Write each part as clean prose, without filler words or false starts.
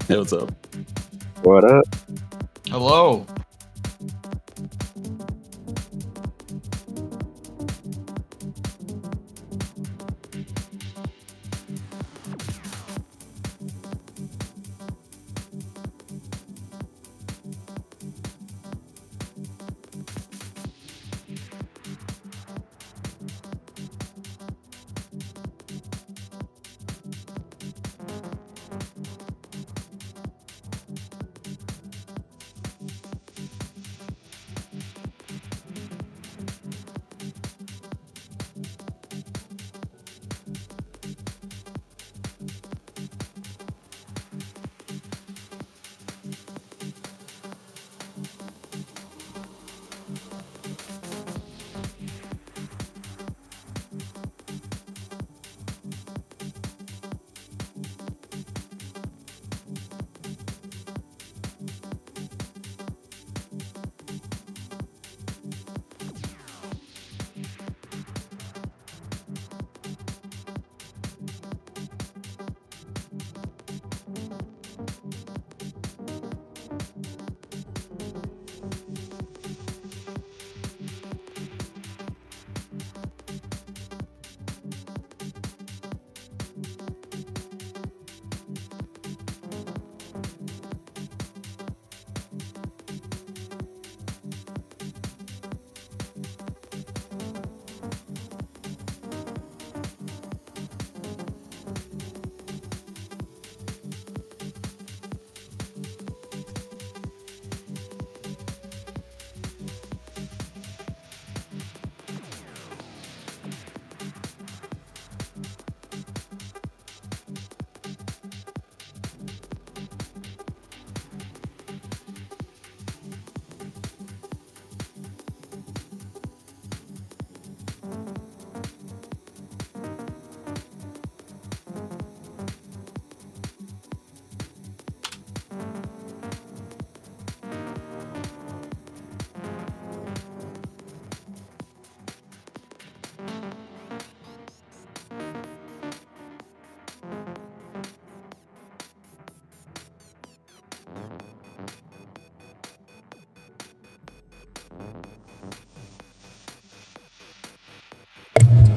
Hey, what's up? What up? Hello.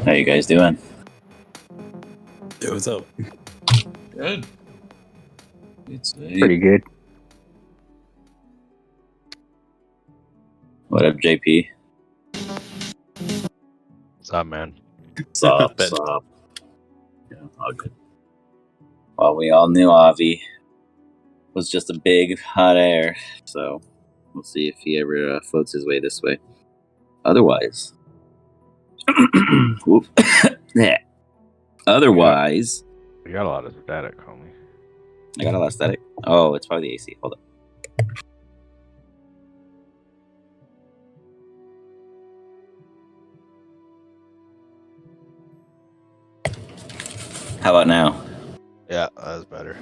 How you guys doing? Hey, what's up? Good. It's Pretty good. What up, JP? What's up, man? Sup, Ben. sup. Yeah, all good. Well, we all knew Avi was just a big hot air, so we'll see if he ever floats his way this way. Otherwise, whoop. Yeah. Otherwise, We got a lot of static, homie. I got a lot of static. Oh, it's probably the AC. Hold up. How about now? Yeah, that's better.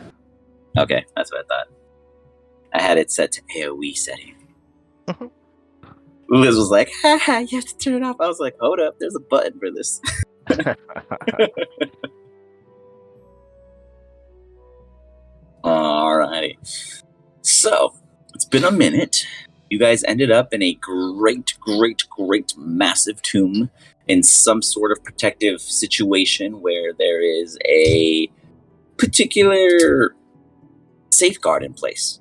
Okay, that's what I thought. I had it set to AoE setting. Liz was like, haha, you have to turn it off. I was like, hold up, there's a button for this. Alrighty. So, it's been a minute. You guys ended up in a great, massive tomb in some sort of protective situation where there is a particular safeguard in place.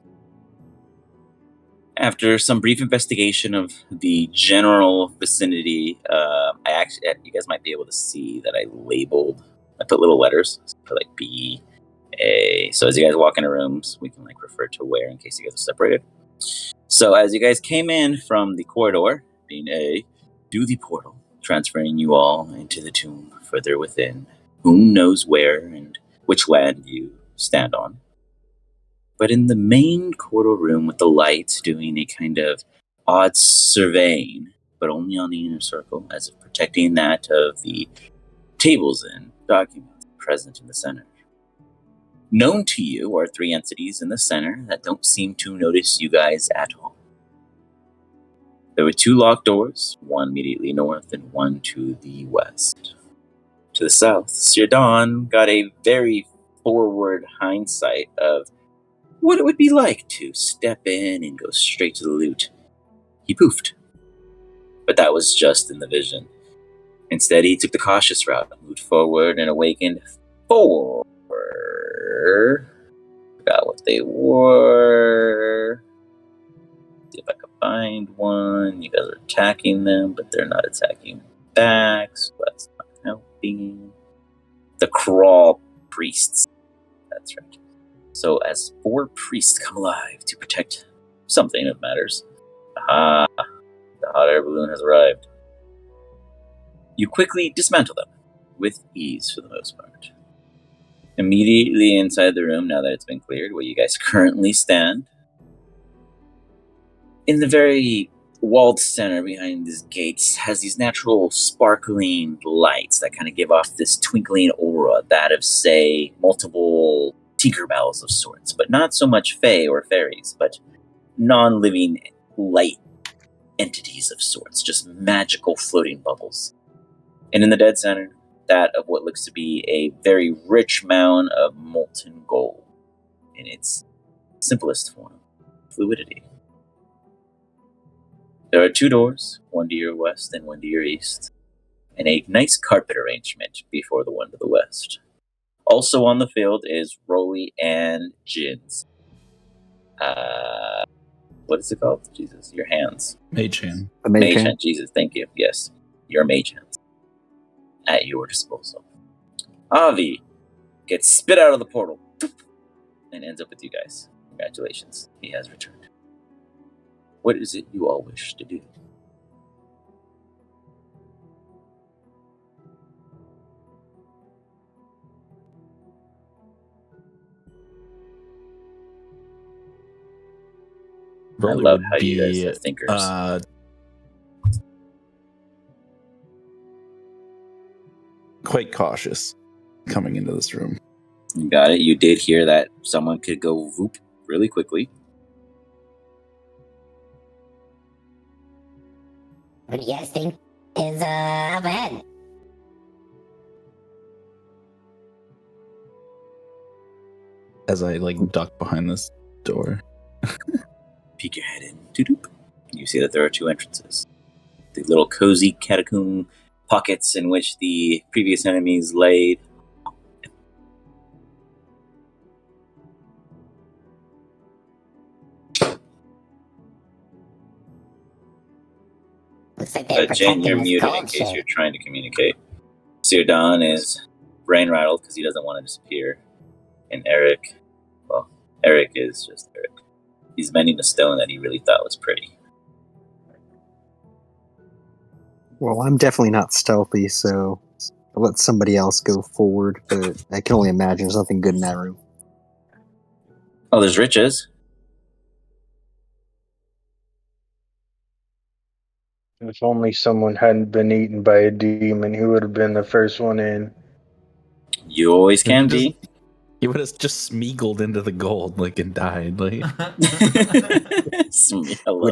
After some brief investigation of the general vicinity, you guys might be able to see that I put little letters, for like B, A. So as you guys walk into rooms, we can like refer to where in case you guys are separated. So as you guys came in from the corridor, being A, to the portal, transferring you all into the tomb further within, who knows where and which land you stand on. But in the main corridor room with the lights doing a kind of odd surveying, but only on the inner circle, as if protecting that of the tables and documents present in the center. Known to you are three entities in the center that don't seem to notice you guys at all. There were two locked doors, one immediately north and one to the west. To the south, Sir Dawn got a very forward hindsight of what it would be like to step in and go straight to the loot. He poofed. But that was just in the vision. Instead, he took the cautious route, moved forward, and awakened 4. Forgot what they were. See if I can find one. You guys are attacking them, but they're not attacking back, so that's not helping. The crawl priests. That's right. So as 4 priests come alive to protect something that matters. Aha! The hot air balloon has arrived. You quickly dismantle them, with ease for the most part. Immediately inside the room, now that it's been cleared, where you guys currently stand, in the very walled center behind these gates has these natural sparkling lights that kind of give off this twinkling aura, that of, say, multiple Tinkerbells of sorts, but not so much fae or fairies, but non-living light entities of sorts, just magical floating bubbles. And in the dead center, that of what looks to be a very rich mound of molten gold in its simplest form, fluidity. There are 2 doors, one to your west and one to your east, and a nice carpet arrangement before the one to the west. Also on the field is Rolly and Jin's. What is it called? Jesus, your hands. Mage hand. A mage hand. hand. Jesus, thank you. Yes, your mage hands. At your disposal. Avi gets spit out of the portal and ends up with you guys. Congratulations, he has returned. What is it you all wish to do? Rolly I love would how you guys be are thinkers. Quite cautious coming into this room. You got it. You did hear that someone could go whoop really quickly. What do you guys think is up ahead? As I duck behind this door. Peek your head in. Doop. You see that there are 2 entrances. The little cozy catacomb pockets in which the previous enemies laid. Looks like they're Jen, protecting you're this muted in gold case shit. you're trying to communicate. Sir Don is brain rattled because he doesn't want to disappear. And Eric is just Eric. He's mending a stone that he really thought was pretty. Well, I'm definitely not stealthy, so I'll let somebody else go forward, but I can only imagine there's nothing good in that room. Oh, there's riches. If only someone hadn't been eaten by a demon, he would have been the first one in. You always can be. He would have just smeagoled into the gold, and died. Would have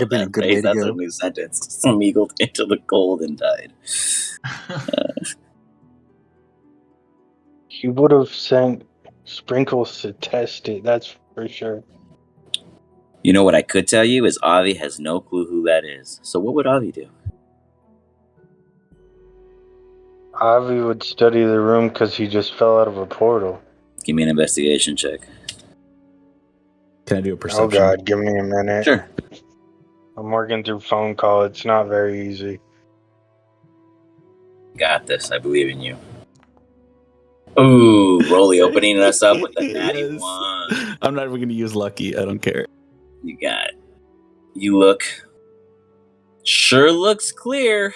been a good way to That's go. a new sentence. Smeagoled into the gold and died. He would have sent Sprinkles to test it, that's for sure. You know what I could tell you is Avi has no clue who that is. So what would Avi do? Avi would study the room because he just fell out of a portal. Give me an investigation check. Can I do a Oh perception? god, give me a minute. Sure. I'm working through phone call, it's not very easy. Got this. I believe in you. Ooh, Rolly opening us up with the natty Yes. 1. I'm not even going to use lucky. I don't care. You got it. You look. Sure looks clear.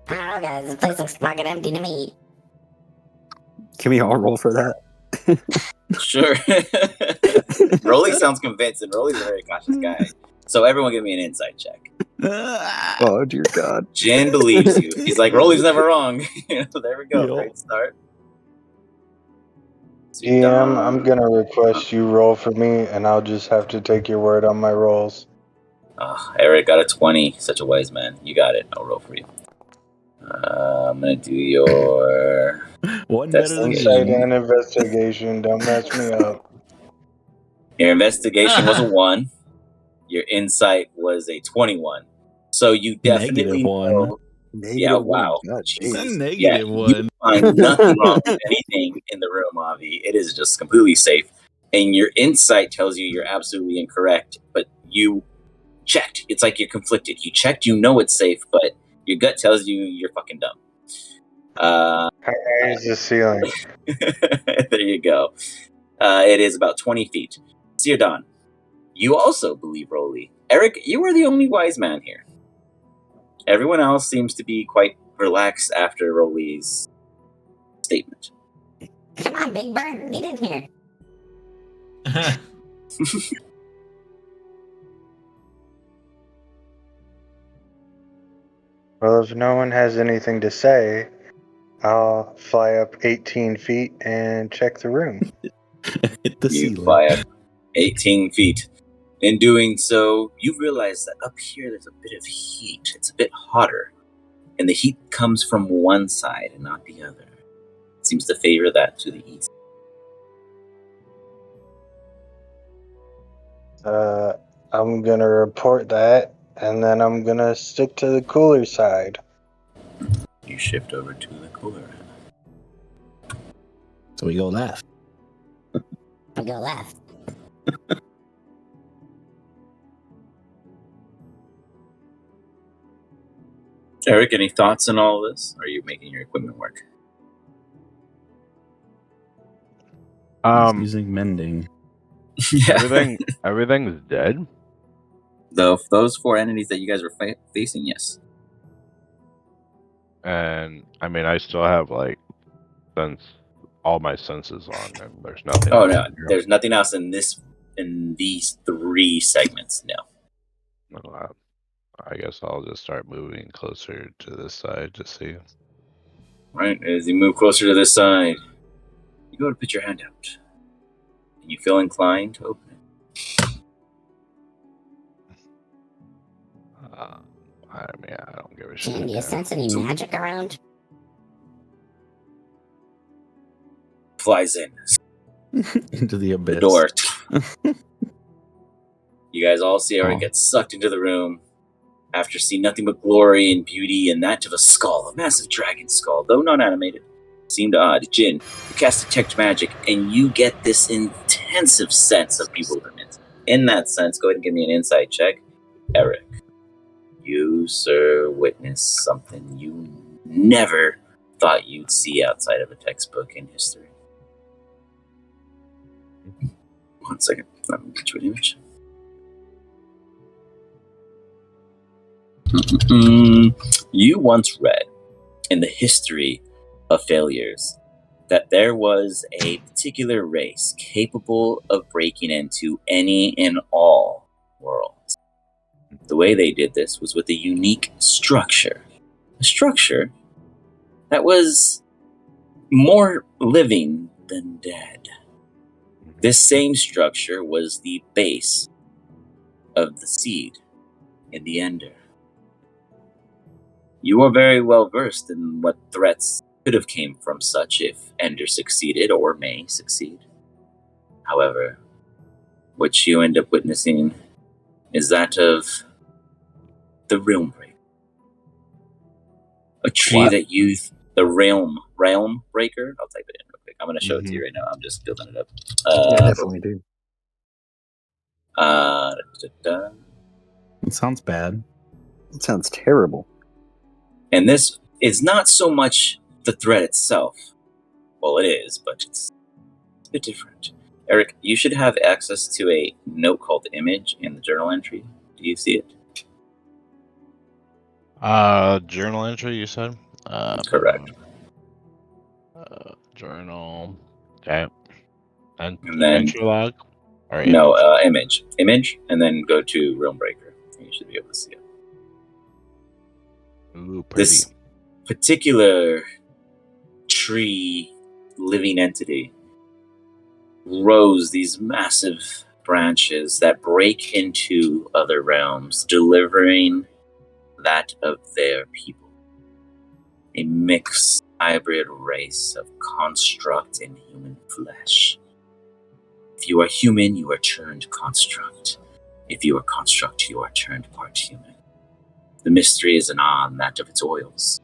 I don't know, guys. This place looks fucking empty to me. Can we all roll for that? Sure. Rolly sounds convinced, and Rolly's a very cautious guy. So everyone give me an insight check. Oh, dear God. Jin believes you. He's like, Rolly's never wrong. There we go. Yep. Great start. DM, I'm gonna request you roll for me, and I'll just have to take your word on my rolls. Oh, Eric got a 20. Such a wise man. You got it. I'll roll for you. I'm going to do your One That's better than Insight me. and investigation. Don't mess me up. Your investigation was a 1. Your insight was a 21. So you definitely -1. know. Yeah, -1. wow. God It's a damn. Yeah, -1. you find nothing wrong with anything in the room, Avi. It is just completely safe. And your insight tells you you're absolutely incorrect, but you checked. It's like you're conflicted. You checked, you know it's safe, but your gut tells you you're fucking dumb. How high is the ceiling? There you go. It is about 20 feet. Siodon, you also believe Rolly. Eric, you are the only wise man here. Everyone else seems to be quite relaxed after Rolly's statement. Come on, Big Bird, get in here. Well, if no one has anything to say, I'll fly up 18 feet and check the room. Hit the You ceiling. fly up 18 feet. In doing so, you realize that up here there's a bit of heat. It's a bit hotter. And the heat comes from one side and not the other. It seems to favor that to the east. I'm gonna report that, and then I'm gonna stick to the cooler side. You shift over to the cooler end. So we go left. We go left. Eric, any thoughts on all this? Or are you making your equipment work? He's using mending. Everything's dead. Those 4 entities that you guys were facing, yes. And I mean, I still have like all my senses on, and there's nothing. Oh else no, in here. there's nothing else in these 3 segments. No. Well, I guess I'll just start moving closer to this side to see. Right, as you move closer to this side, you go to put your hand out. And you feel inclined to open it. I mean, I don't give a shit. Can you sense any magic around? Flies in. Into the abyss. The door. You guys all see Eric Aw. get sucked into the room after seeing nothing but glory and beauty and that of a skull, a massive dragon skull, though not animated. Seemed odd. Jin, you cast Detect Magic, and you get this intensive sense of bewilderment. In that sense, go ahead and give me an insight check. Eric, you, sir, witnessed something you never thought you'd see outside of a textbook in history. 1 second. Let me get you an image. You once read in the history of failures that there was a particular race capable of breaking into any and all worlds. The way they did this was with a unique structure. A structure that was more living than dead. This same structure was the base of the seed in the Ender. You are very well versed in what threats could have came from such if Ender succeeded or may succeed. However, what you end up witnessing is that of the Realmbreaker. A tree What? that the Realmbreaker. I'll type it in real quick. I'm going to show it to you right now. I'm just building it up. Yeah, definitely do. It sounds bad. It sounds terrible. And this is not so much the threat itself. Well, it is, but it's a bit different. Eric, you should have access to a note called Image in the journal entry. Do you see it? Journal entry, you said? Correct. Journal. Okay. And then- entry log? Or No, image? Image, and then go to Realmbreaker. And you should be able to see it. Ooh, pretty. This particular tree living entity grows these massive branches that break into other realms, delivering that of their people. A mix hybrid race of construct and human flesh. If you are human, you are turned construct. If you are construct, you are turned part human. The mystery is on that of its oils.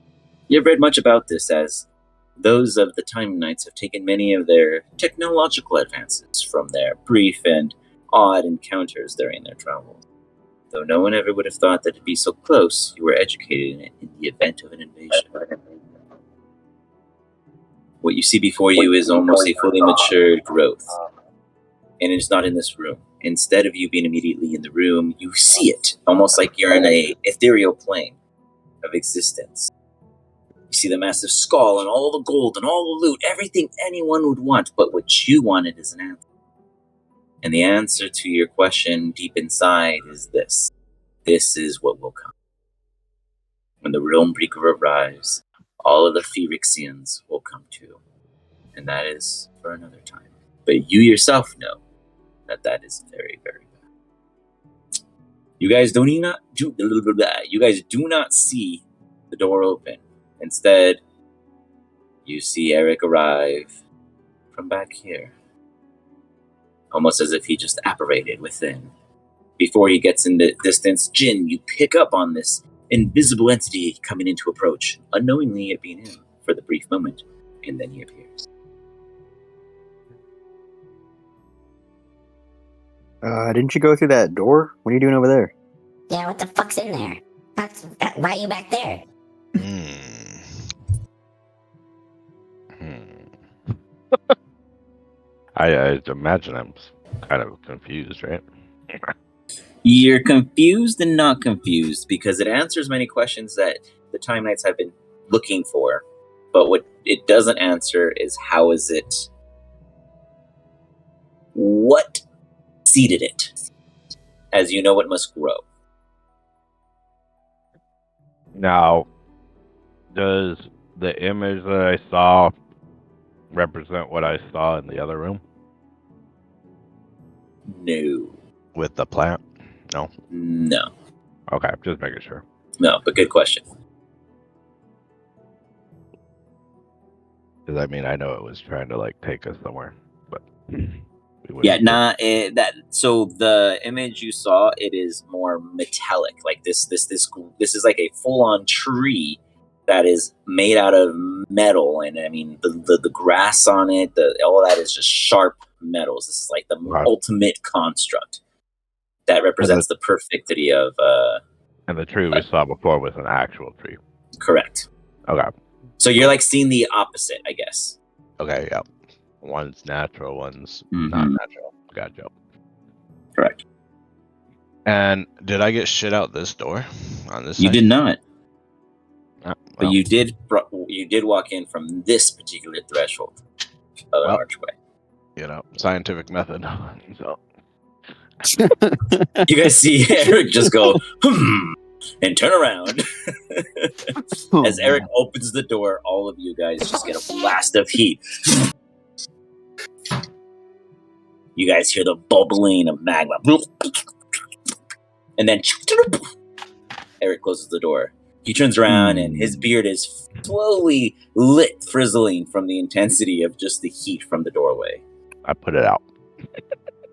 You've read much about this, as those of the Time Knights have taken many of their technological advances from their brief and odd encounters during their travels. Though no one ever would have thought that it'd be so close, you were educated in it in the event of an invasion. What you see before you is almost a fully matured growth. And it's not in this room. Instead of you being immediately in the room, you see it, almost like you're in a ethereal plane of existence. You see the massive skull and all the gold and all the loot, everything anyone would want, but what you wanted is an answer. And the answer to your question deep inside is this. This is what will come. When the Realmbreaker arrives, all of the Phyrexians will come too. And that is for another time. But you yourself know that is very, very bad. You guys do not see the door open. Instead, you see Eric arrive from back here. Almost as if he just apparated within. Before he gets in the distance, Jin, you pick up on this invisible entity coming into approach, unknowingly it being him for the brief moment, and then he appears. Didn't you go through that door? What are you doing over there? Yeah, what the fuck's in there? Why are you back there? I imagine I'm kind of confused, right? You're confused and not confused because it answers many questions that the Time Knights have been looking for. But what it doesn't answer is how is it? What seeded it? As you know, it must grow. Now, does the image that I saw represent what I saw in the other room? No. With the plant? No. No. Okay, just making sure. No, but good question. Because I mean, I know it was trying to like take us somewhere, but Yeah, so the image you saw, it is more metallic. Like this is like a full-on tree that is made out of metal, and I mean the grass on it, all that is just sharp metals. This is like the ultimate construct that represents the perfectity of. And the tree we saw before was an actual tree. Correct. Okay. So you're like seeing the opposite, I guess. Okay. Yeah. One's natural, one's not natural. Gotcha. Correct. And did I get shit out this door on this You side? did not. Well, But you did walk in from this particular threshold of an archway. You know, scientific method. So you guys see Eric just go and turn around. As Eric opens the door, all of you guys just get a blast of heat. You guys hear the bubbling of magma. And then Eric closes the door. He turns around and his beard is slowly lit, frizzling from the intensity of just the heat from the doorway. I put it out.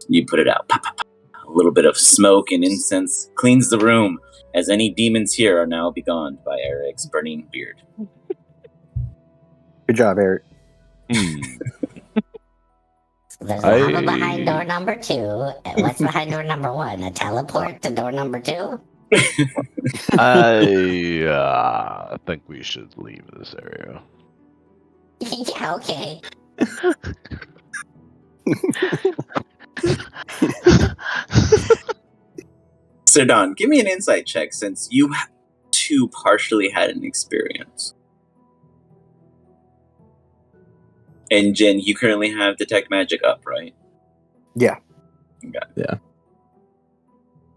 You put it out. Pop, pop, pop. A little bit of smoke and incense cleans the room, as any demons here are now begone by Eric's burning beard. Good job, Eric. There's lava behind door number 2. What's behind door number 1? A teleport to door number 2? I think we should leave this area. Yeah, okay. So Don, give me an insight check since you too partially had an experience. And Jen, you currently have Detect Magic up, right? Yeah. Okay. Yeah.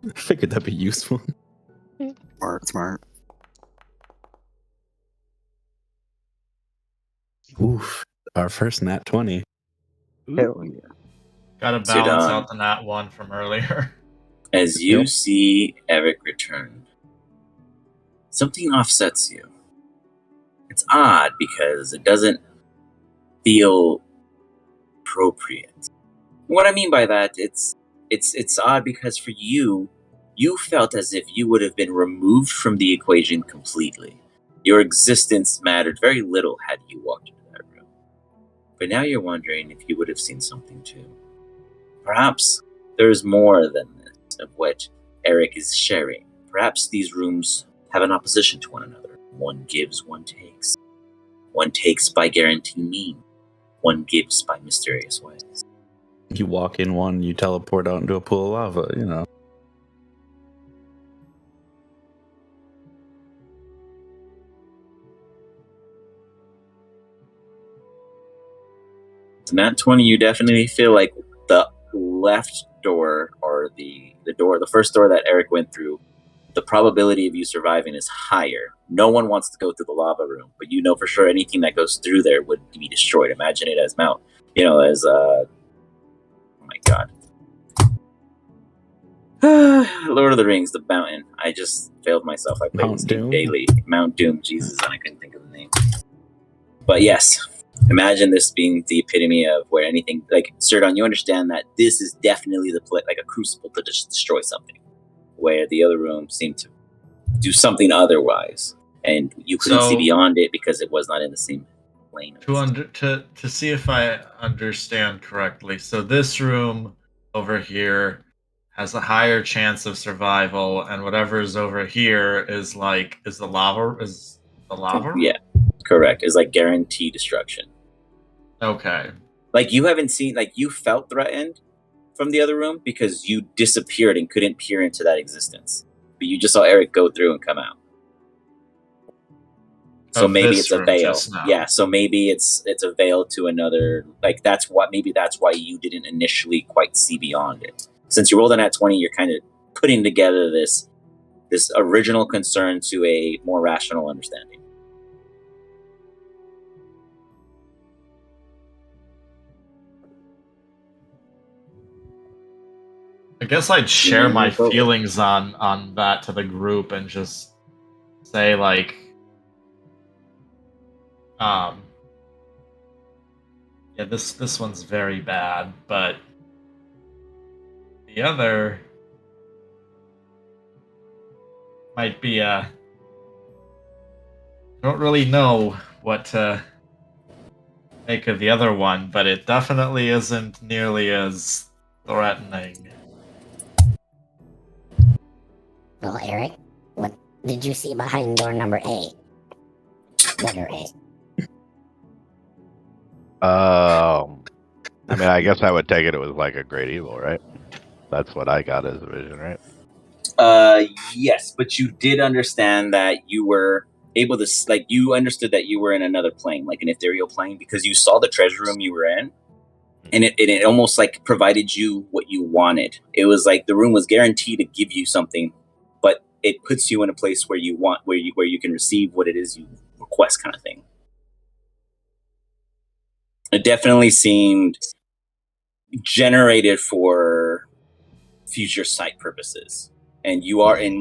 I figured that'd be useful. Smart. Oof. Our first nat 20. Hell yeah. Gotta So balance Don, out the nat 1 from earlier. as you see Eric return, something offsets you. It's odd because it doesn't feel appropriate. What I mean by that, it's odd because for you felt as if you would have been removed from the equation completely. Your existence mattered very little had you walked into that room. But now you're wondering if you would have seen something too. Perhaps there's more than this of what Eric is sharing. Perhaps these rooms have an opposition to one another. One gives, one takes. One takes by guarantee mean. One gives by mysterious ways. You walk in one, you teleport out into a pool of lava, you know. So Nat 20, you definitely feel like the left door or the first door that Eric went through, the probability of you surviving is higher. No one wants to go through the lava room, but you know for sure anything that goes through there would be destroyed. Imagine it as oh my god. Lord of the Rings, the mountain. I just failed myself. I play Mount this game Doom? daily. Mount Doom, Jesus, and I couldn't think of the name. But yes, imagine this being the epitome of where anything, like, Serdon, you understand that this is definitely like a crucible to just destroy something, where the other room seemed to do something otherwise, and you couldn't see beyond it because it was not in the same plane. To see if I understand correctly, so this room over here has a higher chance of survival, and whatever's over here is the lava room? Yeah, correct. It's like guaranteed destruction. Okay. Like you haven't seen, like you felt threatened from the other room because you disappeared and couldn't peer into that existence, but you just saw Eric go through and come out. So maybe it's a veil. Yeah, so maybe it's a veil to another. Like maybe that's why you didn't initially quite see beyond it. Since you rolled an at 20, you're kind of putting together this original concern to a more rational understanding. I guess I'd share my feelings on that to the group and just say yeah, this one's very bad, but the other might be I don't really know what to make of the other one, but it definitely isn't nearly as threatening. Well, Eric, what did you see behind door number 8? Letter A. I mean, I guess I would take it was like a great evil, right? That's what I got as a vision, right? Yes, but you did understand that you were able to, like, you understood that you were in another plane, like an ethereal plane, because you saw the treasure room you were in, and it almost like provided you what you wanted. It was like the room was guaranteed to give you something, but it puts you in a place where you can receive what it is you request, kind of thing. It definitely seemed generated for future sight purposes. And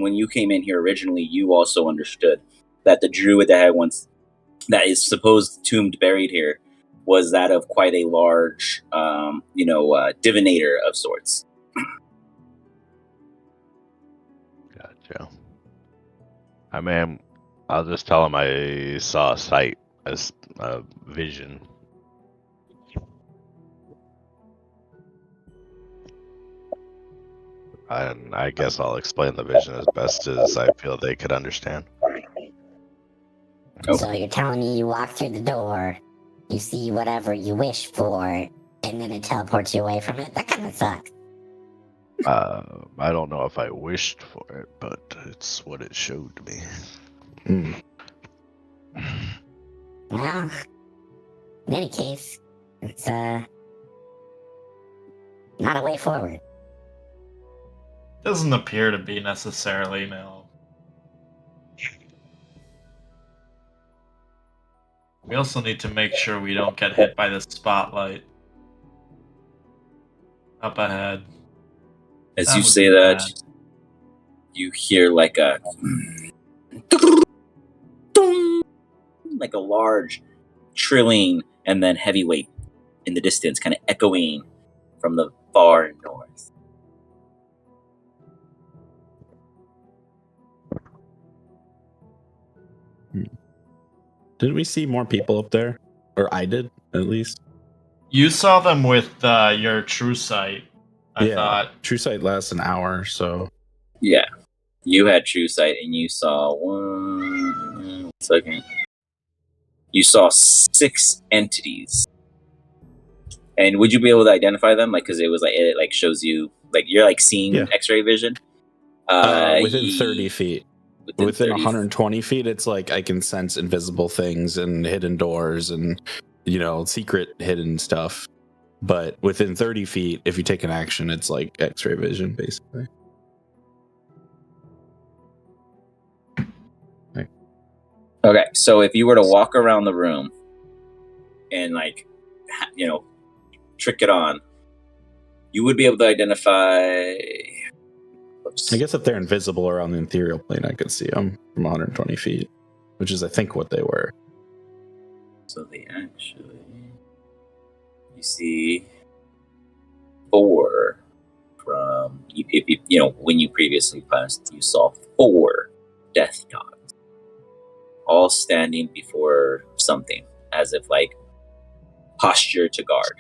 when you came in here originally, you also understood that the druid that had once, that is supposed tombed buried here, was that of quite a large, divinator of sorts. Gotcha. I mean, I'll just tell him I saw a sight as a vision. And I guess I'll explain the vision as best as I feel they could understand. Okay. So you're telling me you walk through the door, you see whatever you wish for, and then it teleports you away from it? That kind of sucks. I don't know if I wished for it, but it's what it showed me. Well, in any case, it's not a way forward. Doesn't appear to be necessarily, no. We also need to make sure we don't get hit by the spotlight up ahead. As you say that, you hear like a like a large trilling and then heavyweight in the distance, kind of echoing from the far north. Did we see more people up there? Or I did, at least. You saw them with your true sight. I thought. True sight lasts an hour, so. Yeah. You had true sight and you saw 1 second. You saw 6 entities. And would you be able to identify them? Like, because it was like, it like shows you, like, you're like seeing X-ray vision? Within 30 feet. Within 30 120 feet, it's like I can sense invisible things and hidden doors and, you know, secret hidden stuff. But within 30 feet, if you take an action, it's like X-ray vision, basically. Okay, so if you were to walk around the room and, like, you know, trick it on, you would be able to identify... Oops. I guess if they're invisible or on the ethereal plane, I could see them from 120 feet, which is, I think, what they were. So they actually... You see 4 from... If you know, when you previously passed, you saw 4 death dogs. All standing before something, as if like posture to guard,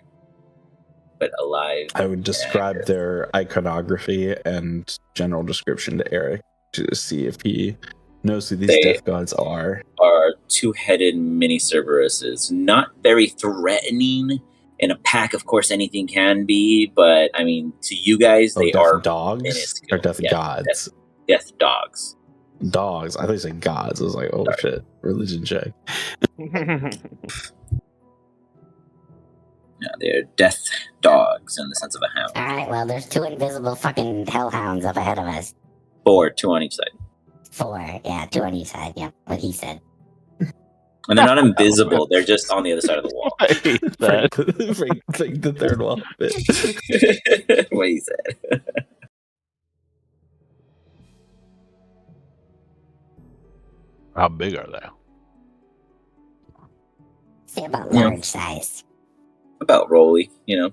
but alive. I would describe their iconography and general description to Eric to see if he knows who these death gods are. Are 2-headed mini Cerberuses, not very threatening. In a pack, of course, anything can be, but I mean, to you guys, they are dogs or death gods. Death dogs. Dogs. I thought you said gods. I was like, oh shit, religion check. Yeah, they're death dogs in the sense of a hound. Alright, well, there's 2 invisible fucking hellhounds up ahead of us. 4, 2 on each side. 4, yeah, 2 on each side, yeah, what he said. And they're not invisible, they're just on the other side of the wall. Frank the third wall bit. What he said. How big are they? Say about large size. About Rolly, you know.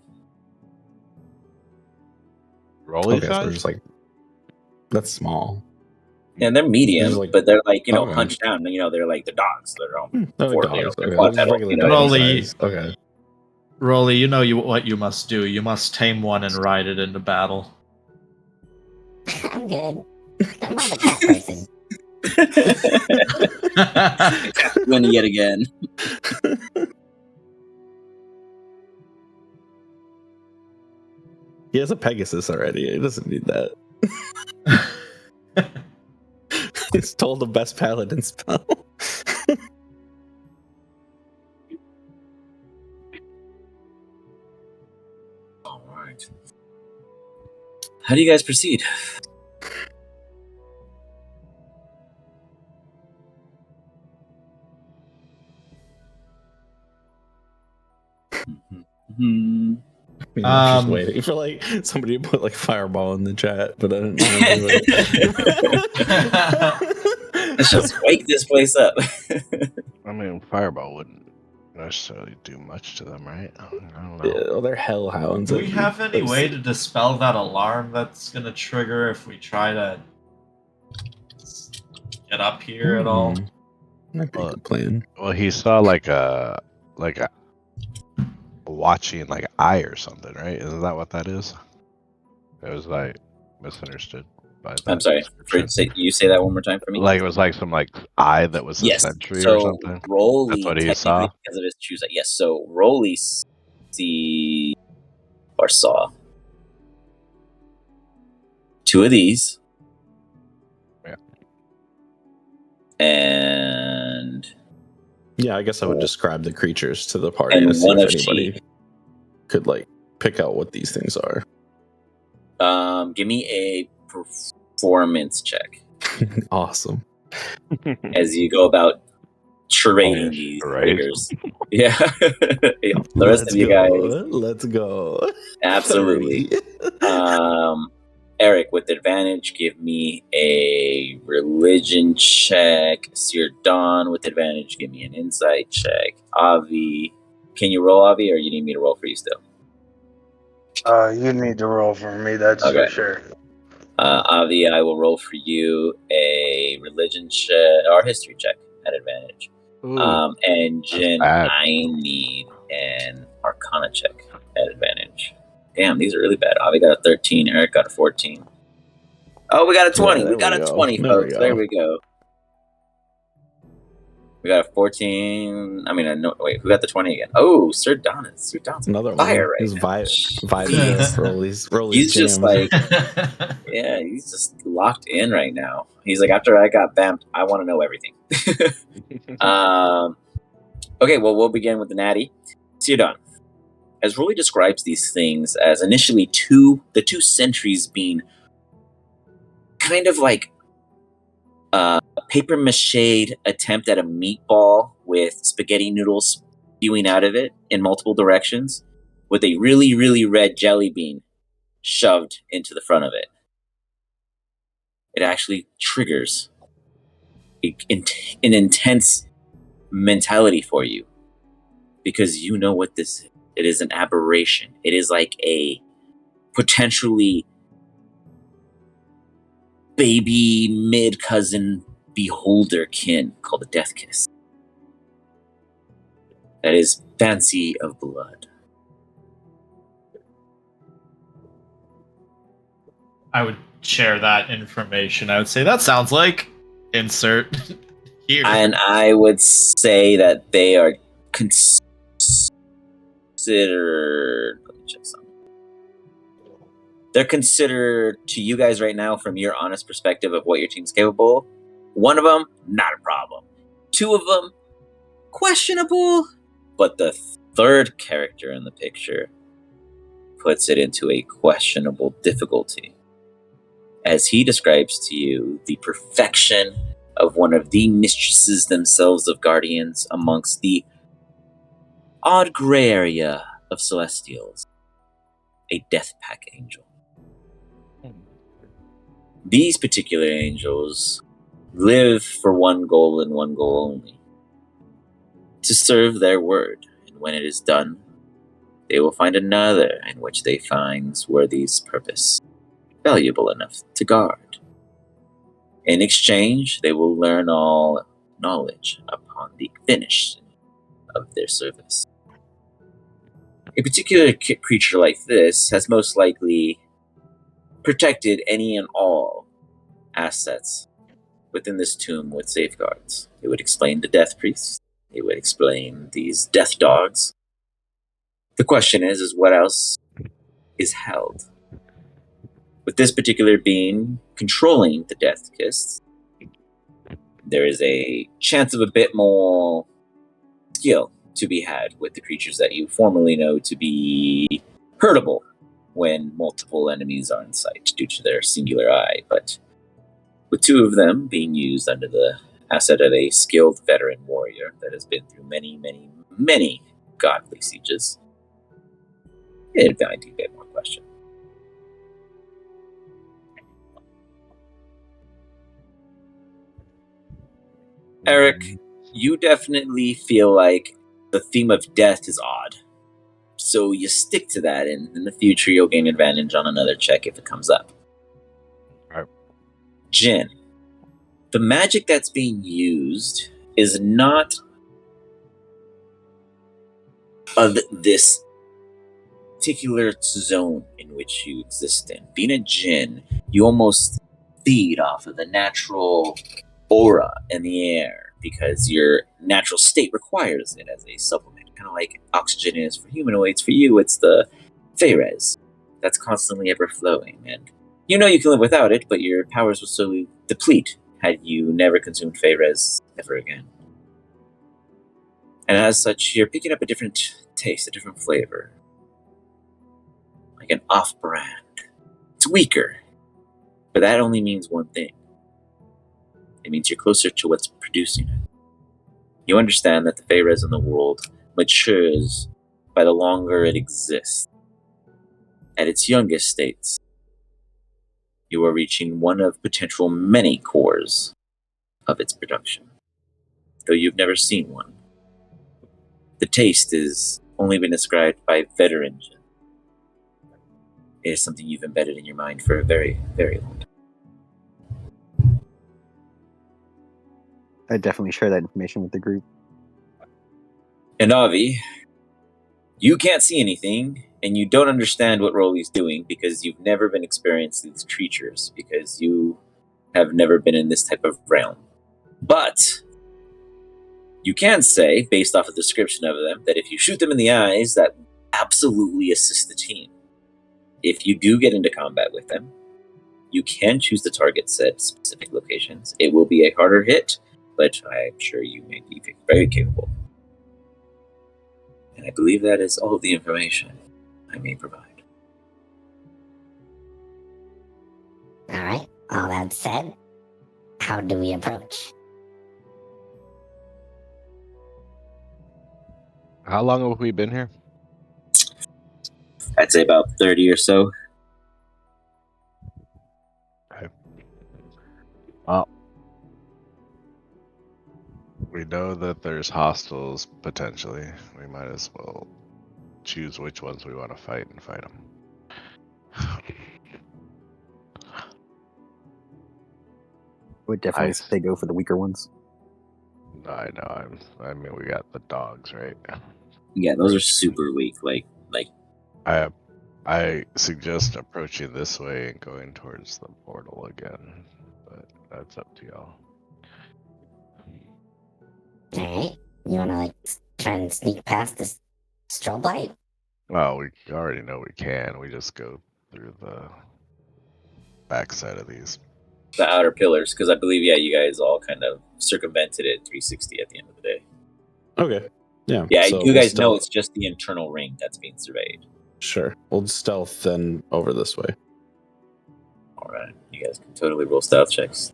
Rolly Okay, size? so they're just like, that's small. Yeah, they're medium, Like, but they're like, you know, hunched down. You know, they're like the dogs. They're on dogs. they're Okay, quadrupedal, regular you know? dog Rolly. size. Okay. Rolly, you know what you must do. You must tame one and ride it into battle. I'm good. I'm not a cat person. Win yet again. He has a Pegasus already. He doesn't need that. He's told the best paladin spell. All right. How do you guys proceed? I mean, I'm just waiting for like somebody to put like fireball in the chat, but I didn't know how to do it. Let's just wake this place up. I mean, fireball wouldn't necessarily do much to them, right? I don't know. Yeah, well, they're hellhounds. Do we have any way to dispel that alarm that's gonna trigger if we try to get up here at all? Might be a good plan. Well, he saw like a watching like eye or something, right? Isn't that what that is? It was like misunderstood by that. I'm sorry. You say that one more time for me. Like it was like some like eye that was a sentry so or something. Rolly, that's what he saw. Because of his choose. Yes. So Rolly saw 2 of these. Yeah. And yeah, I guess I would describe the creatures to the party and to see one if of anybody could like pick out what these things are. Give me a performance check. Awesome. As you go about trading these triggers. Yeah. The rest of you guys. Let's go. Absolutely. Eric, with advantage, give me a religion check. Sir Don, with advantage, give me an insight check. Avi, can you roll, Avi, or you need me to roll for you still? You need to roll for me, that's for Okay. sure. Avi, I will roll for you a religion check or history check at advantage. Ooh, And Jin, bad. I need an Arcana check at advantage. Damn, these are really bad. Avi got a 13. Eric got a 14. Oh, we got a 20. Yeah, we there got we a go. 20, There folks. we There go. we go. We got a 14. I mean, no, wait, who got the 20 again? Oh, Sir Don. Sir Don's Another on fire one. right He's now. vibing Jeez. to roll these He's just jams. like, yeah, he's just locked in right now. He's like, after I got vamped, I want to know everything. Okay, well, we'll begin with the natty. Sir Don, as Rolly describes these things as initially the two sentries being kind of like a paper mache attempt at a meatball with spaghetti noodles spewing out of it in multiple directions with a really, really red jelly bean shoved into the front of it. It actually triggers an intense mentality for you because you know what this is. It is an aberration. It is like a potentially baby mid-cousin beholder-kin called a death kiss. That is fancy of blood. I would share that information. I would say that sounds like insert here. And I would say that they are considered. Let me check something. They're considered to you guys right now, from your honest perspective of what your team's capable of. One of them, not a problem. Two of them, questionable. But the third character in the picture puts it into a questionable difficulty. As he describes to you the perfection of one of the mistresses themselves of Guardians amongst the odd gray area of Celestials, a Death Pack angel. These particular angels live for one goal and one goal only: to serve their word, and when it is done, they will find another in which they find Worthy's purpose valuable enough to guard. In exchange, they will learn all knowledge upon the finish of their service. A particular creature like this has most likely protected any and all assets within this tomb with safeguards. It would explain the death priests. It would explain these death dogs. The question is what else is held? With this particular being controlling the death kiss, there is a chance of a bit more skill to be had with the creatures that you formerly know to be hurtable when multiple enemies are in sight due to their singular eye. But with two of them being used under the asset of a skilled veteran warrior that has been through many, many, many godly sieges, it might be a bit more question. Eric, you definitely feel like the theme of death is odd. So you stick to that, and in the future you'll gain advantage on another check if it comes up. Right. Jin, the magic that's being used is not of this particular zone in which you exist in. Being a Jin, you almost feed off of the natural aura in the air because your natural state requires it as a supplement. Kind of like oxygen is for humanoids. For you, it's the Feyres that's constantly ever flowing. And you know you can live without it, but your powers will slowly deplete had you never consumed Feyres ever again. And as such, you're picking up a different taste, a different flavor. Like an off-brand. It's weaker, but that only means one thing. It means you're closer to what's producing it. You understand that the Feyres in the world matures by the longer it exists. At its youngest states, you are reaching one of potential many cores of its production, though you've never seen one. The taste has only been described by veterans. It is something you've embedded in your mind for a very, very long time. I'd definitely share that information with the group. And Avi, you can't see anything, and you don't understand what Rolly's doing because you've never been experienced these creatures, because you have never been in this type of realm. But you can say, based off of the description of them, that if you shoot them in the eyes, that will absolutely assist the team. If you do get into combat with them, you can choose to target said specific locations. It will be a harder hit, but I'm sure you may be very capable. And I believe that is all of the information I may provide. Alright, all that said, how do we approach? How long have we been here? I'd say about 30 or so. Okay. Well, we know that there's hostiles potentially. We might as well choose which ones we want to fight and fight them. Would definitely Nice. say go for the weaker ones. I know. I mean, we got the dogs, right? Yeah, those are super weak. Like I suggest approaching this way and going towards the portal again, but that's up to y'all. Alright, you wanna try and sneak past this strobe light? Well, we already know we can. We just go through the backside of these. the outer pillars, because I believe, yeah, you guys all kind of circumvented it 360 at the end of the day. Okay. Yeah. Yeah, so you we'll guys know stealth- it's just the internal ring that's being surveyed. Sure. We'll stealth then over this way. All right, you guys can totally roll stealth checks.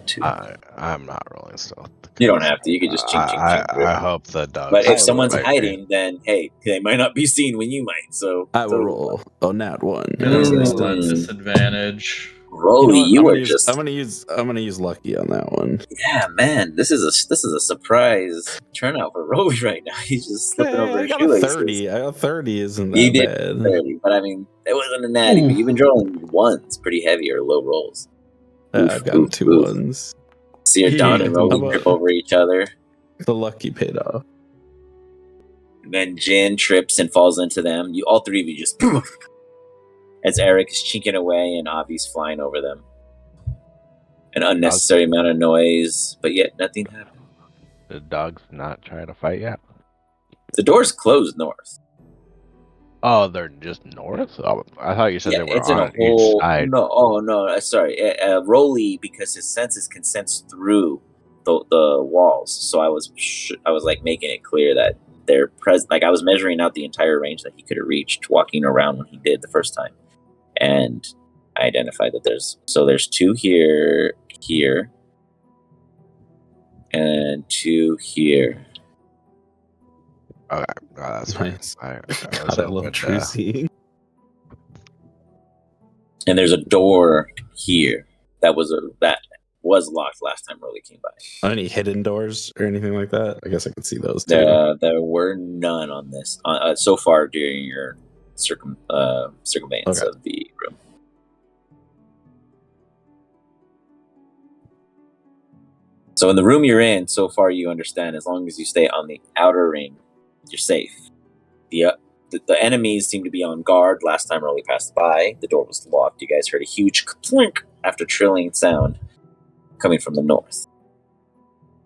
Too. I'm not rolling stealth. You don't have to. You can just chink, chink, chink through. I hope the dogs. But if I someone's will. hiding, then hey, they might not be seen when you might. So I will roll a nat one. I'm gonna roll at Mm. disadvantage. Rolly, what? you are just. I'm gonna use lucky on that one. Yeah, man, this is a surprise turnout for Rolly right now. He's just slipping over I his got a shoelaces. 30. I got 30 isn't You that did bad. 30, but I mean, it wasn't a natty. But you've been drawing ones pretty heavy or low rolls. I've gotten two ones. See your Don and Rolly How trip about- over each other. The lucky paid off. And then Jin trips and falls into them. You all three of you just poof, as Eric is chinking away and Avi's flying over them. An unnecessary amount of noise, but yet nothing happened. The dog's not trying to fight yet. The door's closed north. Oh, they're just north. Oh, I thought you said Yeah, they were it's in a on whole. each side. No, oh no, sorry. Rolly, because his senses can sense through the walls. So I was like making it clear that they're present. Like I was measuring out the entire range that he could have reached walking around when he did the first time, and I identified that there's two here, and two here. Okay, that's fine. Nice. I God, I love true seeing. And there's a door here that was locked last time Rolly came by. Any hidden doors or anything like that? I guess I could see those too. There were none on this so far during your circumventance Okay. of the room. So in the room you're in, so far you understand, as long as you stay on the outer ring, you're safe. The enemies seem to be on guard. Last time Rolly passed by, the door was locked. You guys heard a huge clink after trilling sound coming from the north.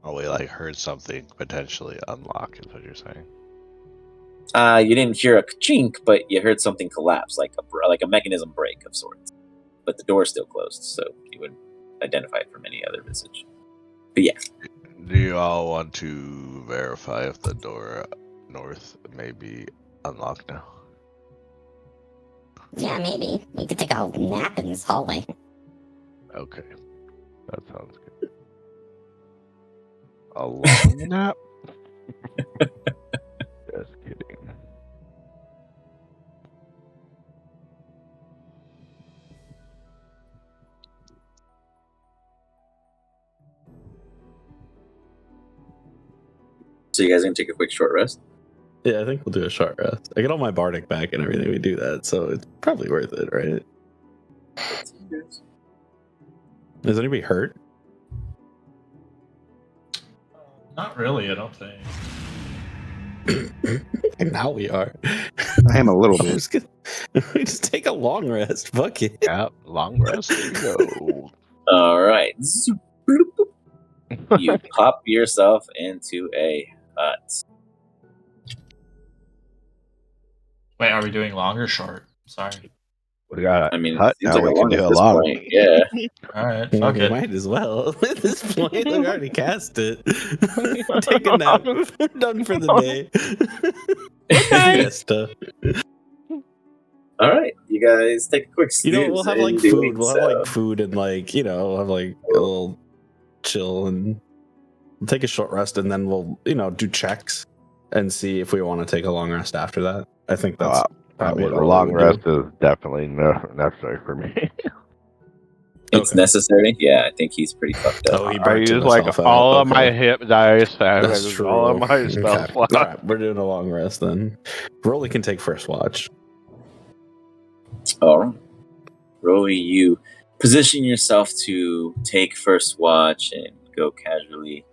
Oh, we heard something potentially unlock, is what you're saying. You didn't hear a chink, but you heard something collapse, like a mechanism break of sorts. But the door's still closed, so you wouldn't identify it from any other visage. But yeah. Do you all want to verify if the door north may be unlocked now? Yeah, maybe. We could take a nap in this hallway. Okay, that sounds good. A long nap? Just kidding. So you guys gonna take a quick short rest? Yeah, I think we'll do a short rest. I get all my bardic back and everything. We do that, so it's probably worth it, right? Is anybody hurt? Not really, I don't think. And now we are. I am a little bit. We just take a long rest. Fuck it. Yeah, long rest. There you go. All right. You pop yourself into a hut. Wait, are we doing long or short? Sorry. We got a I mean, it hut seems now. like We a can long do at a this long. point. Yeah. All right, Well, fuck we it. might as well. At this point, we already cast it. Take a nap. We're done for the day. Fiesta. All right. You guys take a quick snooze. You know, we'll have like in food. doing We'll have so. like food and like, you know, we'll have like a little chill and we'll take a short rest and then we'll, you know, do checks and see if we want to take a long rest after that. I think that's probably a all long we would rest do. is definitely necessary for me. It's Okay. necessary. Yeah, I think he's pretty fucked up. Oh, he I burnt use like himself out. all of Okay. my hit dice. I That's use true. all of my spell Okay. slots. All right, we're doing a long rest then. Rolly can take first watch. All right. Roly, you position yourself to take first watch and go casually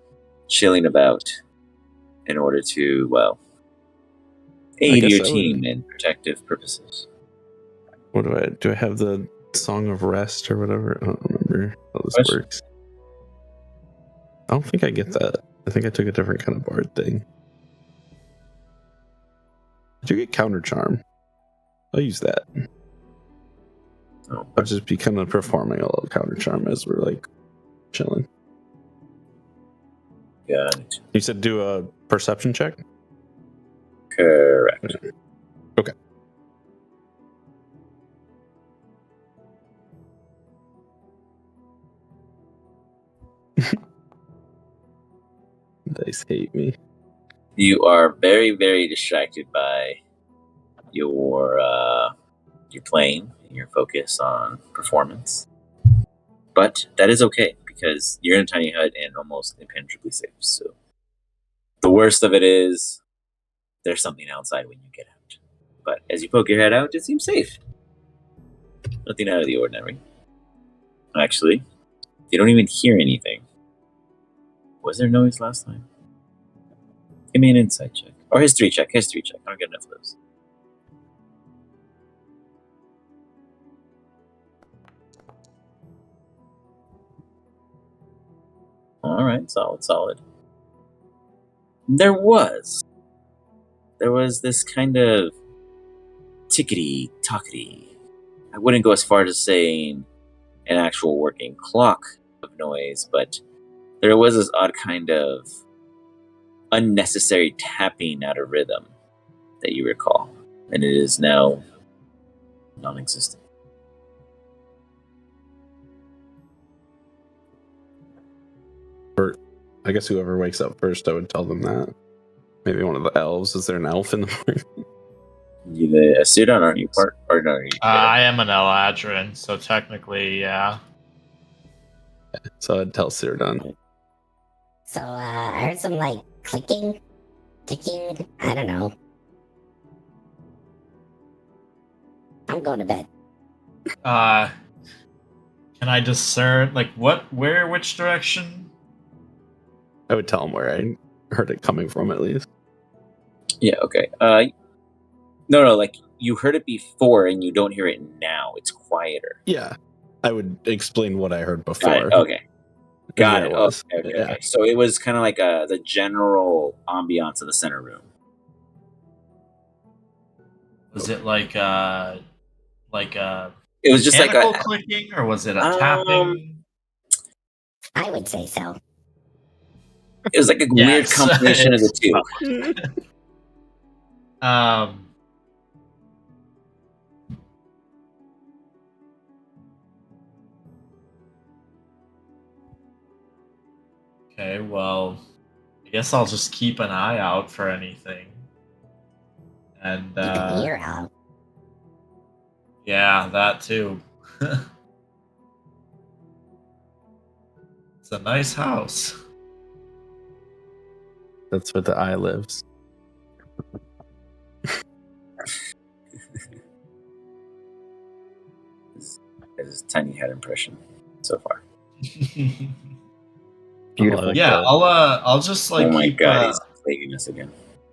chilling about in order to, well, aid guess your I would- team in protective purposes. What do I have the Song of Rest or whatever? I don't remember how this Question. works. I don't think I get that. I think I took a different kind of bard thing. I do get counter charm. I'll use that. Oh, I'll just be kind of performing a little counter charm as we're like chilling. got it. You said do a perception check? Correct. Okay. Dice hate me. You are very, very distracted by your playing and your focus on performance. But that is okay because you're in a tiny hut and almost impenetrably safe. So the worst of it is there's something outside when you get out. But as you poke your head out, it seems safe. Nothing out of the ordinary. Actually, you don't even hear anything. Was there noise last time? Give me an insight check. Or history check. History check. I don't get enough of those. Alright, solid. There was this kind of tickety-tockety. I wouldn't go as far as saying an actual working clock of noise, but there was this odd kind of unnecessary tapping out of rhythm that you recall, and it is now non-existent. I guess whoever wakes up first, I would tell them that. Maybe one of the elves. Is there an elf in the morning? You the Asidon, aren't you part? Or no, you I am an Eladrin, so technically, yeah. So I'd tell Cyrdan. So, I heard some, like, clicking, ticking, I don't know. I'm going to bed. Can I discern, like, which direction? I would tell him where I heard it coming from, at least. Yeah, okay. No, like, you heard it before and you don't hear it now. It's quieter. Yeah, I would explain what I heard before. Got it. Okay. Got there it. was. Okay. So it was kind of like the general ambiance of the center room. Was it like It was just like mechanical a clicking, or was it a tapping? I would say so. it was like a weird Yes. combination of the two. Okay, well, I guess I'll just keep an eye out for anything. And Keep an ear out. yeah, that too. It's a nice house. That's where the eye lives. It's a tiny head impression so far. Beautiful. Like Yeah, that. I'll just like oh my keep. god, he's plaguing us again.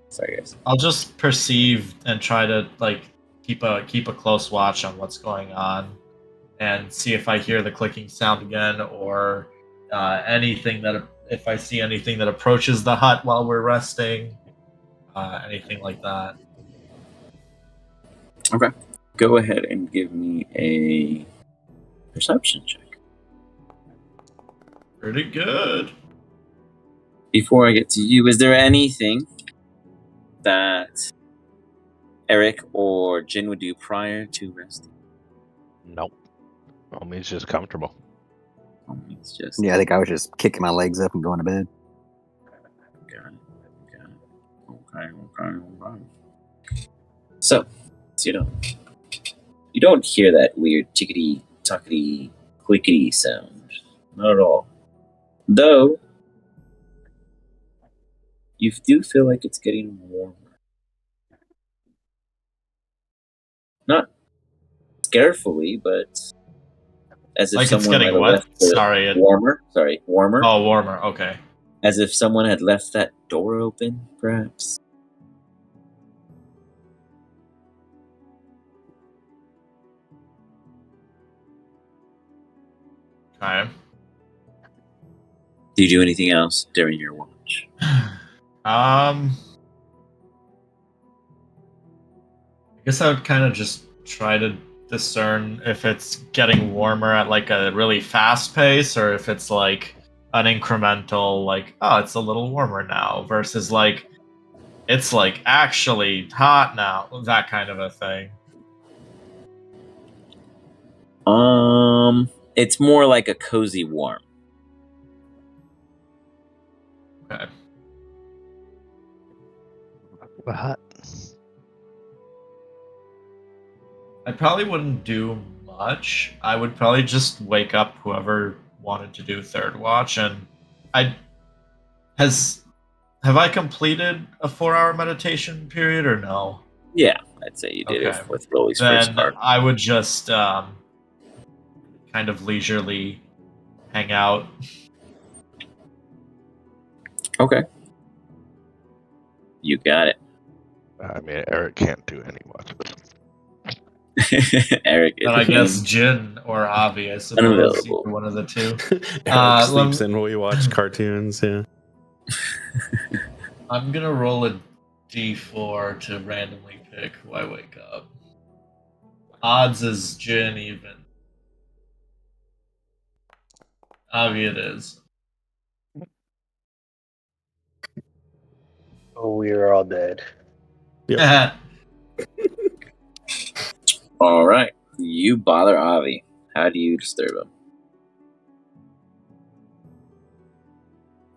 Sorry, guys. I'll just perceive and try to like keep a close watch on what's going on, and see if I hear the clicking sound again or anything that if I see anything that approaches the hut while we're resting, anything like that. Okay. Go ahead and give me a perception check. Pretty good. Before I get to you, is there anything that Eric or Jin would do prior to resting? Nope. Homie's just comfortable. It's just Yeah, I think I was just kicking my legs up and going to bed. Got it. Okay. So you don't hear that weird tickety tuckety clickety sound. Not at all. Though you do feel like it's getting warmer. Not scarefully, but as if Like it's someone might getting have what? left the warmer. Oh, warmer. Okay. As if someone had left that door open, perhaps. Okay. Do you do anything else during your watch? I guess I would kind of just try to discern if it's getting warmer at like a really fast pace or if it's like an incremental, like, oh, it's a little warmer now versus like it's like actually hot now, that kind of a thing. It's more like a cozy warm. Okay. What? I probably wouldn't do much. I would probably just wake up whoever wanted to do third watch, and I have I completed a 4-hour meditation period or no? Yeah, I'd say you did Okay. it with Rolly's first Then part. I would just kind of leisurely hang out. Okay. You got it. I mean, Eric can't do any watches. Eric And I guess is Jin or Avi, I suppose, unavailable. either one of the two. Eric sleeps in while we watch cartoons. Yeah. I'm gonna roll a d4 to randomly pick who I wake up. Odds is Jin even. Avi it is. Oh, we are all dead. Yep. All right. You bother Avi. How do you disturb him?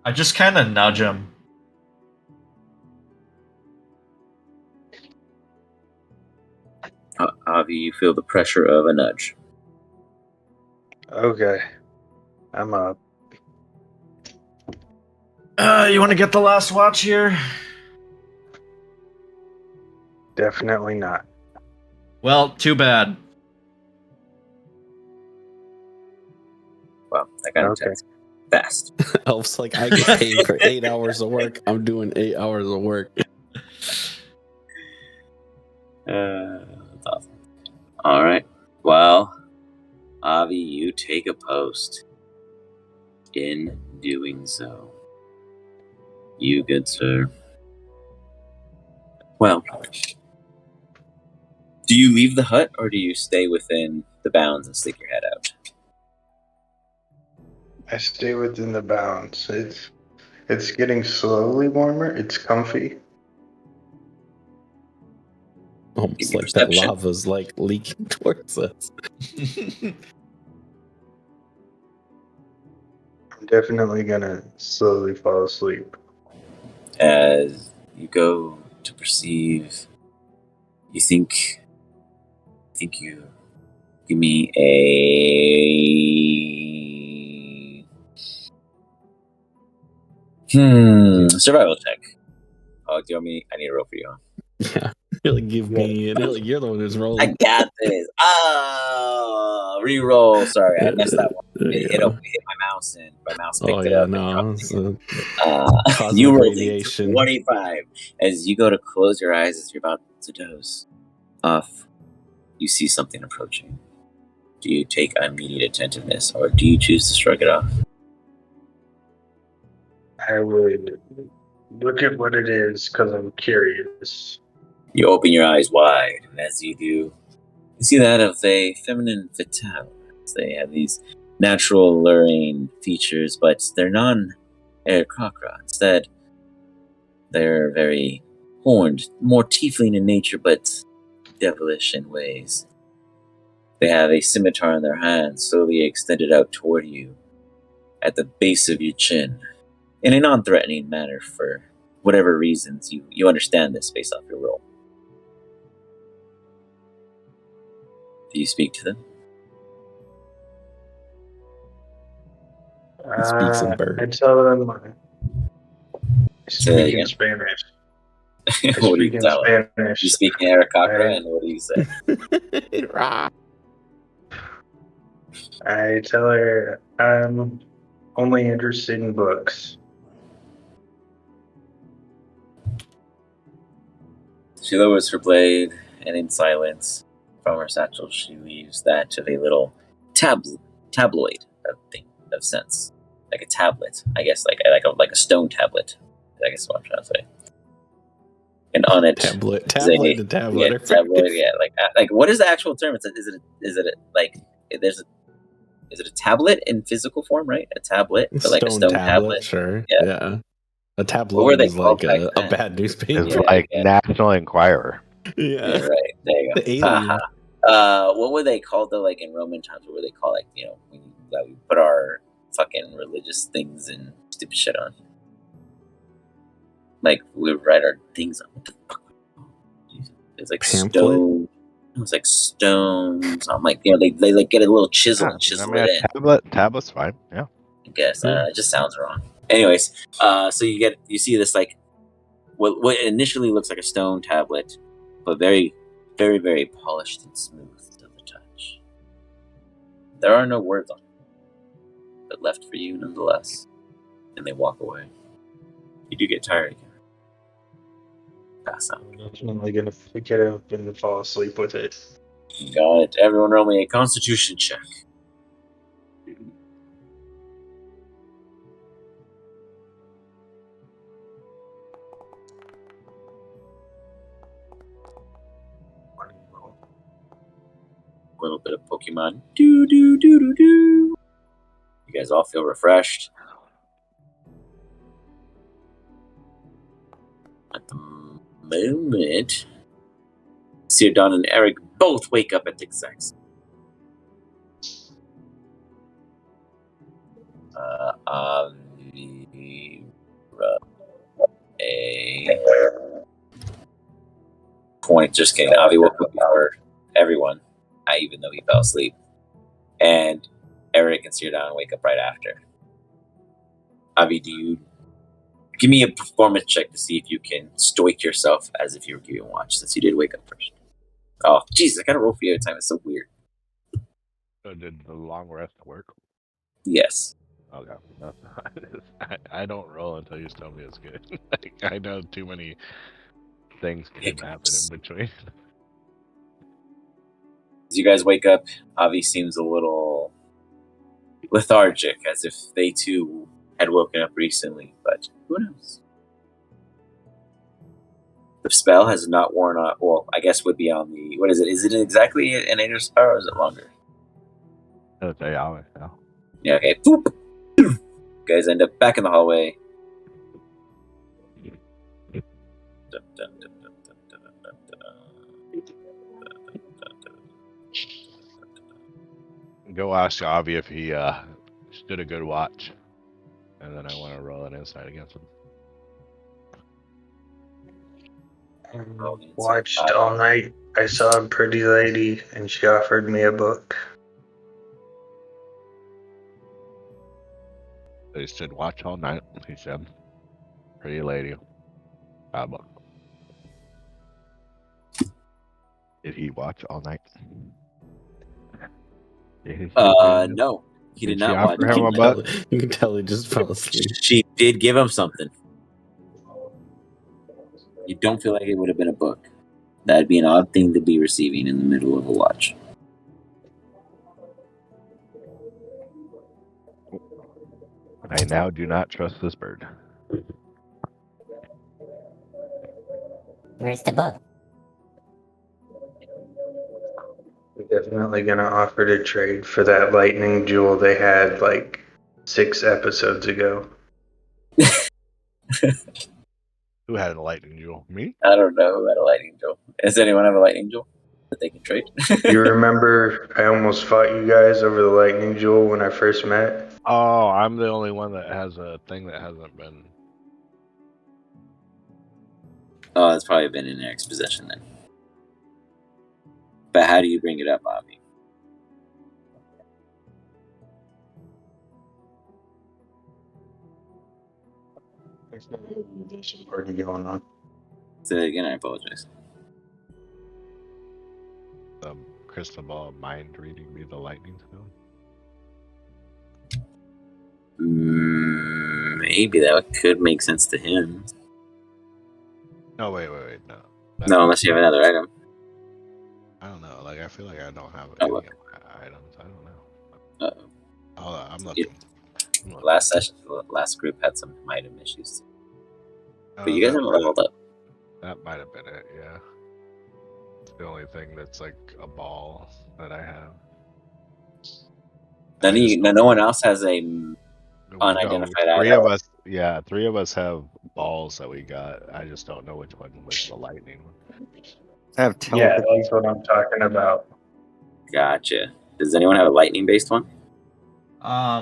I just kind of nudge him. Avi, you feel the pressure of a nudge. Okay. I'm up. You want to get the last watch here? Definitely not. Well, too bad. Wow, that got Okay. intense. Fast. Elf's like, I get paid for 8 hours of work. I'm doing 8 hours of work. That's awesome. All right. Well, Avi, you take a post. In doing so, you good sir. Well, do you leave the hut or do you stay within the bounds and stick your head out? I stay within the bounds. It's getting slowly warmer. It's comfy. Almost Give me like that perception. lava's like leaking towards us. I'm definitely gonna slowly fall asleep. As you go to perceive, you think you give me a Survival check. Oh, do you want me? I need to roll for you. Yeah. You're like, give me. You're the one who's I rolling. got this. Oh, re-roll. Sorry, I missed that one. There you It hit go. my mouse, and my mouse Oh picked it yeah, up. And no. dropped It's, it. cosmic You rolled radiation. 25 as you go to close your eyes as you're about to doze off. You see something approaching. Do you take immediate attentiveness, or do you choose to shrug it off? I would look at what it is because I'm curious. You open your eyes wide, and as you do, you see that of a feminine fatale. They have these natural alluring features, but they're non-Aarakocra. Instead, they're very horned, more tiefling in nature, but devilish in ways. They have a scimitar in their hand, slowly extended out toward you at the base of your chin, in a non-threatening manner for whatever reasons. You understand this based off your role. Do you speak to them? It speaks in I bird. tell them I Say that speak in again. Spanish. I What do speak you in tell them? Spanish. You speak in Aarakocra, I- and what do you say? I tell her I'm only interested in books. She lowers her blade, and in silence, from her satchel, she leaves that of a little tabloid of sense, like a tablet. I guess like a stone tablet. I guess is what I'm trying to say. And on it, Tablet is to tablet. yeah, tabloid. Yeah, like what is the actual term? Is it like there's a is it a tablet in physical form, right? A tablet, but like a stone tablet. Sure. Yeah. Yeah. A What were tabloid they is called like back a then? bad newspaper. It's Yeah, like yeah. National Enquirer. Yeah, Yeah. right. There you go. The alien. What were they called though? Like in Roman times, what were they called? Like we put our fucking religious things and stupid shit on. Like we would write our things on. What the fuck? It's like Pamphlet? stone. It was like stones. I'm like, they like get a little chisel and chisel it in. Tablet's fine. Yeah. I guess it just sounds wrong. Anyways, so you see this like what initially looks like a stone tablet, but very, very, very polished and smooth to the touch. There are no words on it, but left for you nonetheless. And they walk away. You do get tired again. Pass out. I'm definitely gonna get up and fall asleep with it. You got it. Everyone roll me a Constitution check. A little bit of Pokemon. Do do do do do. You guys all feel refreshed. At the moment, Sir Don and Eric both wake up at the exact same. Point. Just kidding. Avi woke up before everyone, even though he fell asleep. And Eric and Sir Don wake up right after. Avi, do you give me a performance check to see if you can stoic yourself as if you were keeping watch, since you did wake up first. Oh, Jesus, I gotta roll for you every time. It's so weird. So did the long rest work? Yes. Okay. I don't roll until you tell me it's good. Like, I know too many things can happen in between. As you guys wake up, Avi seems a little lethargic, as if they too had woken up recently, but who knows? The spell has not worn off. Well, I guess would be on the. What is it? Is it exactly an 8 spell or is it longer? That's a hour now. Yeah, okay. Boop. You guys end up back in the hallway. Go ask Avi if he stood a good watch, and then I want to roll an insight against him. Watched all night. I saw a pretty lady and she offered me a book. They stood watch all night, he said. Pretty lady. Baba. Did he watch all night? No, he did Did she not watch. offer him a butt? You can tell he just fell asleep. She did give him something. You don't feel like it would have been a book. That'd be an odd thing to be receiving in the middle of a watch. I now do not trust this bird. Where's the book? We're definitely gonna offer to trade for that lightning jewel they had like 6 episodes ago. Who had a lightning jewel? Me? I don't know who had a lightning jewel. Does anyone have a lightning jewel that they can trade? You remember I almost fought you guys over the lightning jewel when I first met? Oh, I'm the only one that has a thing that hasn't been. Oh, it's probably been in Eric's possession then. But how do you bring it up, Avi? There's no invitation party going on. Say that again, I apologize. The crystal ball of mind reading me the lightning stone. Maybe that could make sense to him. No, wait, no. No, unless you have another item. I don't know. Like, I feel like I don't have Oh, any look. of my items. I don't know. Uh-oh. Hold on, I'm looking. Last session, last group had some item issues. But you guys that haven't leveled up. That might have been it, yeah. It's the only thing that's like a ball that I have. No one else has a unidentified Three item. of us, yeah, 3 of us have balls that we got. I just don't know which one was the lightning one. I have Yeah, telepathy. that's what I'm talking about. Gotcha. Does anyone have a lightning based one? I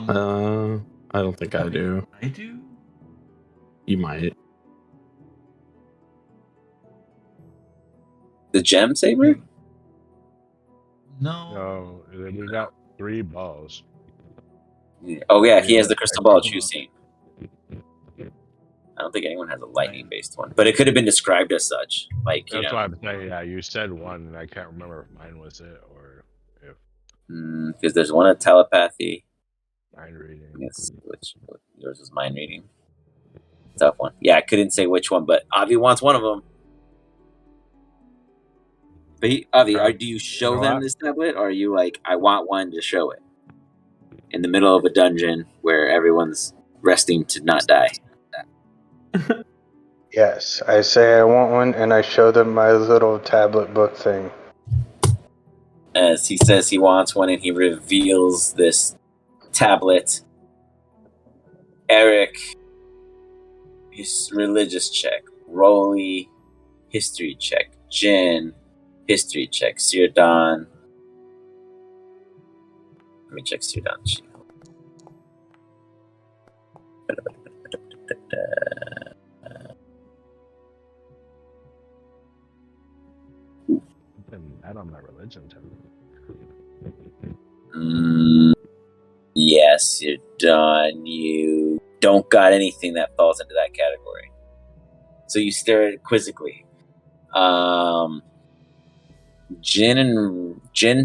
don't think I do. I do. You might. The gem saber? No. No, we got 3 balls. Oh yeah, he has the Yeah, crystal ball crystal choosing. I don't think anyone has a lightning based one, but it could have been described as such. Like That's why I'm saying, yeah, you said one, and I can't remember if mine was it or if because there's one of telepathy. mind reading. Yes, which yours is mind reading. Tough one. Yeah, I couldn't say which one, but Avi wants one of them. But Avi, do you show them this tablet, or are you like, I want one to show it in the middle of a dungeon where everyone's resting to not die? Yes, I say I want one, and I show them my little tablet book thing. As he says he wants one, and he reveals this tablet. Eric, his religious check. Rolly, history check. Jin, history check. Sirdan. Let me check Sirdan's sheet. Add on my religion to Yes, you're done. You don't got anything that falls into that category. So you stare at it quizzically. Jin,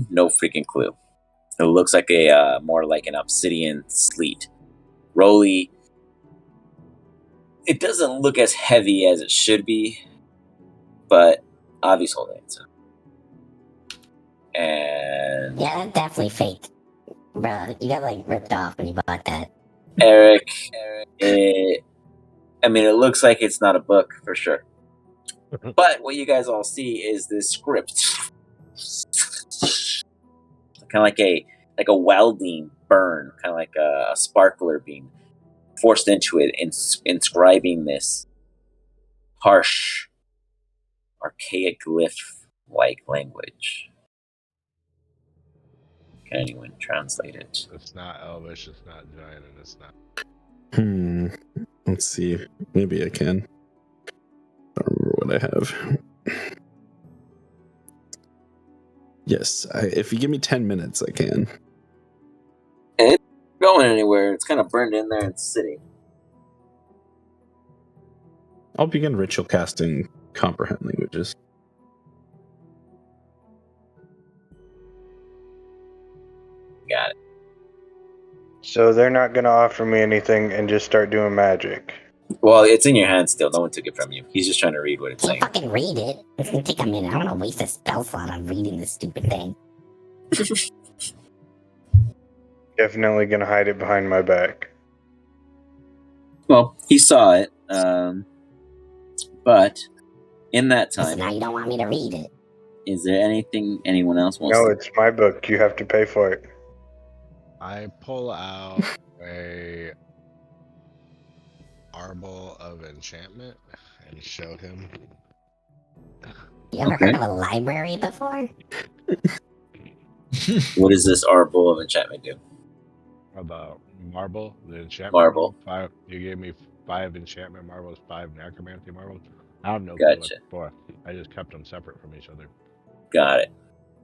no freaking clue. It looks like a more like an obsidian sleet. Rolly, it doesn't look as heavy as it should be, but Avi's holding it. So. And Yeah, that's definitely fake. Bro, you got like ripped off when you bought that. Eric, it looks like it's not a book for sure. But what you guys all see is this script. Kind of like a welding burn, kind of like a sparkler being forced into it, inscribing this harsh, archaic glyph-like language. Can anyone translate it? It's not Elvish, it's not Giant, and it's not. Let's see. Maybe I can. I don't remember what I have. Yes, if you give me 10 minutes, I can. And it's not going anywhere. It's kind of burned in there and sitting. I'll begin ritual casting comprehend languages. Got it. So they're not going to offer me anything and just start doing magic. Well, it's in your hand still. No one took it from you. He's just trying to read what it's Can't saying. fucking read it. It's gonna take a minute. I don't want to waste a spell slot on reading this stupid thing. Definitely going to hide it behind my back. Well, he saw it, but in that So time, now you don't want me to read it. is there anything anyone else wants No, to... it's my book. You have to pay for it. I pull out a Arbol of Enchantment and show him. You ever Okay. heard of a library before? What does this Arbol of Enchantment do? About marble, the enchantment Marble. 5. You gave me 5 enchantment marbles, 5 necromancy marbles. I have no clue what Gotcha. they're for. I just kept them separate from each other. Got it.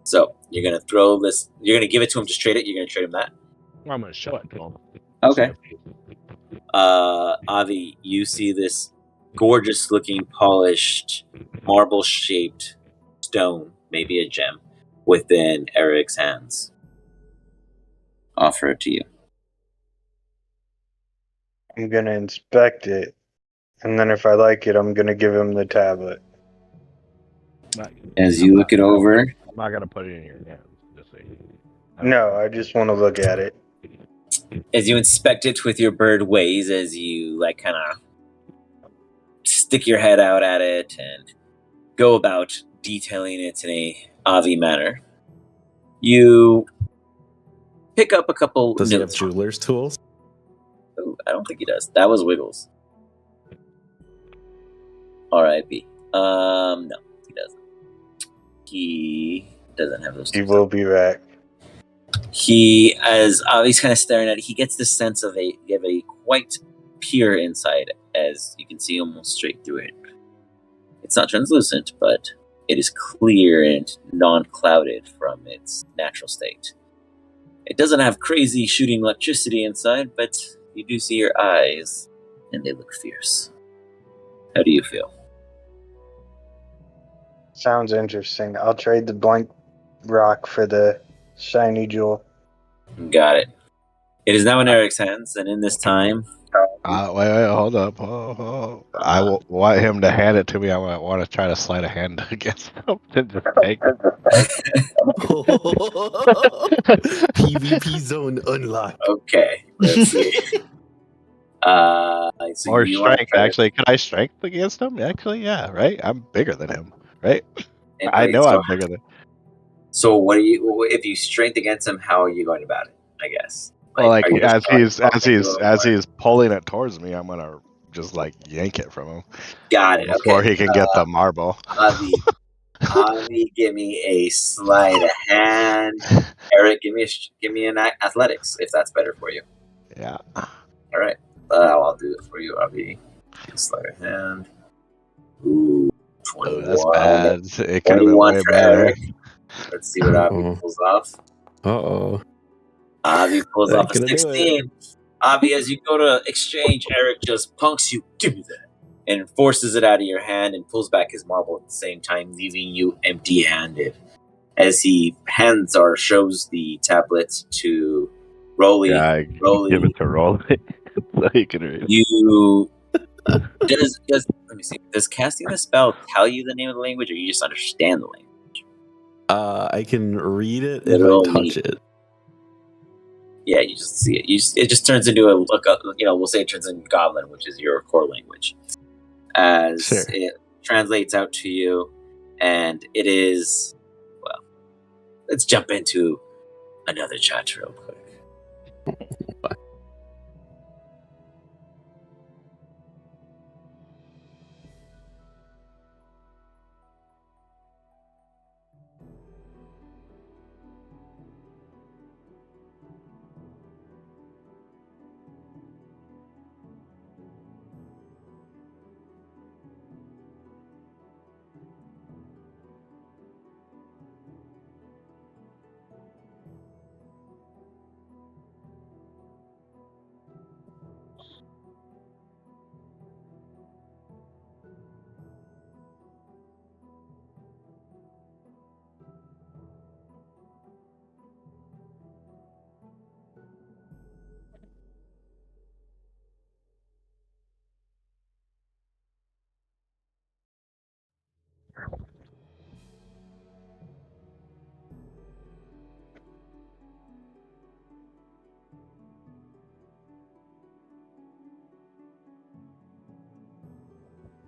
So, you're going to throw this... You're going to give it to him, just trade it? You're going to trade him that? Well, I'm going to show it to him. Okay. See if- Avi, you see this gorgeous-looking, polished, marble-shaped stone, maybe a gem, within Eric's hands. Offer it to you. I'm going to inspect it. And then if I like it, I'm going to give him the tablet. As you look it over, I'm not going to put it in your hands. Just so you... No, I just want to look at it. as you inspect it with your bird ways, as you like kind of stick your head out at it and go about detailing it in a Avi manner, you pick up a couple Does he have notes. jeweler's tools? Ooh, I don't think he does. That was Wiggles. R.I.P. No, he doesn't. He doesn't have those He tools. will be back. He, as Avi's kind of staring at it, he gets the sense of a quite pure inside, as you can see almost straight through it. It's not translucent, but it is clear and non-clouded from its natural state. It doesn't have crazy shooting electricity inside, but you do see your eyes, and they look fierce. How do you feel? Sounds interesting. I'll trade the blank rock for the shiny jewel. Got it. It is now in Eric's hands, and in this time, wait, hold up. I want him to hand it to me. I want to try to slide a hand against him and just take it. PvP zone unlocked. okay, let's see. So Or you want to strength, try to... actually. Could I strength against him? Actually, yeah, right? I'm bigger than him, right? And I wait, know so, I'm bigger than... so what are you? If you strength against him, how are you going about it? I guess. Well, like are you just as he's pulling it towards me, I'm gonna just like yank it from him Got it. before Okay. he can get the marble. Avi, give me a sleight of hand. Eric, give me an athletics if that's better for you. Yeah. All right. I'll do it for you, Avi. Sleight of hand. Ooh, Oh, 21. that's bad. It could have been 21 way for better. Eric. Let's see what Avi Uh-oh. pulls off. Uh-oh. Avi pulls Not off a gonna do it. 16. Avi, as you go to exchange, Eric just punks you. Give me that. And forces it out of your hand and pulls back his marble at the same time, leaving you empty-handed. As he hands or shows the tablet to Rolly. Yeah, Rolly, give it to Rolly so he can read it. you does let me see. Does casting the spell tell you the name of the language, or you just understand the language? I can read it if I Literally. touch it. Yeah, you just see it. It just turns into a look up. We'll say it turns into Goblin, which is your core language. As Sure. it translates out to you, and it is, well, let's jump into another chat real quick.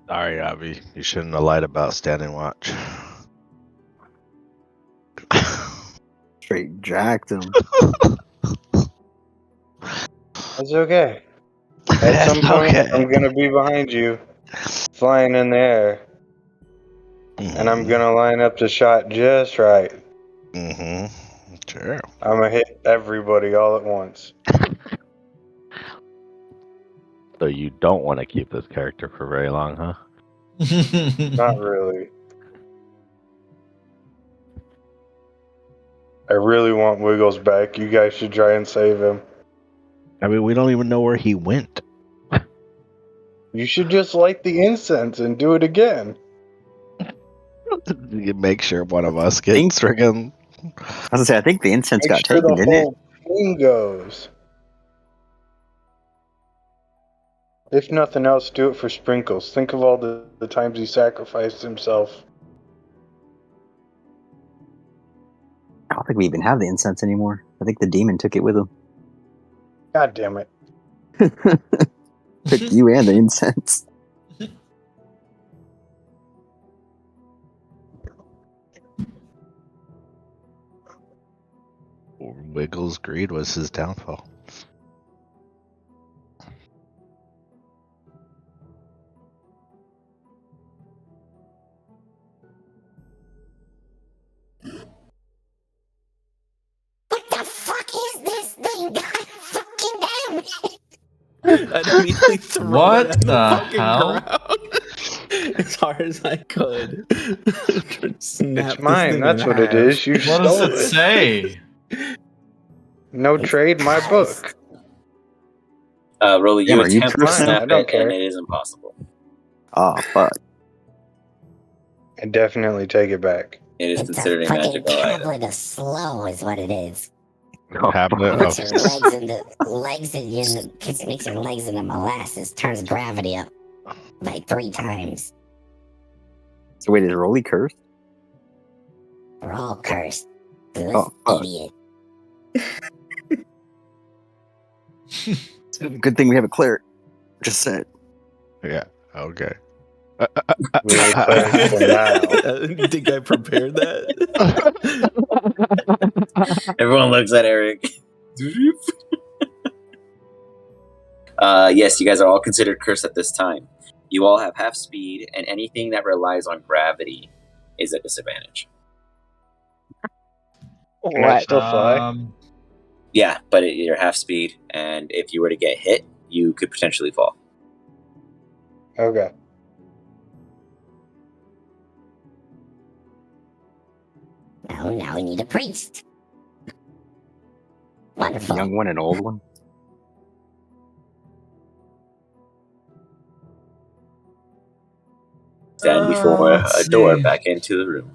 Sorry, Abby. You shouldn't have lied about standing watch. Straight jacked him. It's okay. At some It's point, okay. I'm gonna be behind you, flying in the air, and I'm gonna line up the shot just right. Mm-hmm. Sure. I'm gonna hit everybody all at once. So you don't want to keep this character for very long, huh? Not really. I really want Wiggles back. You guys should try and save him. I mean, we don't even know where he went. You should just light the incense and do it again. You make sure one of us gets friggin'. I was gonna say, I think the incense Make got sure taken, the didn't it? whole thing goes. If nothing else, do it for Sprinkles. Think of all the times he sacrificed himself. I don't think we even have the incense anymore. I think the demon took it with him. God damn it. Took you and the incense. Wiggles' greed was his downfall. What the fuck is this thing? God fucking damn it! I'd immediately throw What it at the the fucking hell? ground as hard as I could. Try to snap It's this mine. thing That's in what it half. is. You What does stole it it. say? No trade, my book. Rolly, you Damn, are you attempt to cursing? snap I don't it, care. and it is impossible. Oh, fuck. I definitely take it back. It is It's a considered a fucking magical item. tablet of slow, is what it is. Tablet Puts of your legs into makes your legs into molasses. Turns gravity up by 3 times. So wait, is Rolly cursed? We're all cursed. This Oh, fuck. idiot. Good thing we have a cleric. Just said. yeah. Okay. We need clerics for now. You think I prepared that? Everyone looks at Eric. Yes, you guys are all considered cursed at this time. You all have half speed, and anything that relies on gravity is a disadvantage. Can I still fly? Yeah, but you're half speed, and if you were to get hit, you could potentially fall. Okay. Now we need a priest. Wonderful. Young one and old one. Stand before let's a door see. back into the room.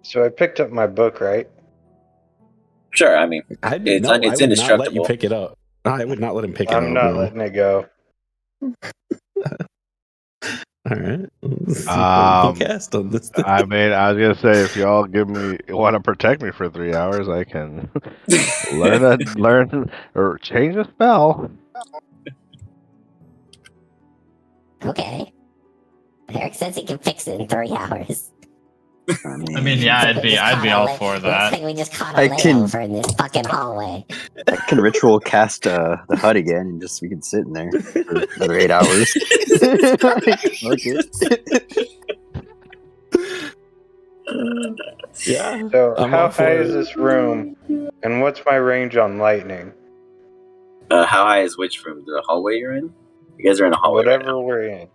So I picked up my book, right? Sure, I mean, I It's- no, it's I would not let you indestructible. pick it up. I would not let him pick it up. I'm not no. letting it go. All right. Let's see what we can cast on this thing. I mean, I was gonna say if y'all want to protect me for 3 hours, I can learn or change a spell. Okay. Eric says he can fix it in 3 hours. I mean, yeah, I'd be all for Looks that. like we just caught I a can- layover in this fucking hallway. I can ritual cast the HUD again and just we can sit in there for another 8 hours. Fuck it. Yeah. So I'm how all for high is it. this room? And what's my range on lightning? How high is which room? The hallway you're in? You guys are in a hallway right Whatever now. we're in.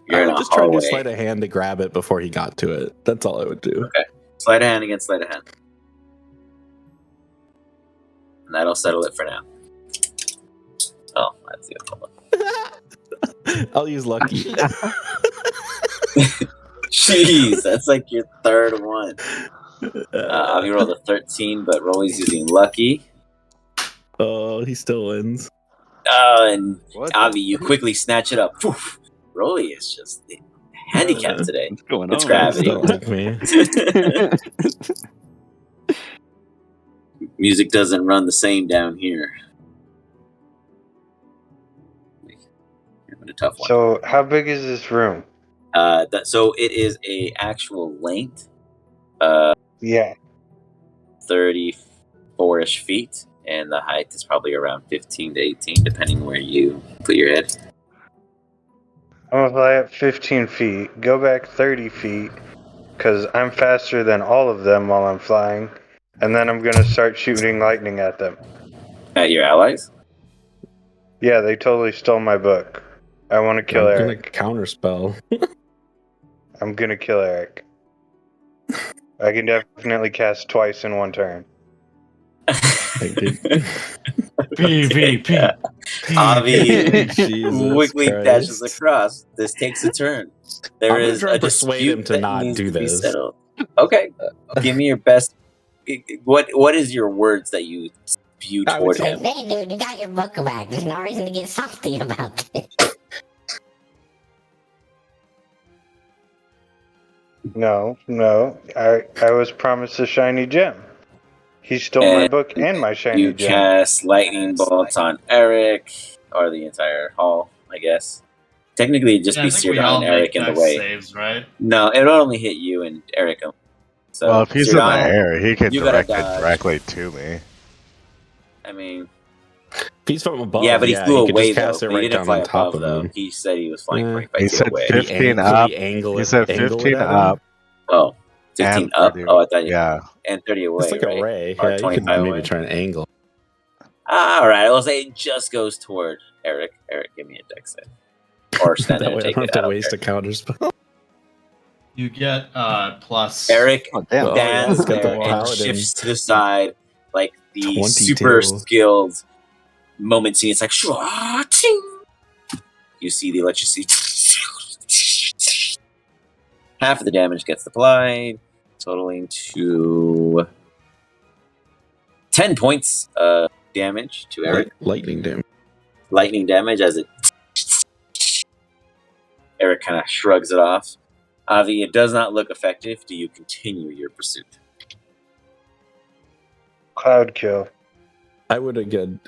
You're I in would a just try to hallway. slide a hand to grab it before he got to it. That's all I would do. Okay. Sleight of hand against sleight of hand. And that'll settle it for now. Oh, that's the other one. I'll use lucky. Jeez, that's like your third one. Avi rolled a 13, but Rolly's using lucky. Oh, he still wins. And What? Avi, you quickly snatch it up. Poof. Rolly is just handicapped today. What's going It's on? gravity. Don't like me. Music doesn't run the same down here. a tough one. So how big is this room? So it is a actual length, Yeah. 34-ish feet, and the height is probably around 15 to 18, depending where you put your head. I'm gonna fly up 15 feet, go back 30 feet, because I'm faster than all of them while I'm flying, and then I'm gonna start shooting lightning at them. At your allies? Yeah, they totally stole my book. I want to kill I'm gonna Eric. counterspell. I'm gonna kill Eric. I can definitely cast twice in one turn. PvP. Avi Jesus quickly Christ. dashes across. This takes a turn. There I'm gonna is try a and persuade dispute him to that not needs do to be this. settled. Okay, give me your best. What is your words that you spew I would toward say- him? Hey, dude, you got your book back. There's no reason to get salty about it. No. I was promised a shiny gem. He stole my book and my shiny You gem. cast lightning bolts on Eric or the entire hall, I guess. Technically, it'd just Yeah, be I think seared we all on Eric make in the dex way. saves, right? No, it'll only hit you and Eric. So Well, if he's in the Sirdon, air, he can you gotta direct it dodge. directly to me. I mean, If he's from above, yeah, but he flew he could away just cast though. it He right didn't down fly on top above of though. him. He said he was flying Eh. 25 He feet said away. 15 Could up. he angle He it? said angle 15 it at up. him? Oh, 15 and up? 30. Oh, I thought you Yeah. and 30 away. It's like right? a ray. Or Yeah, you could 25 maybe away. try and angle. All right, I'll say it just goes toward Eric. Eric, give me a dex save. Or stand That there way and I take don't it. have I to don't waste care. a counter spell. You get plus. Eric Oh, damn. Oh, yeah, stands it's got the there and paladin. shifts to the side like the 22. super skilled moment scene. It's like, shwa, ting. You see the electricity. Half of the damage gets applied, totaling to 10 points of damage to Eric. Lightning damage. Lightning damage as it. Eric kind of shrugs it off. Avi, it does not look effective. Do you continue your pursuit? Cloud kill. I would again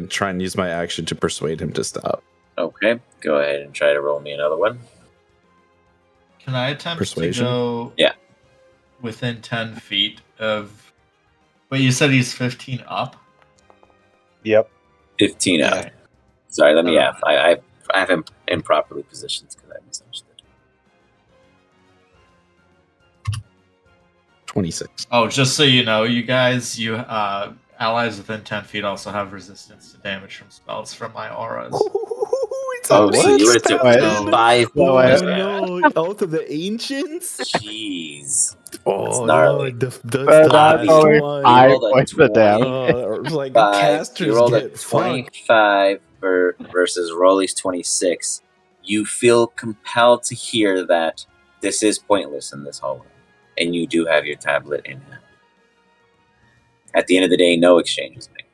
try and use my action to persuade him to stop. Okay, go ahead and try to roll me another one. Can I attempt Persuasion? to go Yeah. within 10 feet of. Wait, you said he's 15 up? Yep. 15 up. Okay. Sorry, let me Okay. have. I have him improperly positioned because I misunderstood. 26. Oh, just so you know, you guys, allies within 10 feet also have resistance to damage from spells from my auras. Oh, so you were to Wait. 5 Oh points. no! Oath of the Ancients. Jeez. Oh gnarly. Lord, the That's Avi, last only one. You 5 rolled a points of 20. damage. Like You casters rolled a get fucked. 25 versus Rolly's 26. You feel compelled to hear that this is pointless in this hallway, and you do have your tablet in hand. At the end of the day, no exchange is made.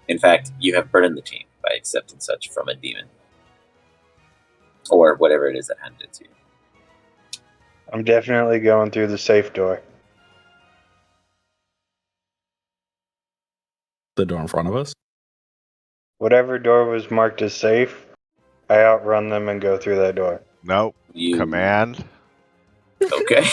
In fact, you have burdened the team by accepting such from a demon. Or whatever it is that handed it to you. I'm definitely going through the safe door. The door in front of us. Whatever door was marked as safe, I outrun them and go through that door. Nope. You Command. Okay.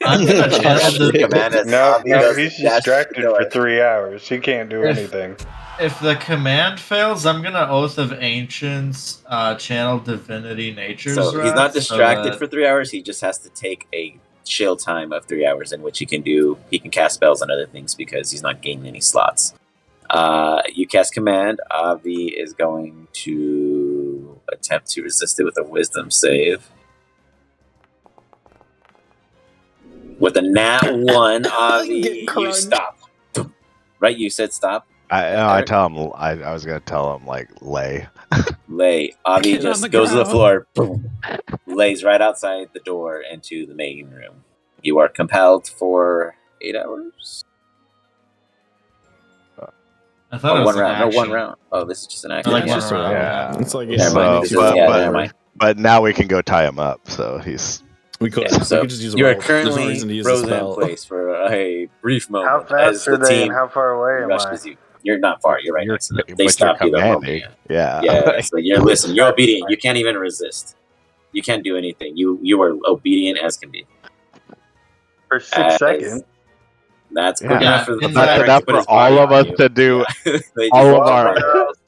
I'm gonna channel the. Command as No, Avi does he's dash distracted door. for 3 hours. He can't do anything. If the command fails, I'm gonna Oath of Ancients, channel Divinity Nature's So he's Wrath, not distracted so for 3 hours. He just has to take a chill time of 3 hours in which he can cast spells and other things because he's not gaining any slots. You cast command. Avi is going to attempt to resist it with a wisdom save. With a nat 1, Avi, Get you crunched. stop. Right, you said stop. I Eric? tell him. I was gonna tell him like lay. Lay. Avi Get on just the goes to the ground. floor, boom, lays right outside the door into the main room. You are compelled for 8 hours. I thought it Oh, was one an round. No, one action. round. Oh, this is just an action. like it's one just a round, round. yeah. It's like Never So, mind. This is, but- yeah, but- never mind. But now we can go tie him up. So he's. We could. Yeah, so we could just use a you are rope. There's no currently reason to use a frozen in spell. place for a brief How moment as fast the are they and team how far away am I? rushes you. You're not far. You're right next to them. They but you're stopped you the moment. commanding. Yeah. Yeah. So you're obedient. You can't even resist. You can't do anything. You are obedient as can be. For 6 seconds. That's Yeah. quick enough for the That's That's Eric enough to put for his body all of on us you. to do Yeah. They all just of our.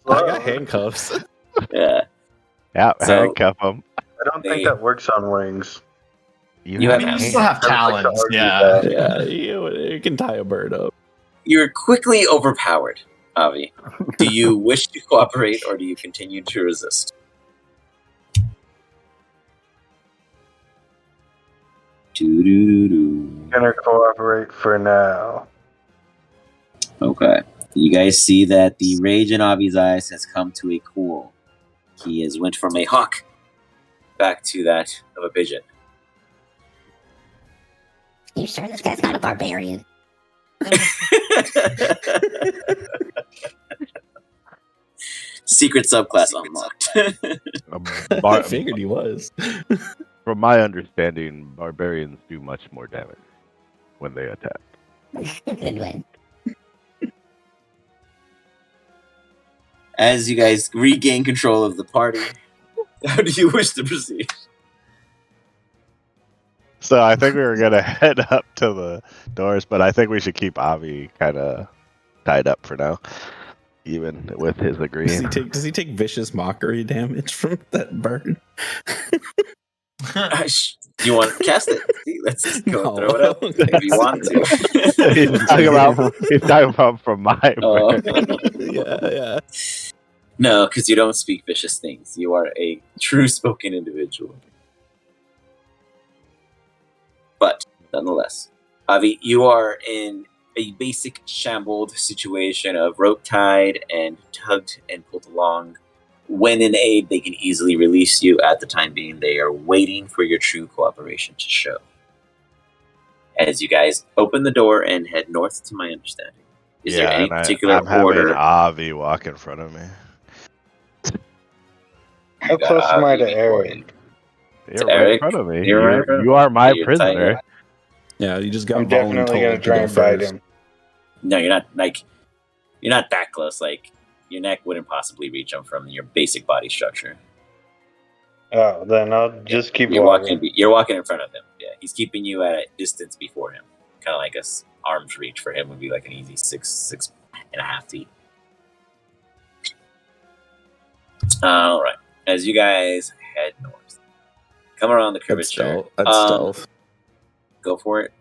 I got handcuffs. Yeah. Yeah, So- handcuff them. I don't think that works on wings. You have You hands. still have I would like to talons. argue Yeah. that. Yeah, you can tie a bird up. You're quickly overpowered, Avi. Do you wish to cooperate or do you continue to resist? Doo-doo-doo-doo. Gonna cooperate for now. Okay. You guys see that the rage in Avi's eyes has come to a cool. He has went from a hawk back to that of a pigeon. You sure this guy's not a barbarian? Secret subclass unlocked. I figured he was. From my understanding, barbarians do much more damage when they attack. Good one. As you guys regain control of the party, how do you wish to proceed? So I think we were gonna head up to the doors, but I think we should keep Avi kind of tied up for now, even with his agreeing. Does he take vicious mockery damage from that bird? You want to cast it? See, let's go No. throw it up if you want to. He's talking about from my Oh. bird. Yeah. No, because you don't speak vicious things. You are a true spoken individual. But nonetheless, Avi, you are in a basic shambled situation of rope tied and tugged and pulled along. When in aid, they can easily release you. At the time being, they are waiting for your true cooperation to show. As you guys open the door and head north, to my understanding. Is there any particular I'm having order? Avi walk in front of me. How close am I to Eric? You're Eric, right in front of me. you're right in front of You are my You're tied prisoner. up. Yeah, you just got I'm definitely gonna voluntold try to go and bite first. him. No, you're not. You're not that close. Like, your neck wouldn't possibly reach him from your basic body structure. Oh, then I'll just keep You're walking. You're walking in front of him. Yeah, he's keeping you at a distance before him. Kind of like arm's reach for him would be like an easy 6.5 feet. All right. As you guys head north, come around the curvature. That's stealth. Go for it.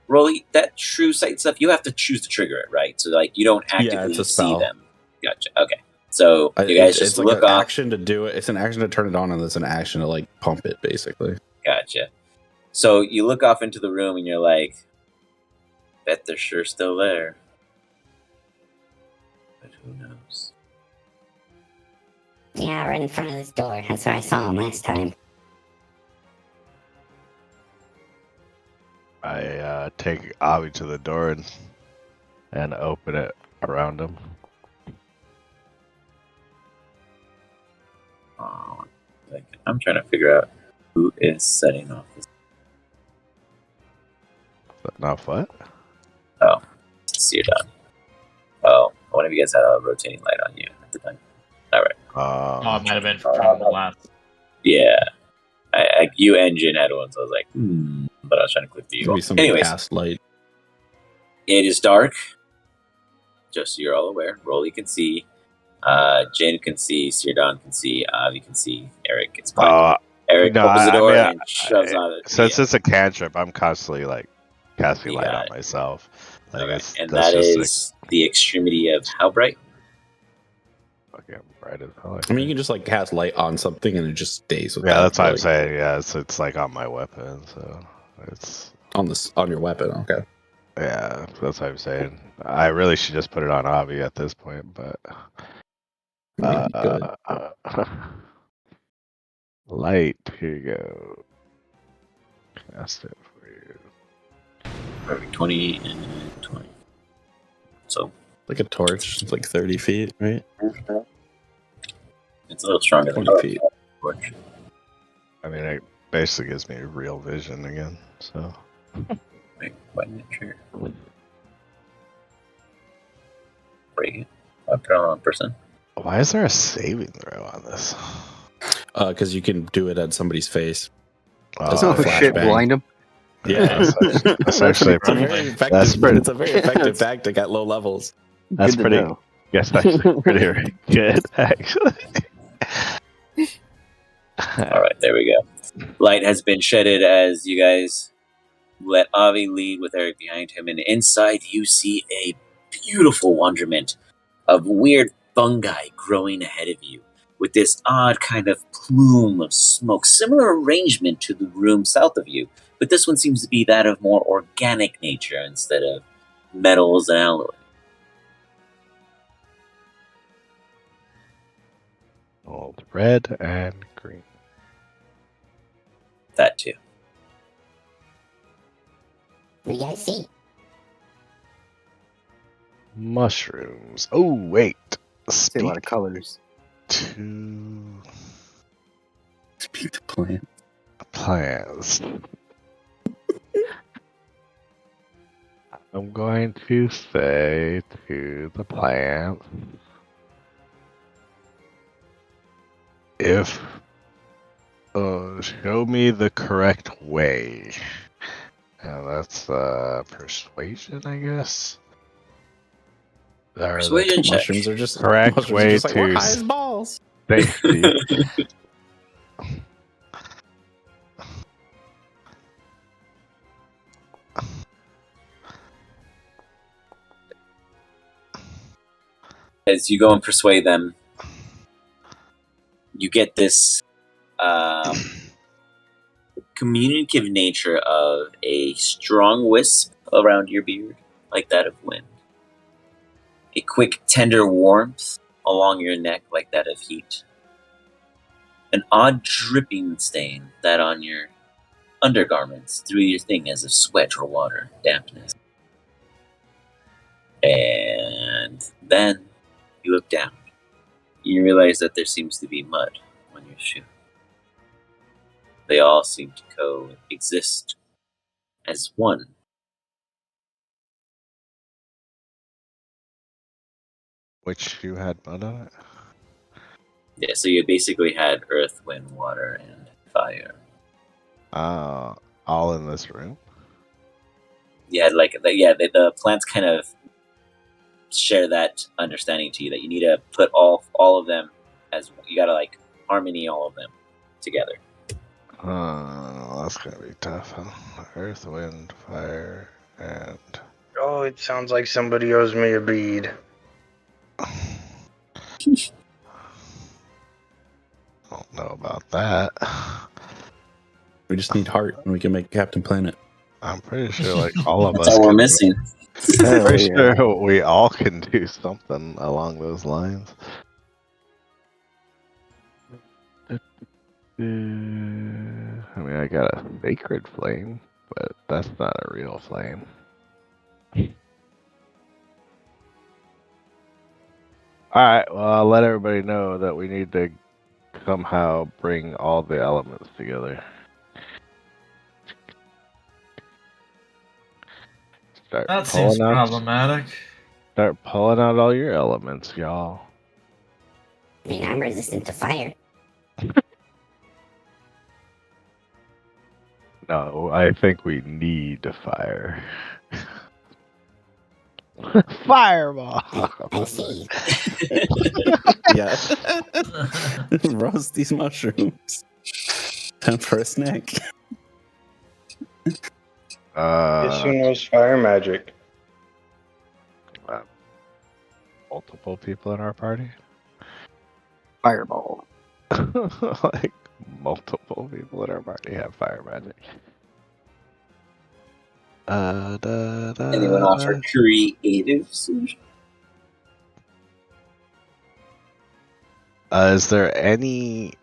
Rolly, that true sight stuff, you have to choose to trigger it, right? So, like, you don't Yeah, actively it's a see spell. them. Gotcha. Okay. So, you guys just it's like look an off. action to do it. It's an action to turn it on, and it's an action to like pump it, basically. Gotcha. So, you look off into the room and you're like, bet they're sure still there. But who knows? Yeah, right in front of this door. That's where I saw him last time. I take Avi to the door and open it around him. Oh, I'm trying to figure out who is setting off this. Not what? Oh, see you're done. Oh, one of you guys had a rotating light on you at the time. All right. Oh, it might have been from the last. Yeah. You and Jin had one, so I was like, but I was trying to click to Maybe you. somebody Anyways, cast light. it is dark. Just so you're all aware. Rolly can see. Jin can see. Sirdan can see. Avi can see. Eric gets blind. Eric no, opens the door I mean, and shoves on it. Since it's a cantrip, I'm constantly like casting You light got on it. myself. Like Okay. it's, And that's that just is the extremity of how bright? like fucking bright as hell. I mean, you can just like cast light on something, and it just stays with Yeah, that, that's what I'm like, saying. Yeah, it's like on my weapon, so it's on your weapon. Okay. yeah, that's what I'm saying. I really should just put it on Avi at this point, but I mean, good. light. Here you go. Cast it for you. Perfect. 20 and 20. So Like a torch. It's like 30 feet, right? it's a little stronger than 20 feet. torch. I mean, it basically gives me real vision again. So Wait, what? Sure. Break it. I put it on person. Why is there a saving throw on this? Because you can do it at somebody's face. Oh, Oh a shit! flashbang. Blind him. Yeah. that's actually It's a pretty. very That's effective. pretty. It's a very effective tactic at low levels. That's Good to pretty. know. Yes, actually pretty good. Actually. All right, there we go. Light has been shedded as you guys let Avi lead with Eric behind him, and inside you see a beautiful wonderment of weird fungi growing ahead of you, with this odd kind of plume of smoke, similar arrangement to the room south of you, but this one seems to be that of more organic nature instead of metals and alloy. Old red and green. That too. What do you guys see? Mushrooms. Oh wait. See a lot of colors. To Speak to plant. plants. I'm going to say to the plant, if show me the correct way. And that's persuasion, I guess. Or the Persuasion check. Mushrooms are just correct mushrooms way are just like, we're to high as balls. safety. As you go and persuade them, you get this communicative nature of a strong wisp around your beard, like that of wind. A quick, tender warmth along your neck, like that of heat. An odd dripping stain that on your undergarments through your thing as of sweat or water, dampness. And then you look down. You realize that there seems to be mud on your shoe. They all seem to coexist as one. Which shoe had mud on it? Yeah, so you basically had earth, wind, water, and fire. All in this room. You had the plants kind of share that understanding to you that you need to put all of them as you gotta like harmony all of them together. That's gonna be tough, huh? Earth, wind, fire, and Oh, it sounds like somebody owes me a bead. don't know about that. We just need heart, and we can make Captain Planet. I'm pretty sure like all of That's us. all we're can- missing. I'm pretty yeah. sure we all can do something along those lines. I mean, I got a sacred flame, but that's not a real flame. Alright, well, I'll let everybody know that we need to somehow bring all the elements together. That seems problematic. Start pulling out all your elements, y'all. I mean, I'm resistant to fire. No, I think we need to fire. Fireball! I see. Yeah. Roast these mushrooms. Time for a snack. Guess who knows fire magic? Multiple people in our party? Fireball. Like, multiple people in our party have fire magic. Anyone offer creative solution? Is there any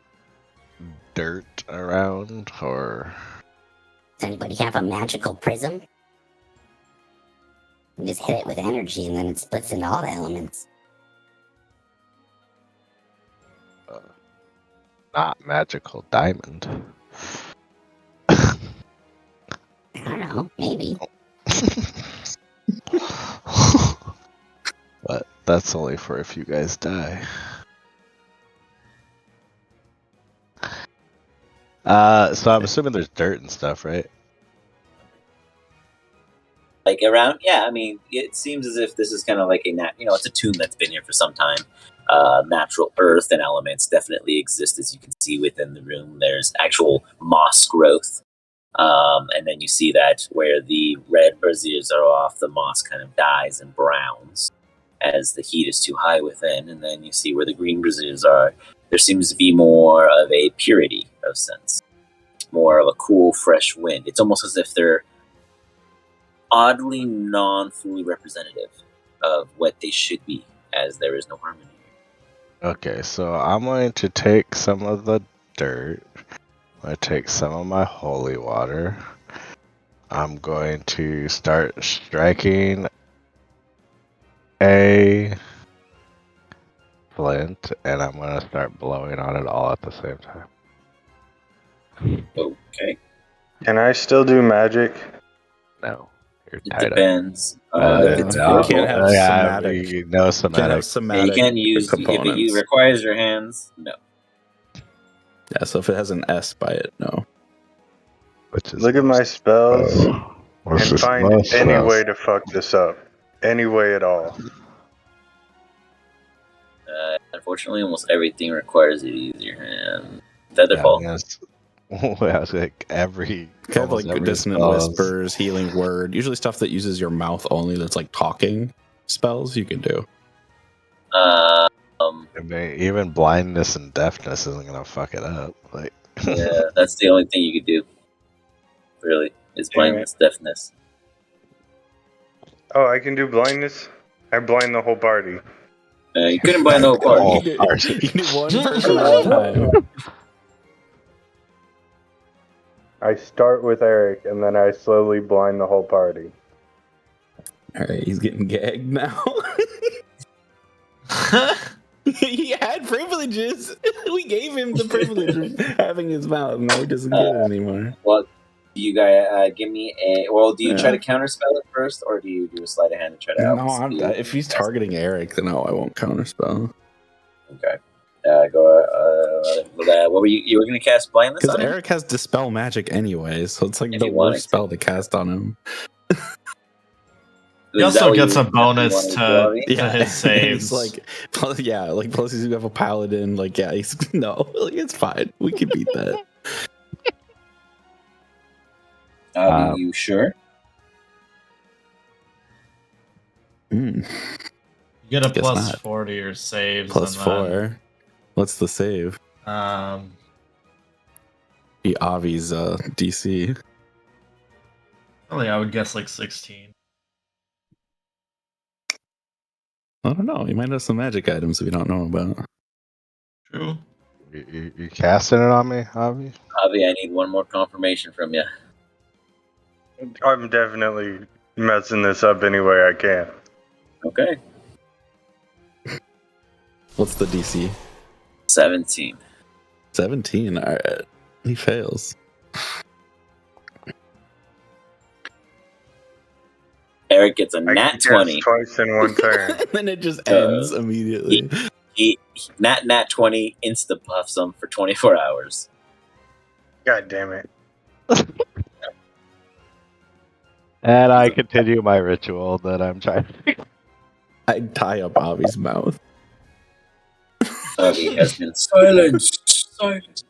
dirt around, or Does anybody have a magical prism? You just hit it with energy and then it splits into all the elements. not magical diamond? I don't know, maybe. But that's only for if you guys die. So I'm assuming there's dirt and stuff, right? Like around, yeah. I mean, it seems as if this is kind of like it's a tomb that's been here for some time. Natural earth and elements definitely exist, as you can see within the room. There's actual moss growth, and then you see that where the red braziers are off, the moss kind of dies and browns as the heat is too high within. And then you see where the green braziers are. There seems to be more of a purity of sense, more of a cool, fresh wind. It's almost as if they're oddly non-fully representative of what they should be, as there is no harmony. Okay, so I'm going to take some of the dirt. I'm going to take some of my holy water. I'm going to start striking a flint, and I'm going to start blowing on it all at the same time. Okay. Can I still do magic? No, you're It tied up. depends. If it's no, you purple, can't have somatic. No You can't have somatic. you somatic can't use if components. it requires your hands. No. Yeah, so if it has an S by it, no. Which is Look at my spells what's and this find most any spells? way to fuck this up. Any way at all. Unfortunately, almost everything requires you to use your hand. Yeah, Featherfall. yes. I was like Kind of almost like every dissonant spell's- whispers, healing word, usually stuff that uses your mouth only. That's like talking spells you can do. I mean, even blindness and deafness isn't gonna fuck it up. Like, Yeah, that's the only thing you could do. Really, is blindness, deafness. Oh, I can do blindness? I blind the whole party. You couldn't blind the whole party. Oh, You party. can do one person at a time. I start with Eric and then I slowly blind the whole party. All right, he's getting gagged now. He had privileges. We gave him the privilege of having his mouth. Now he doesn't get it anymore. Well, you guys give me a. Well, do you try Yeah. to counterspell it first, or do you do a sleight of hand to try to No, outspeed? if he's targeting Eric, then no, I won't counterspell. Okay. What were you? You were going to cast blindness Because on him? Eric has dispel magic anyway, so it's like If the you wanted worst spell to cast on him. He Is that also what gets you a bonus wanted to, do, Avi? to his saves. He's like, plus, yeah, like plus you have a paladin. Like, yeah, he's no, like, it's fine. We can beat that. You sure? Mm, You get a Guess plus not. 4 to your saves. plus and 4. What's the save? Then, He Avi's DC. really, I would guess like 16. I don't know. He might have some magic items we don't know about. True. You casting it on me, Avi? Avi, I need one more confirmation from you. I'm definitely messing this up any way I can. Okay. What's the DC? 17. 17. All right. He fails. Eric gets a I nat can 20. cast twice in one turn. And then it just ends immediately. He nat 20 insta buffs him for 24 hours. God damn it. And I continue my ritual that I'm trying to. I tie up Avi's mouth. Avi has been silenced. Silence.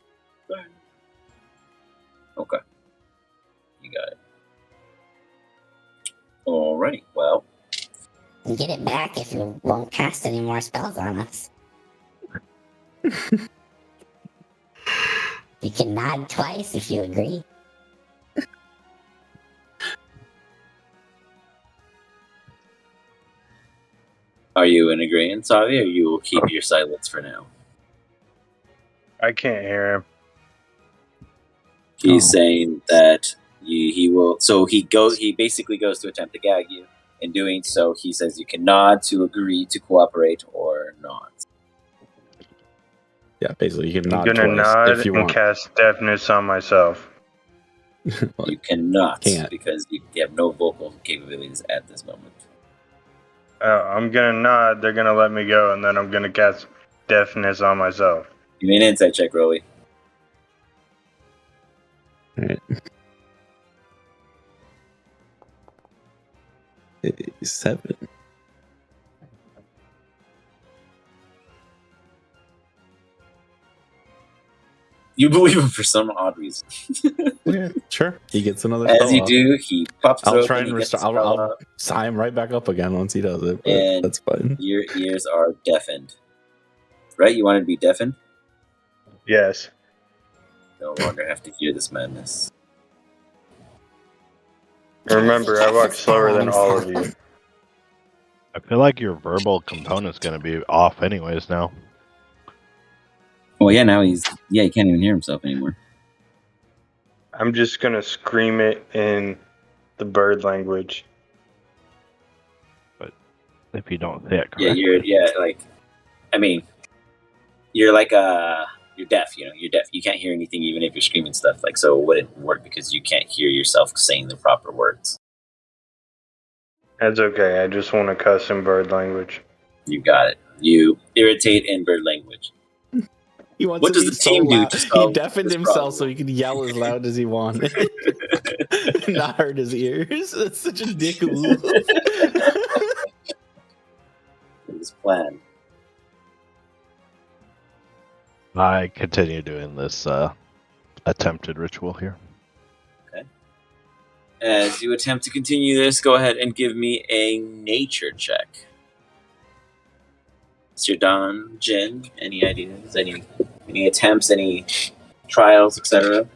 Okay. You got it. Alrighty. Well, You get it back if you won't cast any more spells on us. You can nod twice if you agree. are you in agreement, Avi, or you will keep your silence for now? I can't hear him. He's saying that he will. So he basically goes to attempt to gag you. In doing so, he says you can nod to agree to cooperate or not. Yeah, basically, you can I'm nod gonna twice nod if you and want. cast deafness on myself. You cannot Can't. because you have no vocal capabilities at this moment. I'm gonna nod. They're gonna let me go, and then I'm gonna cast deafness on myself. Give me an insight check, Rowie. Alright. 7. You believe him for some odd reason. Yeah, sure. He gets another As spell you off. do, he pops it I'll open, try and he gets restore. the spell I'll out, sign him right back up again once he does it. But and that's fine. your ears are deafened. Right? You wanted to be deafened? Yes. No longer have to hear this madness. Remember, I walk slower than all of you. I feel like your verbal component's going to be off anyways now. Well, yeah, now he can't even hear himself anymore. I'm just gonna scream it in the bird language. If you don't say it Yeah, correctly. you're deaf, you're deaf. You can't hear anything even if you're screaming stuff. Like, so it wouldn't work because you can't hear yourself saying the proper words. That's okay. I just want to cuss in bird language. You got it. You irritate in bird language. He wants What to does be the so team do loud. to He solve deafened this himself so problem? he could yell as loud as he wanted. Not hurt his ears. That's such a dick move. His plan. I continue doing this attempted ritual here. As you attempt to continue this, go ahead and give me a nature check. It's your Don, Jin. Any ideas? Any attempts? Any trials, etc.?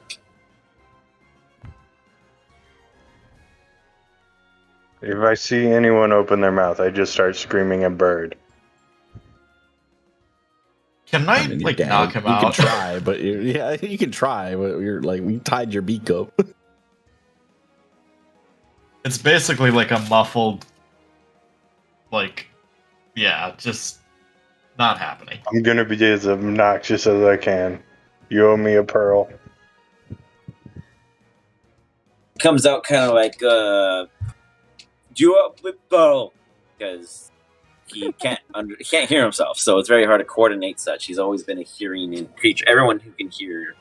If I see anyone open their mouth, I just start screaming at bird. Can I, mean, like, yeah, knock him you out? can try, but you can try. But you're like, we tied your beak up. It's basically like a muffled, like, yeah, just not happening. I'm gonna be as obnoxious as I can. You owe me a pearl. Comes out kind of like, you up with Bo, because he can't hear himself, so it's very hard to coordinate such. He's always been a hearing creature. Everyone who can hear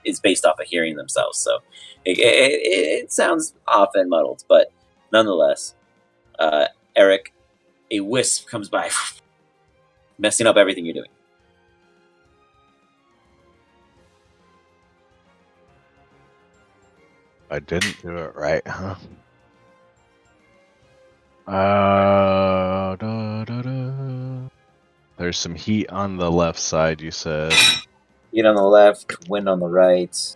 is based off of hearing themselves, so it sounds off and muddled, but nonetheless, Eric, a wisp comes by, messing up everything you're doing. I didn't do it right, huh? There's some heat on the left side, you said. Heat on the left, wind on the right.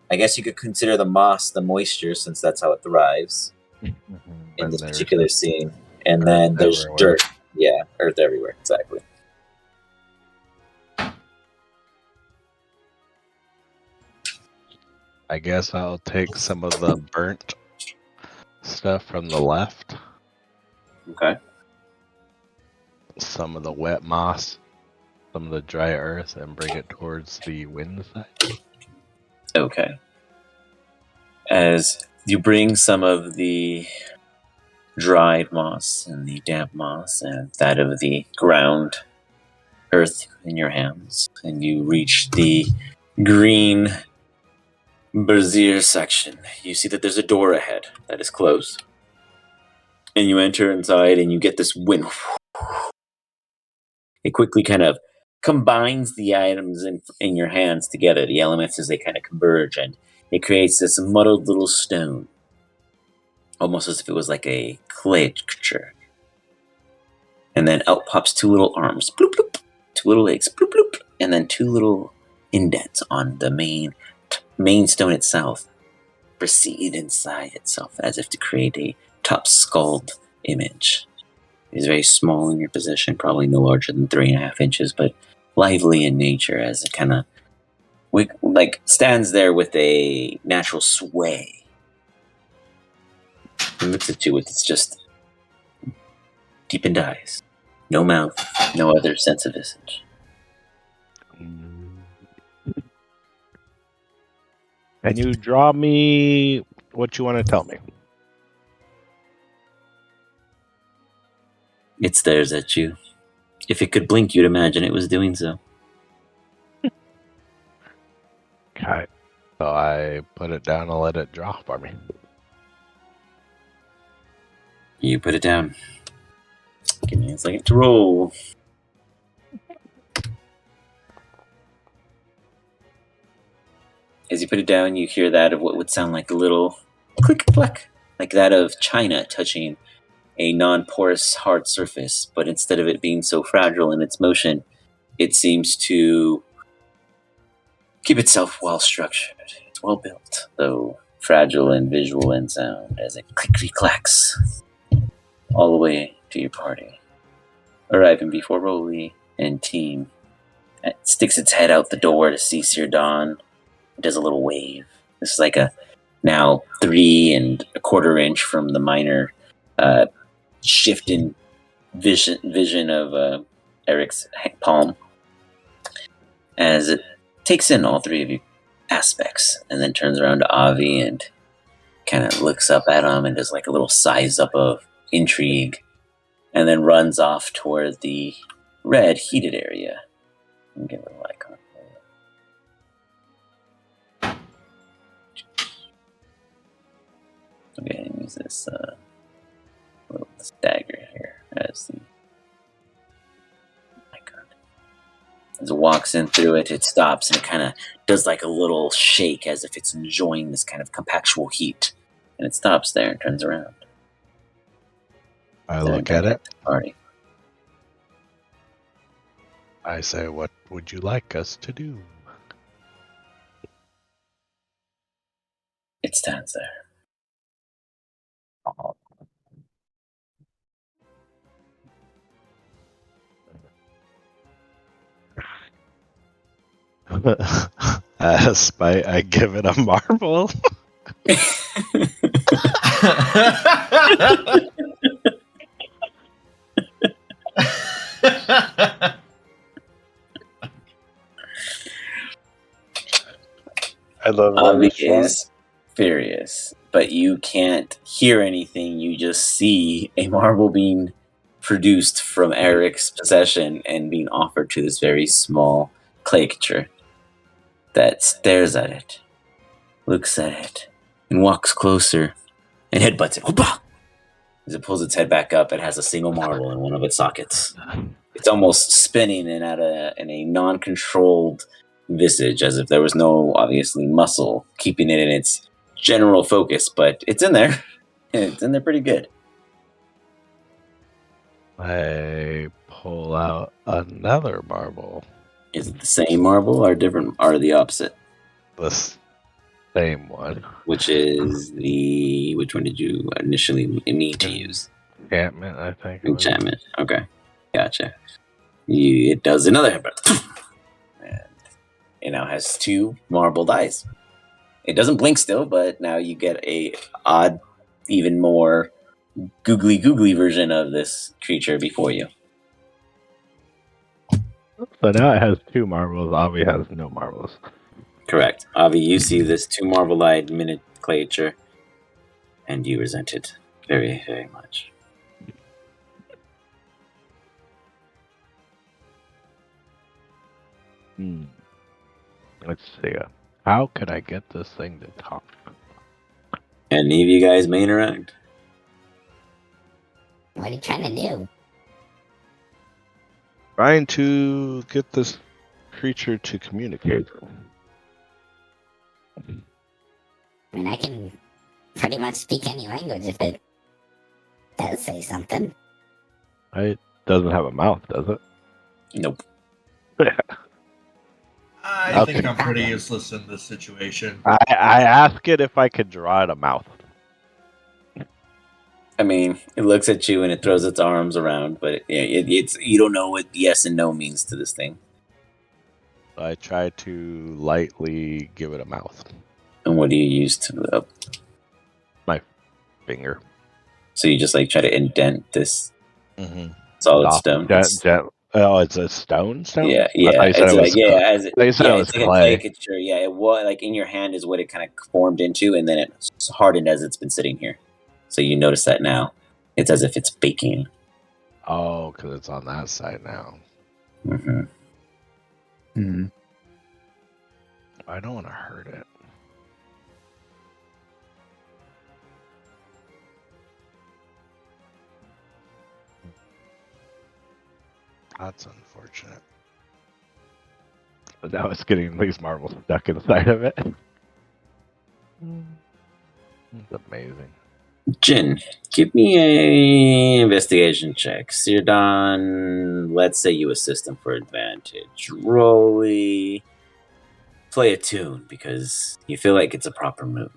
I guess you could consider the moss the moisture, since that's how it thrives in this particular scene. And then there's everywhere. dirt. Yeah, earth everywhere, exactly. I guess I'll take some of the burnt stuff from the left, Okay. some of the wet moss, some of the dry earth, and bring it towards the wind side. Okay. As you bring some of the dried moss and the damp moss and that of the ground earth in your hands, and you reach the green brazier section, you see that there's a door ahead that is closed. And you enter inside and you get this wind. It quickly kind of combines the items in your hands together, the elements, as they kind of converge, and it creates this muddled little stone. Almost as if it was like a clay picture. And then out pops two little arms, bloop, bloop, two little legs, bloop, bloop, and then two little indents on the main stone itself. Proceed inside itself as if to create a top sculpt image. It is very small in your position, probably no larger than 3.5 inches, but lively in nature as it kind of like stands there with a natural sway. It looks at you with its just deepened eyes. No mouth, no other sense of visage. Can you draw me what you want to tell me? It stares at you. If it could blink, you'd imagine it was doing so. Okay. So I put it down and let it drop on me. You put it down. Give me a second to roll. As you put it down, you hear that of what would sound like a little click-clack, like that of china touching a non-porous hard surface, but instead of it being so fragile in its motion, it seems to keep itself well structured. It's well built, though fragile in visual and sound, as it clickety-clacks all the way to your party. Arriving before Rolly and team, it sticks its head out the door to see Sir Don. It does a little wave. This is like a now 3 1/4 inch from the minor shift in vision of Eric's palm as it takes in all 3 of you aspects and then turns around to Avi and kind of looks up at him and does like a little size up of intrigue and then runs off toward the red heated area. And give it a little icon. Okay, and use this little dagger here as the icon. As it walks in through it, it stops and it kind of does like a little shake as if it's enjoying this kind of compactual heat. And it stops there and turns around. I look at it. Party. I say, what would you like us to do? It stands there. Spite, I give it a marble. I love that Avi response. is furious, but you can't hear anything. You just see a marble being produced from Eric's possession and being offered to this very small caricature that stares at it, looks at it, and walks closer and headbutts it. Whoopah! As it pulls its head back up, it has a single marble in one of its sockets. It's almost spinning in a non-controlled visage, as if there was no, obviously, muscle keeping it in its general focus, but it's in there. It's in there pretty good. I pull out another marble. Is it the same marble or different, or the opposite? The same one. Which one did you initially need to use? Enchantment, I think. it was. Enchantment. Okay, gotcha. It does another headbutt. And it now has 2 marbled eyes. It doesn't blink still, but now you get a odd, even more googly version of this creature before you. So now it has 2 marbles. Avi has no marbles. Correct. Avi, you see this 2 marble-eyed minute creature, and you resent it very, very much. Let's see. How could I get this thing to talk? Any of you guys may interact? What are you trying to do? Trying to get this creature to communicate. I mean, I can pretty much speak any language if it does say something. It doesn't have a mouth, does it? Nope. I Okay. think I'm pretty useless in this situation. I ask it if I could draw it a mouth. I mean, it looks at you and it throws its arms around, but it's you don't know what yes and no means to this thing. I try to lightly give it a mouth. And what do you use to Finger. So you just like try to indent this Mm-hmm. solid stone? Oh, it's a stone? Yeah. I thought you said It's it like was as it, I thought you said yeah, it was it's like clay. a caricature. Yeah, it was like in your hand is what it kind of formed into, and then it's hardened as it's been sitting here. So you notice that now. It's as if it's baking. Oh, because it's on that side now. Mm-hmm. Hmm. I don't want to hurt it. That's unfortunate. But now it's getting these marbles stuck inside of it. It's amazing. Jin, give me a investigation check. Sirdon, let's say you assist him for advantage. Rolly, play a tune because you feel like it's a proper mood.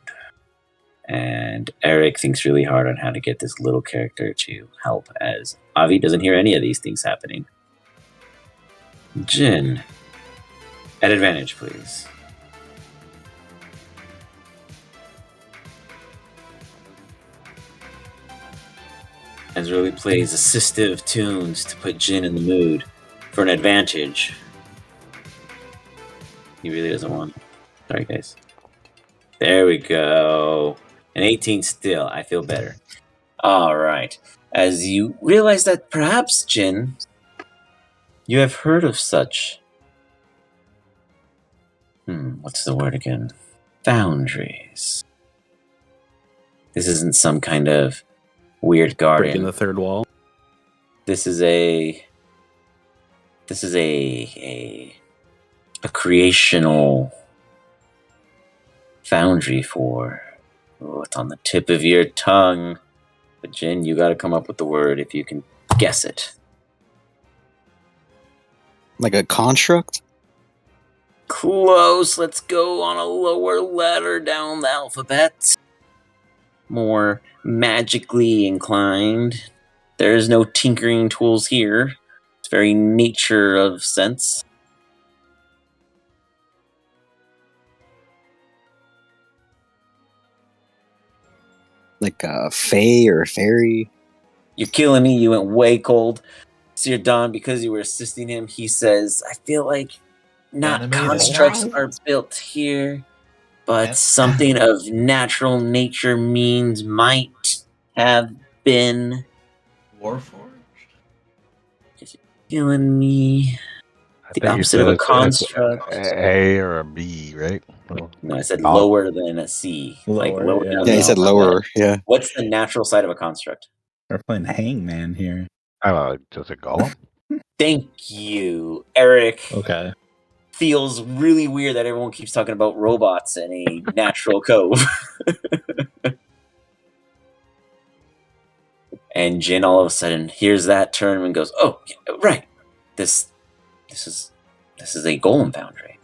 And Eric thinks really hard on how to get this little character to help, as Avi doesn't hear any of these things happening. Jin, at advantage, please. As Rolly plays assistive tunes to put Jin in the mood for an advantage. He really doesn't want it. Sorry, guys. There we go. An 18 still. I feel better. All right. As you realize that perhaps, Jin, you have heard of such... what's the word again? Foundries. This isn't some kind of weird garden. Breaking the third wall. This is a creational foundry for what's on the tip of your tongue. But Jin, you got to come up with the word if you can guess it. Like a construct? Close. Let's go on a lower ladder down the alphabet. More magically inclined. There's no tinkering tools here. It's very nature of sense. Like a fae or a fairy? You're killing me. You went way cold. Sir Don, because you were assisting him, he says, I feel like not Animated. constructs are built here, but Yep. something of natural nature means might have been. Warforged? Killing me. I The think you opposite said of a it's construct. A or a B, right? No, I said Oh. lower than a C. Like Lower, lower yeah. down Yeah, the you said alphabet. lower. Yeah. What's the natural side of a construct? We're playing Hangman here. Just a golem. Thank you, Eric. Okay. Feels really weird that everyone keeps talking about robots in a natural cove. And Jin all of a sudden hears that term and goes, "Oh, right. This is a golem foundry."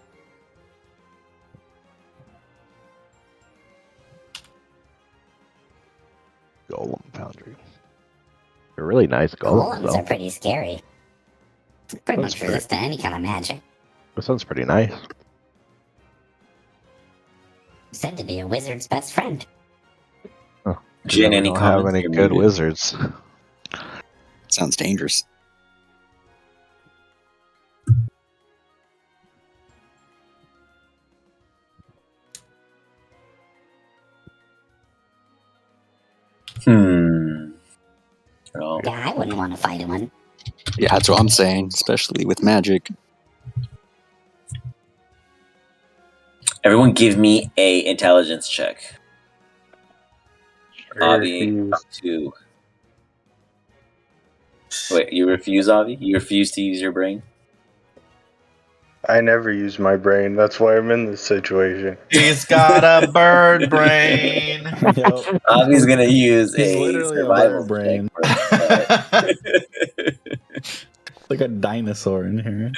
Golem foundry. They're really nice golems, Golems are though. pretty scary. Pretty That's much resist to any kind of magic. This one's pretty nice. Said to be a wizard's best friend. Jin, We any don't have comments? any You're good muted. wizards. Sounds dangerous. Oh, Yeah, I wouldn't want to fight one. Yeah, that's what I'm saying, especially with magic. everyone, give me a intelligence check. Avi, Refuse. 2. Wait, you refuse, Avi? You refuse to use your brain? I never use my brain. That's why I'm in this situation. He's got a bird brain. Yep. Avi's gonna use He's a literally a survival bird brain. check for Like a dinosaur in here.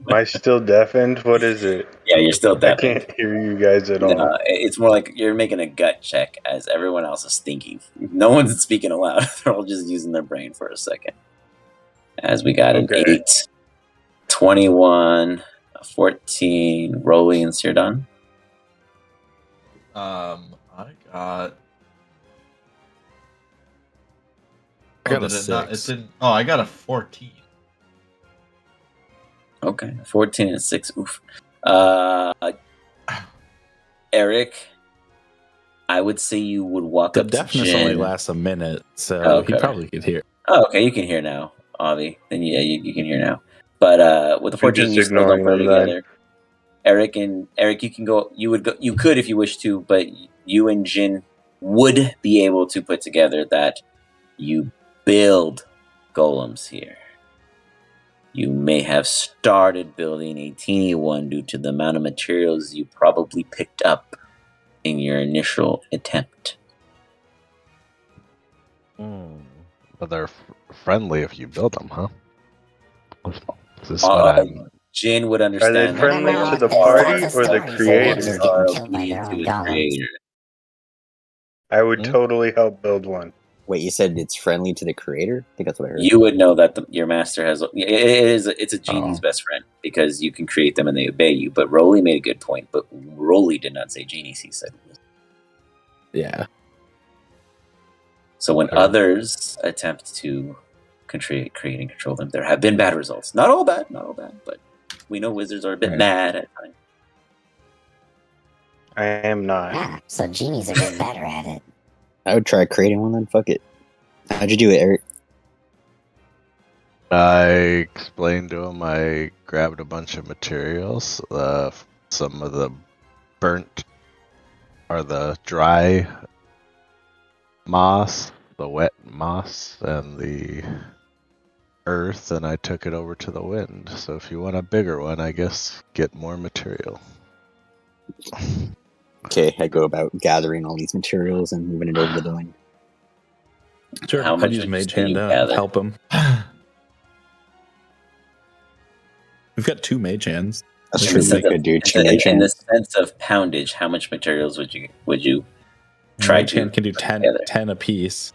Am I still deafened? What is it? Yeah, you're still I deafened. can't hear you guys at all. No, it's more like you're making a gut check as everyone else is thinking. No one's speaking aloud. They're all just using their brain for a second. As we got Okay. an 8, 21, a 14, Rolly and Sirdon. I got. I got a did it not? It 6. didn't. Oh, I got a 14. Okay, 14 and 6. Oof. Eric, I would say you would walk The up to deafness only Jin. lasts a minute, so Okay. he probably could hear. Oh, okay, you can hear now, Avi. Then yeah, you can hear now. But with the 14, just you still don't ignoring put it them then. together. Eric, you can go. You could if you wish to, but you and Jin would be able to put together that you build golems here. You may have started building a teeny one due to the amount of materials you probably picked up in your initial attempt. But they're friendly if you build them, huh? Is this what I'm... Jin would understand. Are they friendly No, to the there's party lots of or the stories of wizards creator? getting killed by RP their to own its golems. creator. I would totally help build one. Wait, you said it's friendly to the creator? I think that's what I heard. You would know that your master has. It's a genie's best friend because you can create them and they obey you. But Rolly made a good point. But Rolly did not say genies. He said. Yeah. So when others attempt to create and control them, there have been bad results. Not all bad, but we know wizards are a bit mad at times. I am not. Yeah, so genies are getting better at it. I would try creating one then. Fuck it. How'd you do it, Eric? I explained to him I grabbed a bunch of materials, some of the burnt or the dry moss, the wet moss, and the earth, and I took it over to the wind. So if you want a bigger one, I guess get more material. Okay, I go about gathering all these materials and moving it over to the wind. Sure. How much I'd use would Mage you Hand to gather? help him. We've got 2 Mage Hands. That's In true. the We sense of- could do two in mage the hands. sense of poundage, how much materials would you try Mage to Hand can do put 10, together? 10 apiece.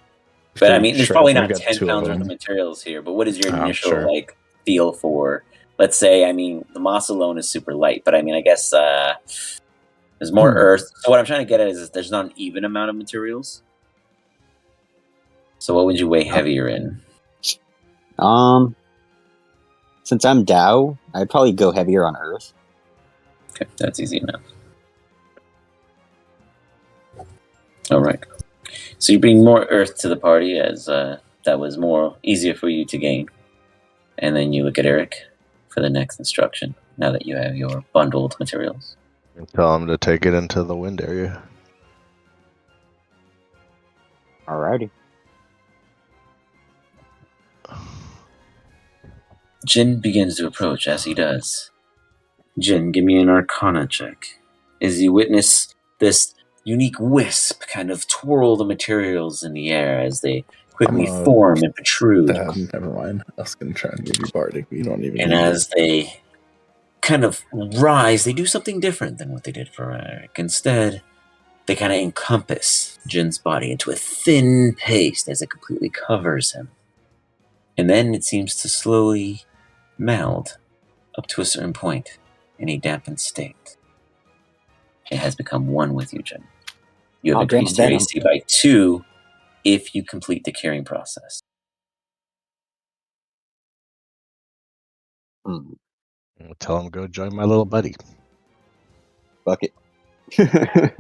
But I mean, there's probably We not got 10 2 of pounds worth them. of materials here. But what is your Oh, initial sure. feel for? Let's say, I mean, the moss alone is super light, but I mean, I guess there's more earth. So what I'm trying to get at is there's not an even amount of materials. So what would you weigh heavier in? Since I'm Dow, I'd probably go heavier on Earth. Okay, that's easy enough. All right. So you bring more earth to the party as that was more easier for you to gain. And then you look at Eric for the next instruction, now that you have your bundled materials. And tell him to take it into the wind area. Alrighty. Jin begins to approach as he does. Jin, give me an Arcana check. As you witness this unique wisp kind of twirl the materials in the air as they quickly form and protrude. Never mind. I was going to try and give you Bardic, but you don't even And need as they kind of rise, they do something different than what they did for Eric. Instead, they kind of encompass Jin's body into a thin paste as it completely covers him. And then it seems to slowly meld up to a certain point in a dampened state. It has become one with you, Jin. You have increased your AC by 2 if you complete the curing process. Tell him go join my little buddy. Fuck it. I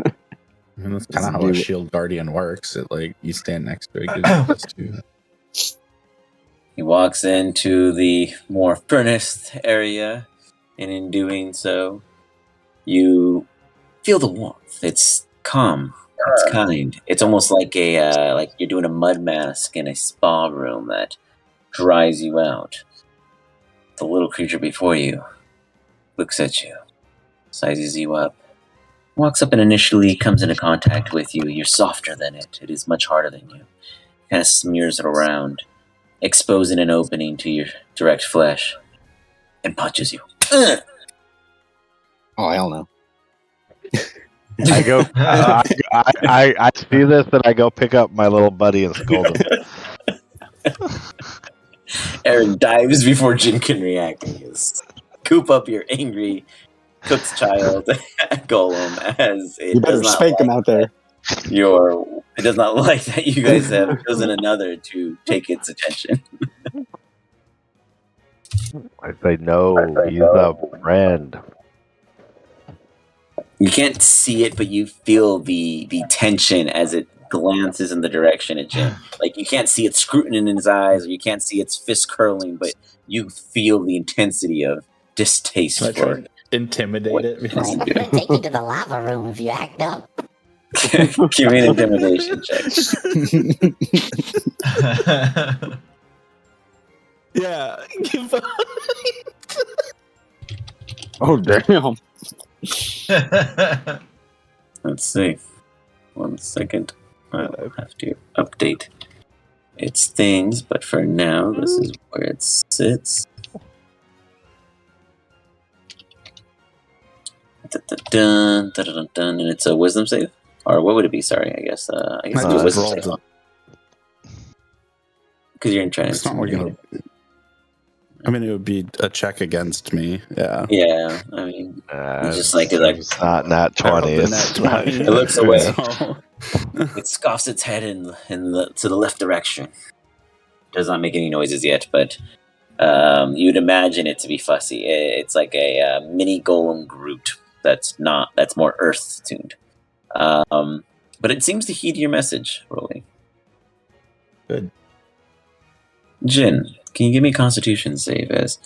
mean, that's kind of how a shield guardian works. It like you stand next to it, gives you +2. He walks into the more furnace area, and in doing so, you feel the warmth. It's calm. It's kind. It's almost like like you're doing a mud mask in a spa room that dries you out. The little creature before you looks at you, sizes you up, walks up and initially comes into contact with you. You're softer than it. It is much harder than you. Kind of smears it around, exposing an opening to your direct flesh, and punches you. Oh, hell no. I go. I see this, and I go pick up my little buddy and scold him. Aaron dives before Jin can react. And you scoop up your angry cook's child golem as it You better does not spank him like out there. it does not like that you guys have chosen another to take its attention. I say no. He's a friend. You can't see it, but you feel the tension as it glances in the direction of Jin. Like you can't see it scrutiny in his eyes, or you can't see its fist curling, but you feel the intensity of distaste Can I try for and intimidate what it? it Like, is I'm to gonna take you to the lava room if you act up. do. Give me an intimidation check. Yeah. Oh damn! Let's see. 1 second. I'll have to update its things, but for now, this is where it sits. Dun, dun, dun, dun, and it's a wisdom save? Or what would it be? Sorry, I guess. I guess I it'd be a just wisdom rolled save. it. Because you're trying It's not to. working. I mean, it would be a check against me. Yeah. Yeah, I mean, it's just like it's not nat 20. I rolled the It's nat not, 20. It looks away. So- it scoffs its head to the left direction. Does not make any noises yet, but you'd imagine it to be fussy. It's like a mini golem Groot that's more earth tuned. But it seems to heed your message, Rolly. Good. Jin, can you give me a Constitution save? As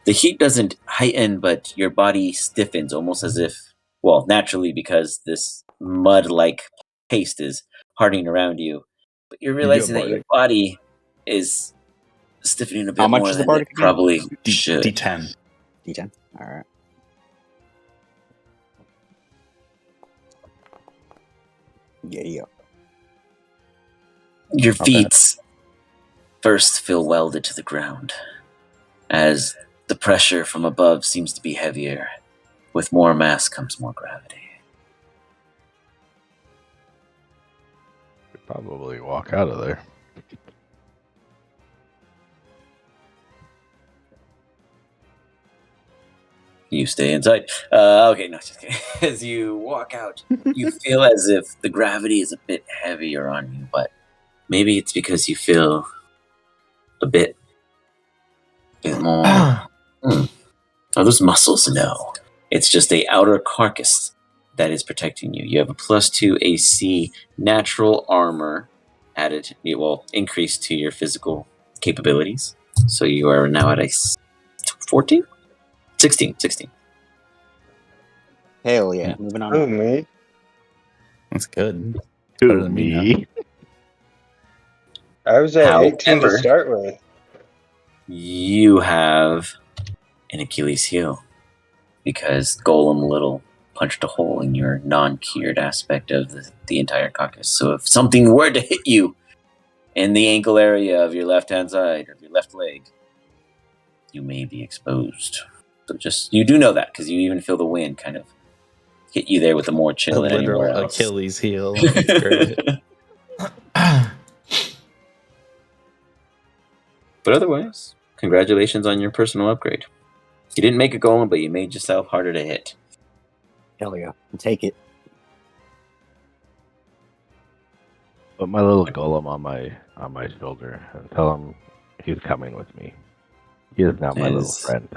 the heat doesn't heighten, but your body stiffens, almost as if, well, naturally because this mud-like paste is hardening around you. But you're realizing that your body is stiffening a bit How much more is the than bardic it again? probably should. D10. D10. All right. Yeah. Your Not bad. feet first feel welded to the ground, as the pressure from above seems to be heavier. With more mass comes more gravity. Could probably walk out of there. You stay inside. Okay, no, just kidding. As you walk out, you feel as if the gravity is a bit heavier on you, but maybe it's because you feel a bit more. Are those muscles? No. It's just a outer carcass that is protecting you. You have a +2 AC natural armor added, increased to your physical capabilities. So you are now at a 14? 16. Hell yeah. Moving on. Oh, me? That's good. Better than me now. I was at 18 to However, start with. you have an Achilles heel because Golem Little punched a hole in your non-cured aspect of the entire carcass. So if something were to hit you in the ankle area of your left-hand side, or of your left leg, you may be exposed. So you do know that because you even feel the wind kind of hit you there with a more chill A than anywhere literal else. Achilles heel. That's great. But otherwise, congratulations on your personal upgrade. You didn't make a golem, but you made yourself harder to hit. Hell yeah. Take it. Put my little golem on my shoulder and tell him he's coming with me. He is now my little friend.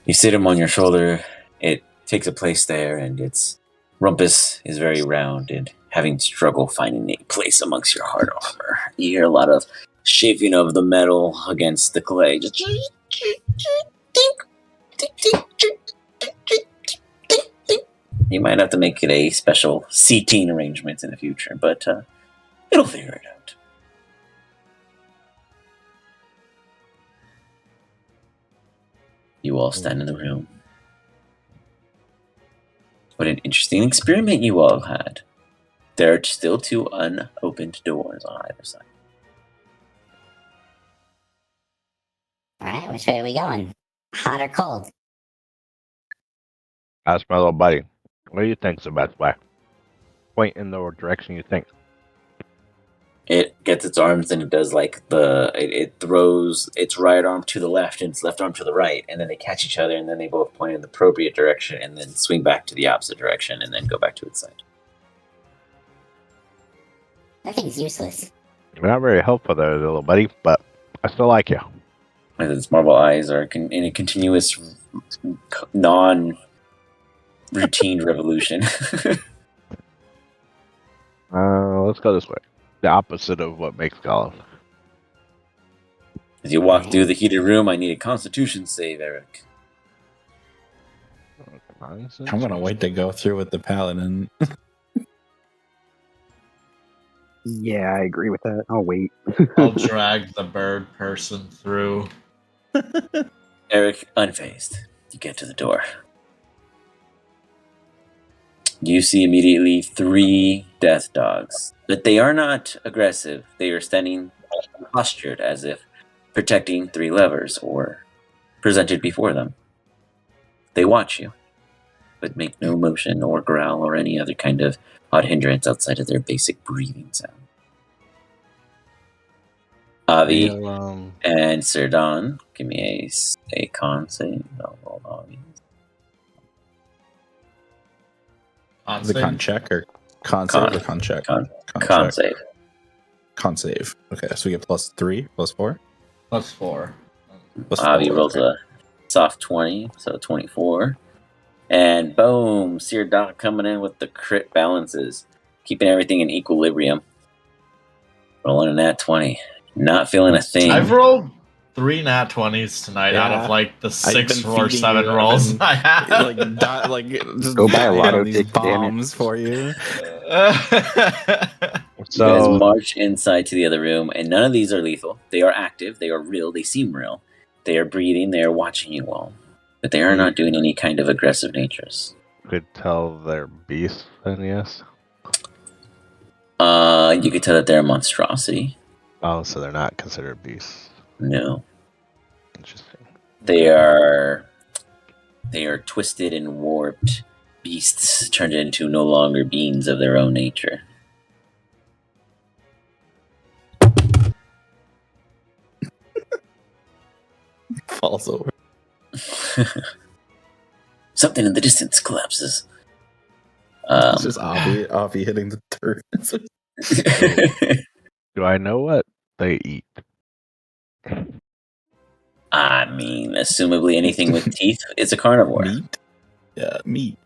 You sit him on your shoulder. It takes a place there, and its rumpus is very round and having struggle finding a place amongst your hard armor. You hear a lot of shaping of the metal against the clay. Just you might have to make it a special seating arrangement in the future, but it'll figure it out. You all stand in the room. What an interesting experiment you all had. There are still 2 unopened doors on either side. Alright, which way are we going? Hot or cold? Ask my little buddy. What do you think's the best way? Point in the direction you think. It gets its arms and it does like it throws its right arm to the left and its left arm to the right, and then they catch each other, and then they both point in the appropriate direction and then swing back to the opposite direction and then go back to its side. That thing's useless. You're not very helpful there, little buddy, but I still like you. And its marble eyes are in a continuous non-routine revolution. Let's go this way. The opposite of what makes golf. As you walk through the heated room, I need a Constitution save, Eric. I'm gonna wait to go through with the paladin. Yeah, I agree with that. I'll wait. I'll drag the bird person through. Eric, unfazed. You get to the door. You see immediately 3 death dogs, but they are not aggressive. They are standing postured as if protecting 3 levers or presented before them. They watch you, but make no motion or growl or any other kind of odd hindrance outside of their basic breathing sound. Avi and Sir Don, give me a con save. I'll roll Avi. The con check or con save or con check? Con check. save. Con save. Okay, so we get +3, +4? +4. Avi rolls a soft 20, so 24. And boom, Sir Don coming in with the crit balances, keeping everything in equilibrium. Rolling a nat 20. Not feeling a thing. I've rolled 3 nat 20s tonight out of like the 6 or 7 rolls I have. Just go buy a lotto these ticket, damn it. bombs for you. You guys march inside to the other room, and none of these are lethal. They are active. They are real. They seem real. They are breathing. They are watching you all. But they are not doing any kind of aggressive natures. Could tell they're beasts, then yes. You could tell that they're a monstrosity. Oh, so they're not considered beasts. No. Interesting. They are twisted and warped beasts turned into no longer beings of their own nature. Falls over. Something in the distance collapses. It's just Avi hitting the dirt. Do I know what they eat? I mean, assumably anything with teeth is a carnivore. Meat? Yeah, meat.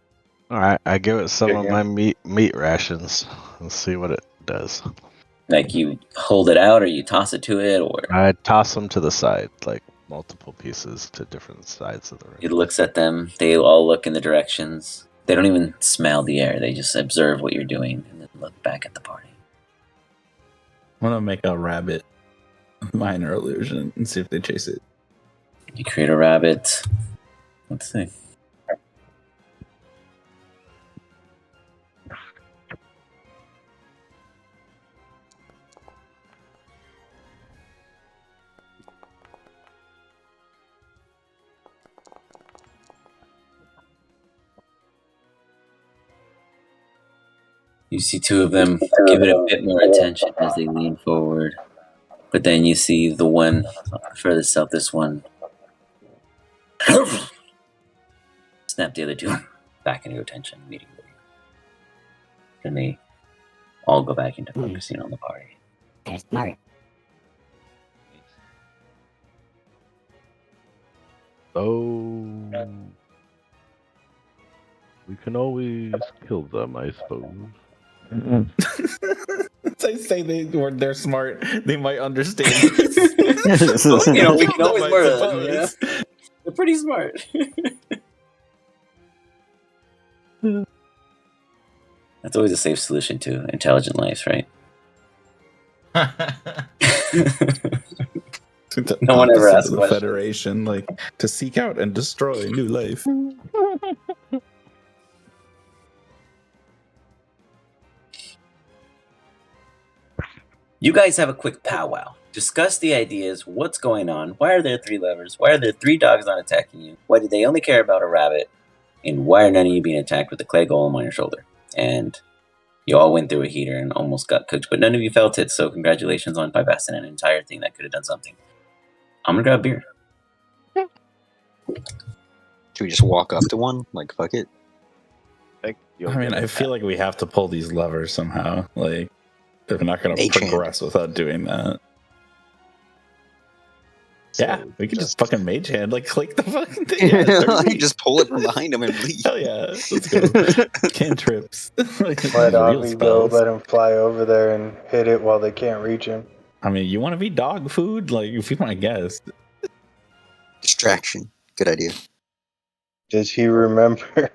Alright, I give it some of my meat rations. Let's see what it does. Like you hold it out or you toss it to it, or I toss them to the side, like multiple pieces to different sides of the room. it looks at them. They all look in the directions. They don't even smell the air. They just observe what you're doing and then look back at the party. I'm gonna make a rabbit minor illusion and see if they chase it. You create a rabbit. Let's see. You see 2 of them give it a bit more attention as they lean forward. But then you see the one further south, this one snap the other 2 back into attention immediately. Then they all go back into focusing on the party. They're smart. Oh, we can always kill them, I suppose. They say they're smart. They might understand. You know, we can always I murder them. suppose. You know? They're pretty smart. That's always a safe solution to intelligent life, right? No one ever asked the questions. Federation, like to seek out and destroy new life. You guys have a quick powwow. Discuss the ideas. What's going on? Why are there 3 levers? Why are there 3 dogs not attacking you? Why do they only care about a rabbit? And why are none of you being attacked with a clay golem on your shoulder? And you all went through a heater and almost got cooked, but none of you felt it, so congratulations on bypassing an entire thing that could have done something. I'm gonna grab a beer. Should we just walk up to one? Like, fuck it. I mean, I feel like we have to pull these levers somehow. Like, they're not going to H-hand. progress without doing that. Yeah, So we could just fucking mage hand, like click the fucking thing. Yeah, 30 Like, feet. just pull it from behind him and leave. Hell yeah, let's go. Cantrips. Like, these Let are real Avi go, spells. let him fly over there and hit it while they can't reach him. I mean, you want to be dog food? Like, if you want to guess. Distraction. Good idea. Does he remember?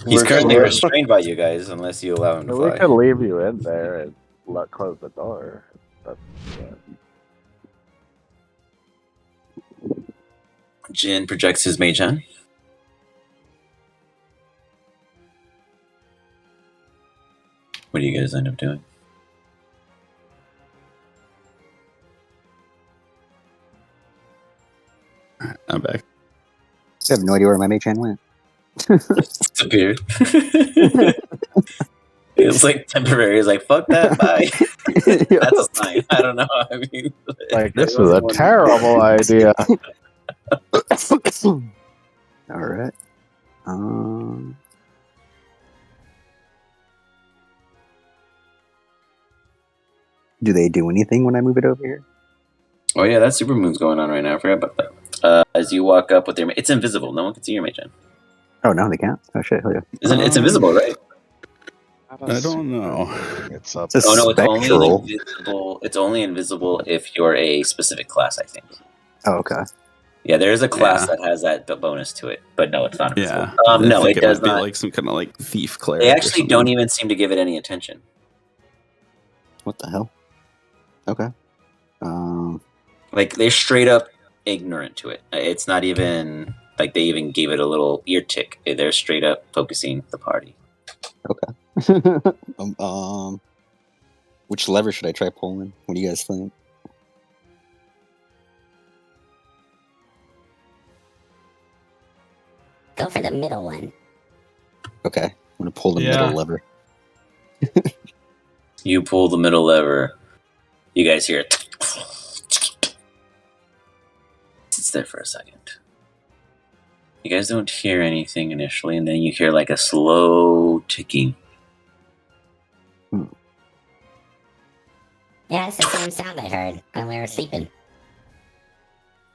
He's We're currently slow. restrained by you guys unless you allow him to So we fly. could leave you in there and close the door. That's, Jin projects his mage hand. What do you guys end up doing? I'm back. I have no idea where my mage hand went. Disappeared. It's like temporary. It's like, fuck that, bye. That's a sign. I don't know. I mean, like, there this was wasn't a one- terrible idea. All right. Do they do anything when I move it over here? Oh yeah, that super moon's going on right now. I forgot about that. As you walk up with your, it's invisible. No one can see your mage hand. Oh no, they can't. Oh shit! Hell yeah. Isn't it's invisible, right? I don't know. It's up. It's a Oh no, it's only spectral. invisible. It's only invisible if you're a specific class, I think. Oh, okay. Yeah, there is a class Yeah. that has that bonus to it, but no, it's not invisible. Yeah. No, I think it does might be not. like some kind of like thief cleric. They or actually something. don't even seem to give it any attention. What the hell? Okay. Like they're straight up ignorant to it. It's not even like they even gave it a little ear tick. They're straight up focusing the party. Which lever should I try pulling? What do you guys think? Go for the middle one. Okay, I'm gonna pull the Yeah. middle lever. You pull the middle lever. You guys hear it. Sits there for a second. You guys don't hear anything initially, and then you hear like a slow ticking. Yeah, it's the same sound I heard when we were sleeping.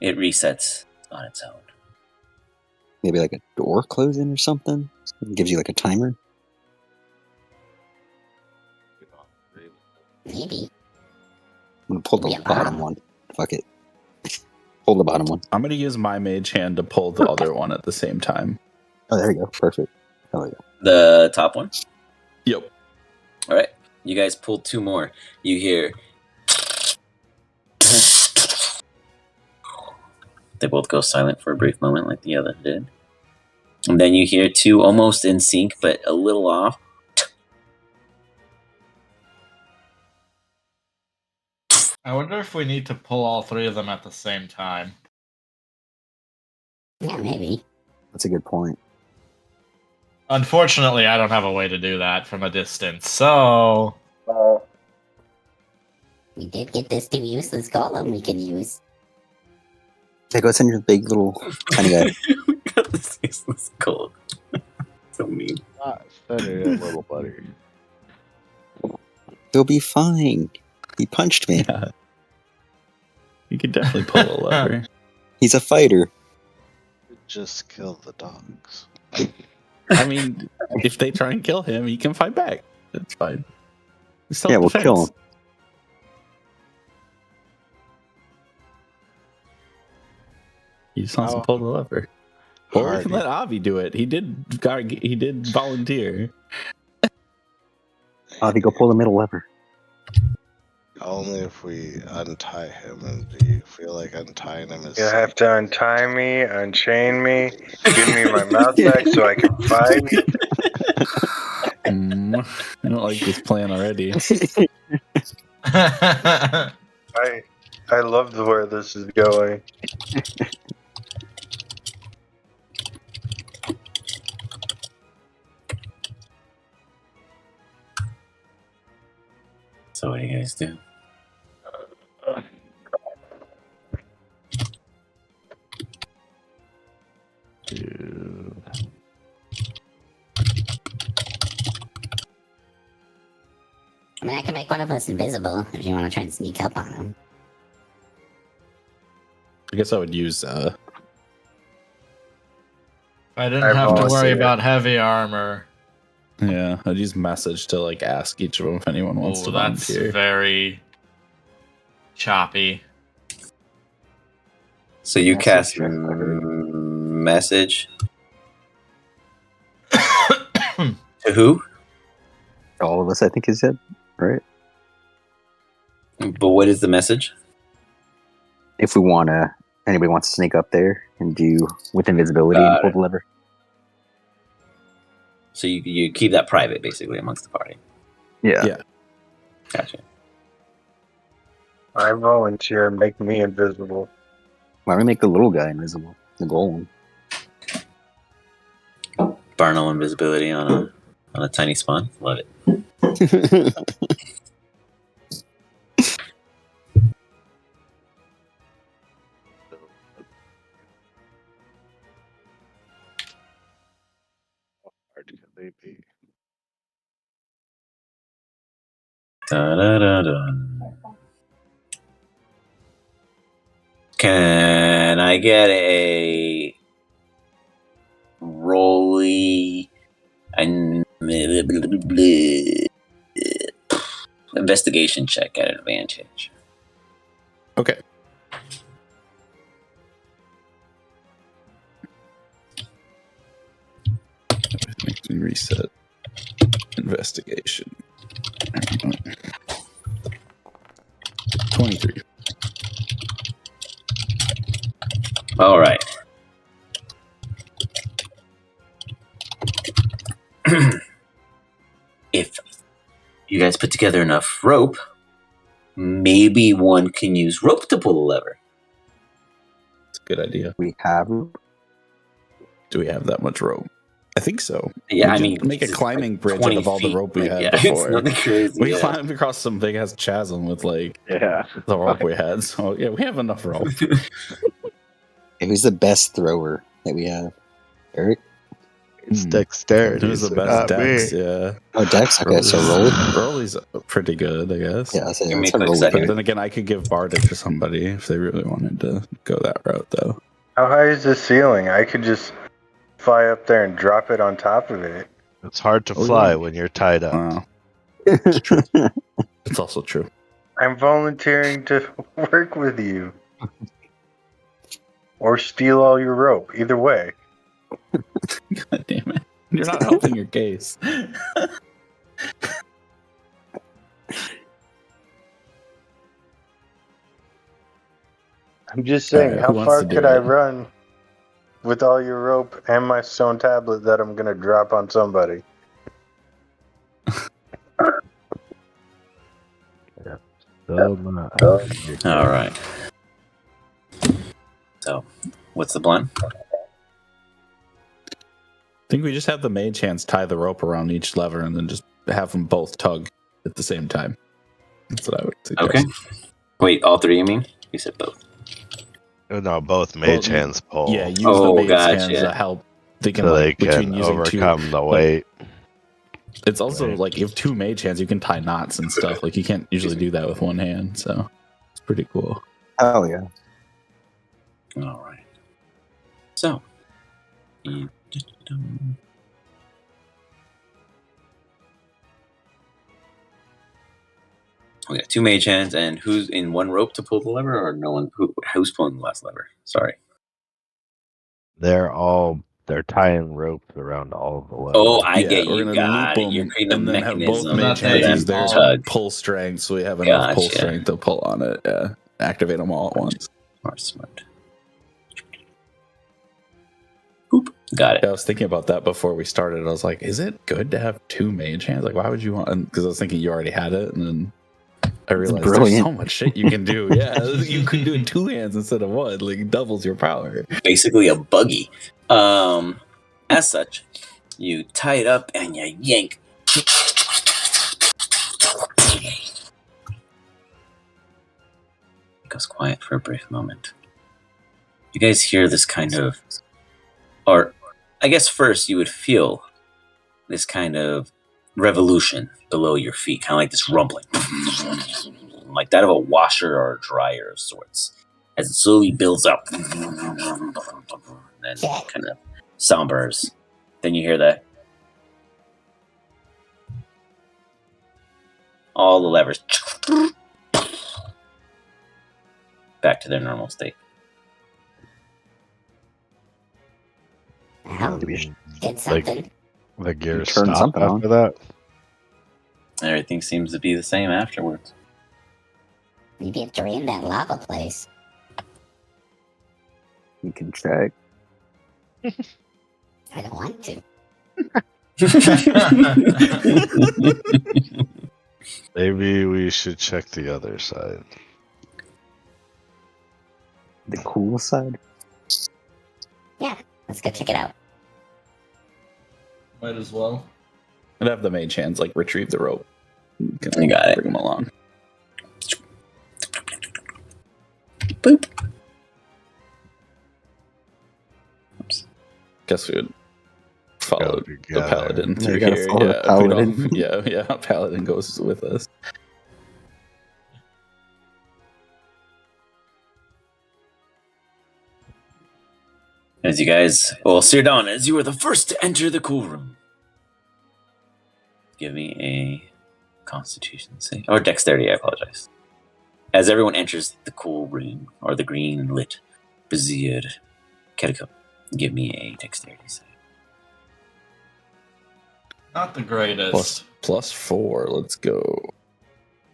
It resets on its own. Maybe like a door closing or something. It gives you like a timer. Maybe. I'm gonna pull the Yeah. bottom one. Fuck it. Pull the bottom one. I'm gonna use my mage hand to pull the other one at the same time. Oh, there you go. Perfect. Oh yeah. The top one. Yep. All right. You guys pull two more. You hear. They both go silent for a brief moment, like the other did. And then you hear two almost in sync, but a little off. I wonder if we need to pull all three of them at the same time. Yeah, maybe. That's a good point. Unfortunately, I don't have a way to do that from a distance, so... We did get this new useless golem we can use. Hey, go send your big little tiny guy. Got this useless gold. So mean. Not steady, little buddy. He'll be fine. He punched me. Yeah. You could definitely pull a lever. He's a fighter. Just kill the dogs. I mean, if they try and kill him, he can fight back. That's fine. It's Yeah, we'll self-defense. kill him. He just wants to Oh. pull the lever. Or we Hardy. can let Avi do it. He did volunteer. Avi, go pull the middle lever. Only if we untie him. And do you feel like untying him is? You have to untie me, unchain me, give me my mouth back so I can fight. I don't like this plan already. I love where this is going. So what do you guys do? I mean, I can make one of us invisible if you want to try and sneak up on him. I guess I would use. I didn't I have to worry volunteer. about heavy armor. Yeah, I'd use message to like ask each of them if anyone wants Oh, to that's volunteer. very choppy. So you Message cast check, okay. message to who? All of us, I think he said, right? But what is the message? If we want to, anybody wants to sneak up there and do with invisibility and Got pull it. the lever. So you keep that private, basically, amongst the party. Yeah. Yeah. Gotcha. I volunteer. Make me invisible. Why don't we make the little guy invisible? The golem. Barnal invisibility on a tiny spawn. Love it. Hard could they be? Da-da-da-dun. Can I get a rolly and investigation check at advantage? Okay. Makes me reset. Investigation. 23. All right. If you guys put together enough rope, maybe one can use rope to pull the lever. It's a good idea. We have. Do we have that much rope? I think so. Yeah, We I should mean, make a it's climbing like bridge out 20 of all the feet. rope we Like, had yeah, before. It's nothing crazy. We yeah. climbed across some big ass chasm with like Yeah. the rope we had. So yeah, we have enough rope. Who's the best thrower that we have? Eric? It's dexterity. Who's the so best not dex? me. Yeah. Oh, Dex? Okay, so roll. Rolly's pretty good, I guess. Yeah, so Give me let's a have quick roll. second. But then again, I could give Bardic to somebody if they really wanted to go that route, though. How high is the ceiling? I could just fly up there and drop it on top of it. It's hard to Oh, fly yeah. when you're tied up. Wow, it's true. It's also true. I'm volunteering to work with you. Or steal all your rope. Either way. God damn it. You're not helping your case. I'm just saying, Alright, how who wants far to do could I it? run with all your rope and my stone tablet that I'm going to drop on somebody? So not. All right. So, what's the plan? I think we just have the mage hands tie the rope around each lever and then just have them both tug at the same time. That's what I would suggest. Okay. Wait, all three, you mean? You said both. No, both mage Well, hands pull. Yeah, use Oh, the mage gotcha. hands to help. They can so like they between can using overcome the like, weight. It's also Right. like you have two mage hands, you can tie knots and stuff. Like you can't usually do that with one hand, so it's pretty cool. Oh, yeah. All right. So, we got two mage hands, and who's in one rope to pull the lever, or no one? Who's pulling the last lever? Sorry. They're tying ropes around all of the levers. Oh, I Yeah, get we're you. gonna Got loop it. You're them creating a and then have both mechanism mage So that hands they use their all- tug. pull strength, so we have enough pull Gotcha. strength to pull on it. Yeah, activate them all at once. Smart. Boop. Got it. Yeah, I was thinking about that before we started. I was like, is it good to have two mage hands? Like, why would you want? Because I was thinking you already had it, and then I realized there's brilliant. so much shit you can do. Yeah, you could do it two hands instead of one. Like, it doubles your power. Basically a buggy. As such, you tie it up and you yank. It goes quiet for a brief moment. You guys hear this kind of, or I guess first you would feel this kind of revolution below your feet, kind of like this rumbling, like that of a washer or a dryer of sorts. as it slowly builds up, and then kind of sombers. Then you hear that. All the levers back to their normal state. Well, did something. The gears Turn stop something after that. Everything seems to be the same afterwards. Maybe have drained that lava place. You can check. I don't want to. Maybe we should check the other side. The cool side. Yeah, let's go check it out. Might as well. I'd have the mage hands like retrieve the rope. You got it. Bring him along. Boop. Oops. Guess we would follow Go the together. paladin Yeah, through you gotta here. follow the Yeah, if we don't- paladin. yeah, paladin goes with us. As you guys, well, Sirdon, as you are the first to enter the cool room, give me a Constitution save or Dexterity. I apologize. As everyone enters the cool room or the green lit, bezier catacomb, give me a Dexterity save. Not the greatest. Plus 4. Let's go.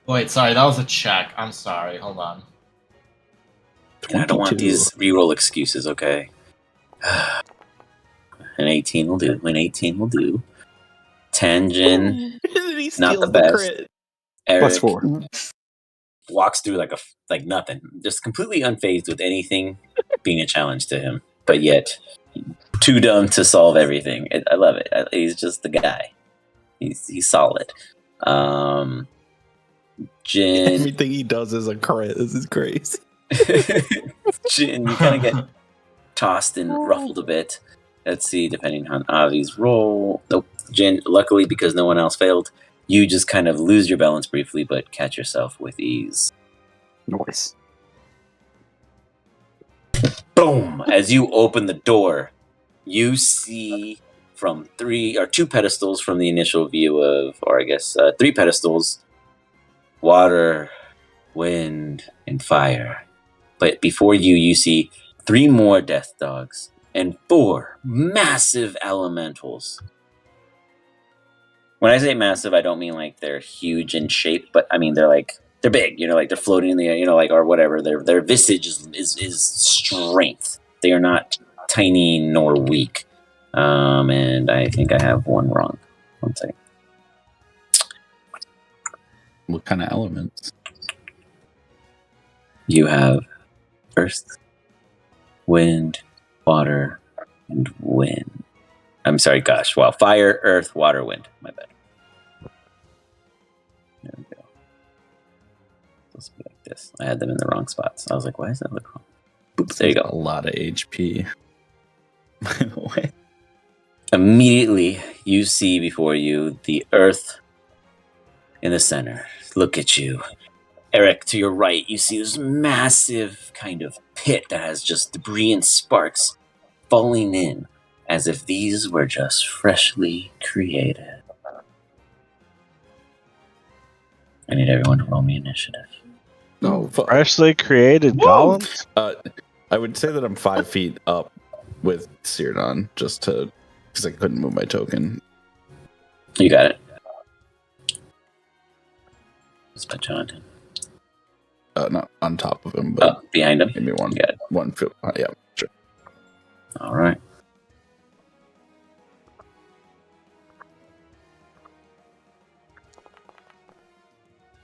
Wait, sorry, that was a check. I'm sorry. Hold on. And I don't want 22. these reroll excuses, okay? An 18 will do. An 18 will do. Tangent, He not the steals best. crit. Eric Plus 4. walks through like nothing, just completely unfazed with anything being a challenge to him, but yet too dumb to solve everything. I love it. He's just the guy. He's solid. Jin, Everything he does is a crit. This is crazy. Jin, you kind of get tossed and ruffled a bit. Let's see, depending on Avi's roll. Nope. Jin, luckily, because no one else failed, you just kind of lose your balance briefly, but catch yourself with ease. Nice. Boom! As you open the door, you see from 2 pedestals from the initial view of, or I guess 3 pedestals, water, wind, and fire. But before you see 3 more death dogs and 4 massive elementals. When I say massive, I don't mean like they're huge in shape, but I mean they're big, like they're floating in the air, like, or whatever. Their visage is strength. They are not tiny nor weak. And I think I have one wrong. One second. What kind of elements? You have earth, wind, water, and wind. I'm sorry, gosh. Wow. Fire, earth, water, wind. My bad. There we go. Supposed to be like this. I had them in the wrong spots. I was like, why does that look wrong? Oops, there you A go. lot of HP. By the way. Immediately, you see before you the earth in the center. Look at you. Eric, to your right, you see this massive kind of pit that has just debris and sparks falling in as if these were just freshly created. I need everyone to roll me initiative. No, fuck. Freshly created golems? I would say that I'm 5 feet up with Sirdon just to, because I couldn't move my token. You got it. It's by Jonathan. Not on top of him, but Behind him. maybe one. You got it. 1 foot. Yeah, sure. All right.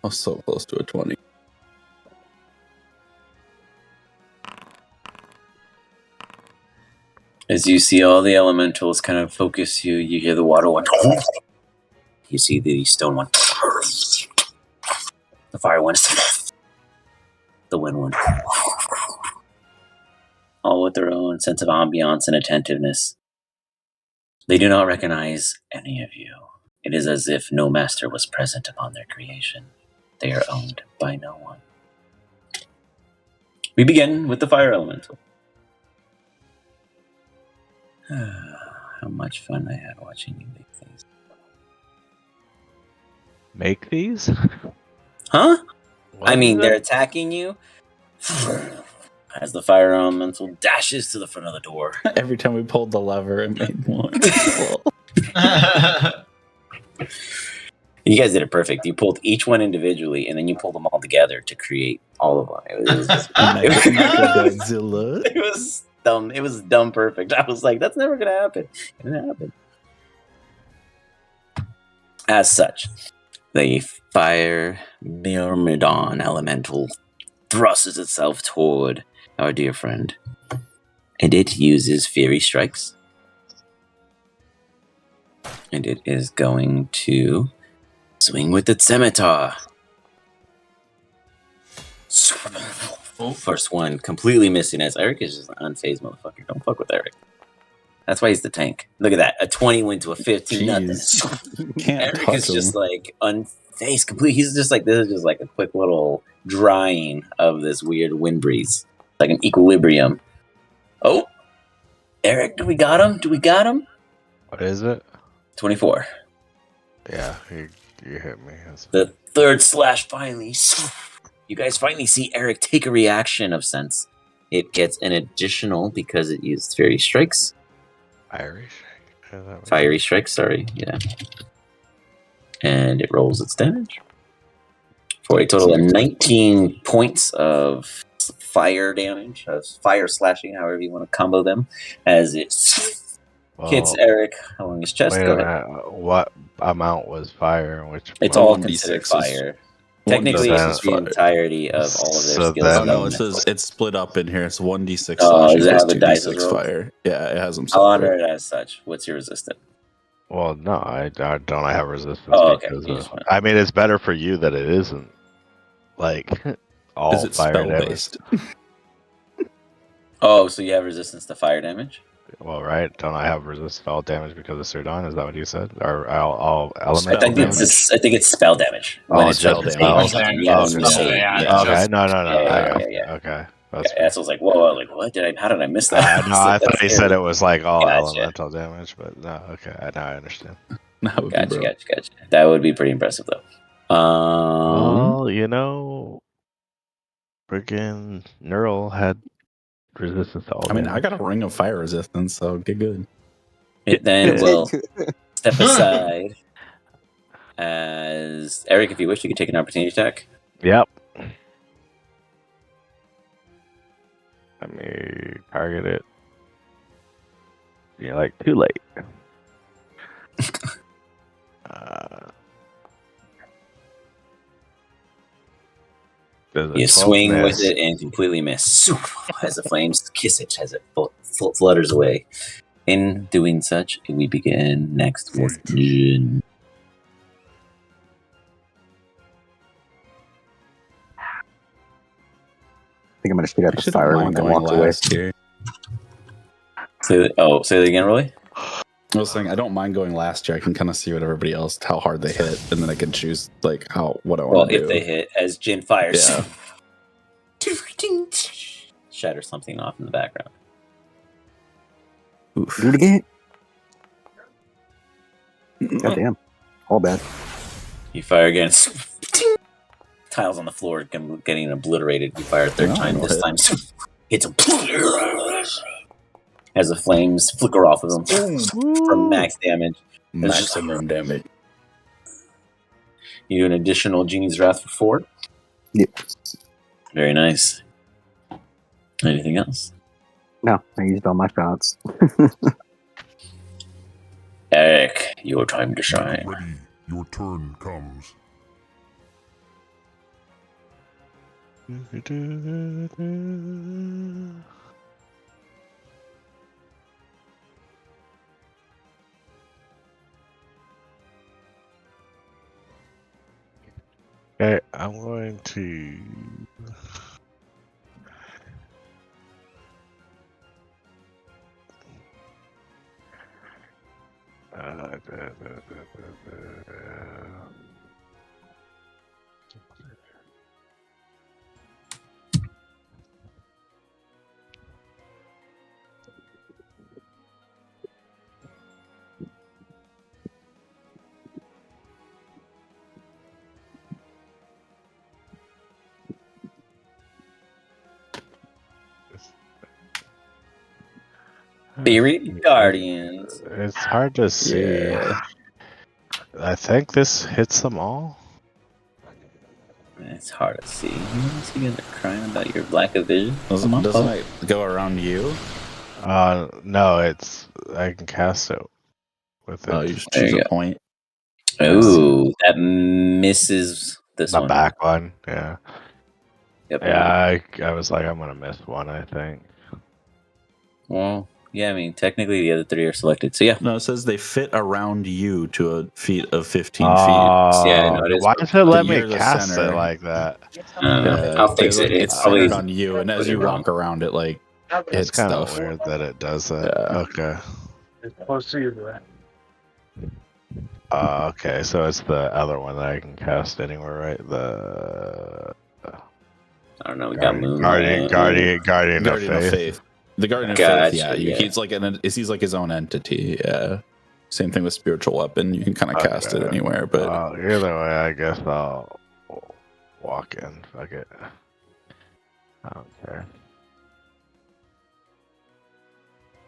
I was so close to a 20. As you see all the elementals kind of focus you, you hear the water one. You see the stone one. The fire one. The wind one. All with their own sense of ambiance and attentiveness. They do not recognize any of you. It is as if no master was present upon their creation. They are owned by no one. We begin with the fire elemental. How much fun I had watching you make things. Make these? Huh? What I mean, is they're it? attacking you. As the fire elemental dashes to the front of the door. Every time we pulled the lever, it made one. You guys did it perfect. You pulled each one individually, and then you pulled them all together to create all of them. Godzilla. It was dumb. It was dumb perfect. I was like, that's never going to happen. It didn't happen. As such, the fire Myrmidon elemental thrusts itself toward our dear friend. And it uses Fury Strikes. And it is going to swing with its scimitar. First one completely missing as Eric is just an unfazed motherfucker. Don't fuck with Eric. That's why he's the tank. Look at that. A 20 went to a 15 nothing. Can't Eric touch is just him. like unfazed completely. He's just like, this is just like a quick little drying of this weird wind breeze. Like an equilibrium. Oh, Eric, do we got him? What is it? 24. Yeah, you hit me. The third slash finally. You guys finally see Eric take a reaction of sense. It gets an additional because it used Fairy Strikes. Fiery Strikes, sorry. Yeah. And it rolls its damage. For a total of 19 points of fire damage, fire slashing, however you want to combo them, as it hits Eric along his chest. Wait Go a ahead. minute. What amount was fire? It's all considered fire. Technically, it's the fire. entirety of all of their So skills. Oh no, it says it's split up in here. It's 1d6 Oh, slashing does it plus have the dice 2d6 rolled? fire. Yeah, it has them I'll honor separate. it as such. What's your resistance? Well, no, I don't have resistance. Oh, okay. Because I mean, it's better for you that it isn't like all Is it fire spell damage. based? Oh, so you have resistance to fire damage? Well, right? Don't I have resistance to all damage because of Serdon? Is that what you said? Or all elements? I think it's spell damage. Oh, it's just spell damage. Yeah, Okay, no. Yeah. Okay. That's I was like, whoa, like what did I? How did I miss that? No, I thought he said it was like all Gotcha. elemental damage, but no. Okay, now I understand. Gotcha. That would be pretty impressive, though. Well, freaking Neural had resistance to all I mean, damage. I got a ring of fire resistance, so get good. It then will step aside. As Eric, if you wish, you can take an opportunity attack. Yep. Let me target it. You're like too late. You swing with it and completely miss. As the flames kiss it, as it flutters away. In doing such, we begin next with Jin. I think I'm gonna shoot out the fire when I walk away. Here. Say that again, Roy. I was saying I don't mind going last year. I can kind of see what everybody else, how hard they hit, and then I can choose like what I want to do. If they hit, as Jin fires, Yeah. shatter something off in the background. Do it again. Goddamn. All bad. You fire again. Tiles on the floor getting obliterated. You fire a third time. This time hits him. As the flames flicker off of him for max damage. Maximum damage. You do an additional Genie's Wrath for 4. Yep. Very nice. Anything else? No, I used all my shots. Eric, your time to shine. Ready, your turn comes. Okay, I'm going to. Spirit Guardians. It's hard to see. Yeah. I think this hits them all. It's hard to see. You guys are crying about your lack of vision. Doesn't it go around you? No, it's I can cast it with it. Oh, you just There choose you a go. point. Ooh, that misses this The one. back one, yeah. Yep. Yeah, I was like, I'm gonna miss one, I think. Well, yeah, I mean, technically the other three are selected. So yeah. No, it says they fit around you to a feet of 15 Yeah, no, it is. Why does it let me You're the cast center. it like that? I'll fix it. It's probably centered on you, and as you walk around it, like It's hits kind of stuff. weird that it does that. Yeah. Okay. Okay, so it's the other one that I can cast anywhere, right? The I don't know. We got Moon. Guardian of Faith. The Guardian of Gotcha, Faith, yeah. yeah. He's like his own entity, yeah. Same thing with spiritual weapon. You can kind of cast it anywhere, but Either way, I guess I'll walk in. Fuck it. I don't care.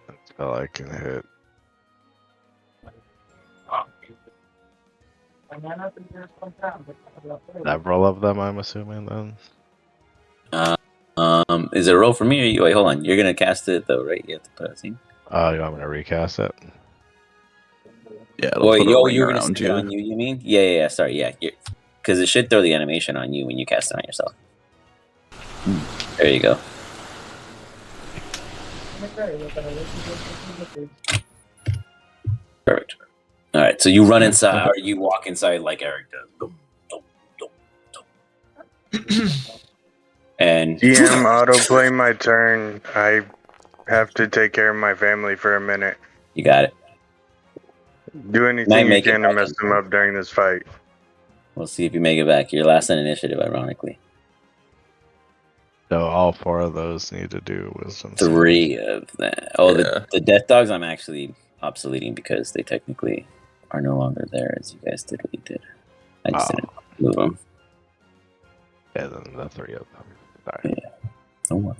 Until I can hit. Several of them, I'm assuming, then. Is it a roll for me or you? Wait, hold on. You're gonna cast it though, right? You have to put a thing. You want me to recast it? yeah, it'll put a ring you're gonna around stick it on you. You mean? Yeah. Sorry, yeah. Because it should throw the animation on you when you cast it on yourself. There you go. Perfect. All right, so you run inside, or you walk inside like Eric does. And DM autoplay my turn. I have to take care of my family for a minute. you got it. Do anything you make it can to back mess in. them up during this fight. We'll see if you make it back. You're last in initiative, ironically. So all 4 of those need to do wisdom. 3 of them. Oh, Yeah. the death dogs I'm actually obsoleting because they technically are no longer there as you guys did what you did. I just didn't move them. Yeah, then the 3 of them. Sorry. Yeah. Don't worry.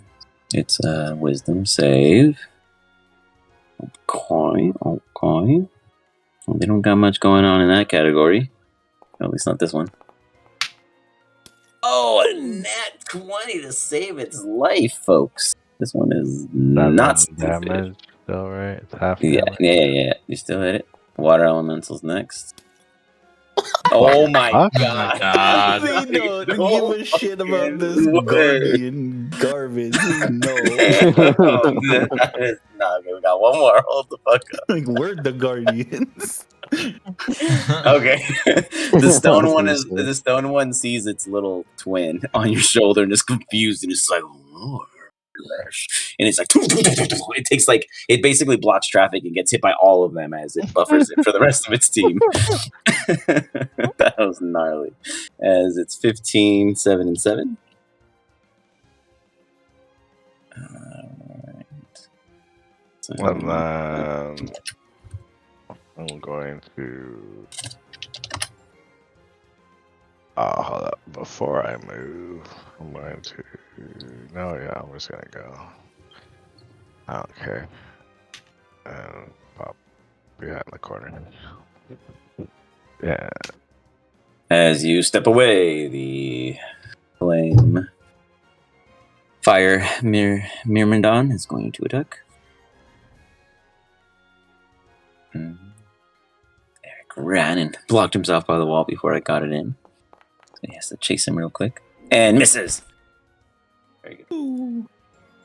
It's a wisdom save. Okay. Well, they don't got much going on in that category. At least not this one. Oh, a nat 20 to save its life, folks. This one is not stupid. Damage still, right? It's half Yeah. You still hit it. Water elementals next. Oh my Fuck. god. They don't give a shit about this guardian garbage. No. Nah, okay, we got one more. Hold the fuck up. Like, we're the guardians. Okay. The stone one sees its little twin on your shoulder and is confused and it's like, Lord. And it's like it basically blocks traffic and gets hit by all of them as it buffers it for the rest of its team. That was gnarly. As it's 15, 7, and 7. Alright. So, And then I'm going to. Hold up. Before I move, I'm going to. No, yeah, I'm just gonna go. I don't care. And pop behind the corner. Yeah. as you step away, the flame fire Myrmidon is going to attack. Eric ran and blocked himself by the wall before I got it in. So he has to chase him real quick. And misses! Very good. Ooh.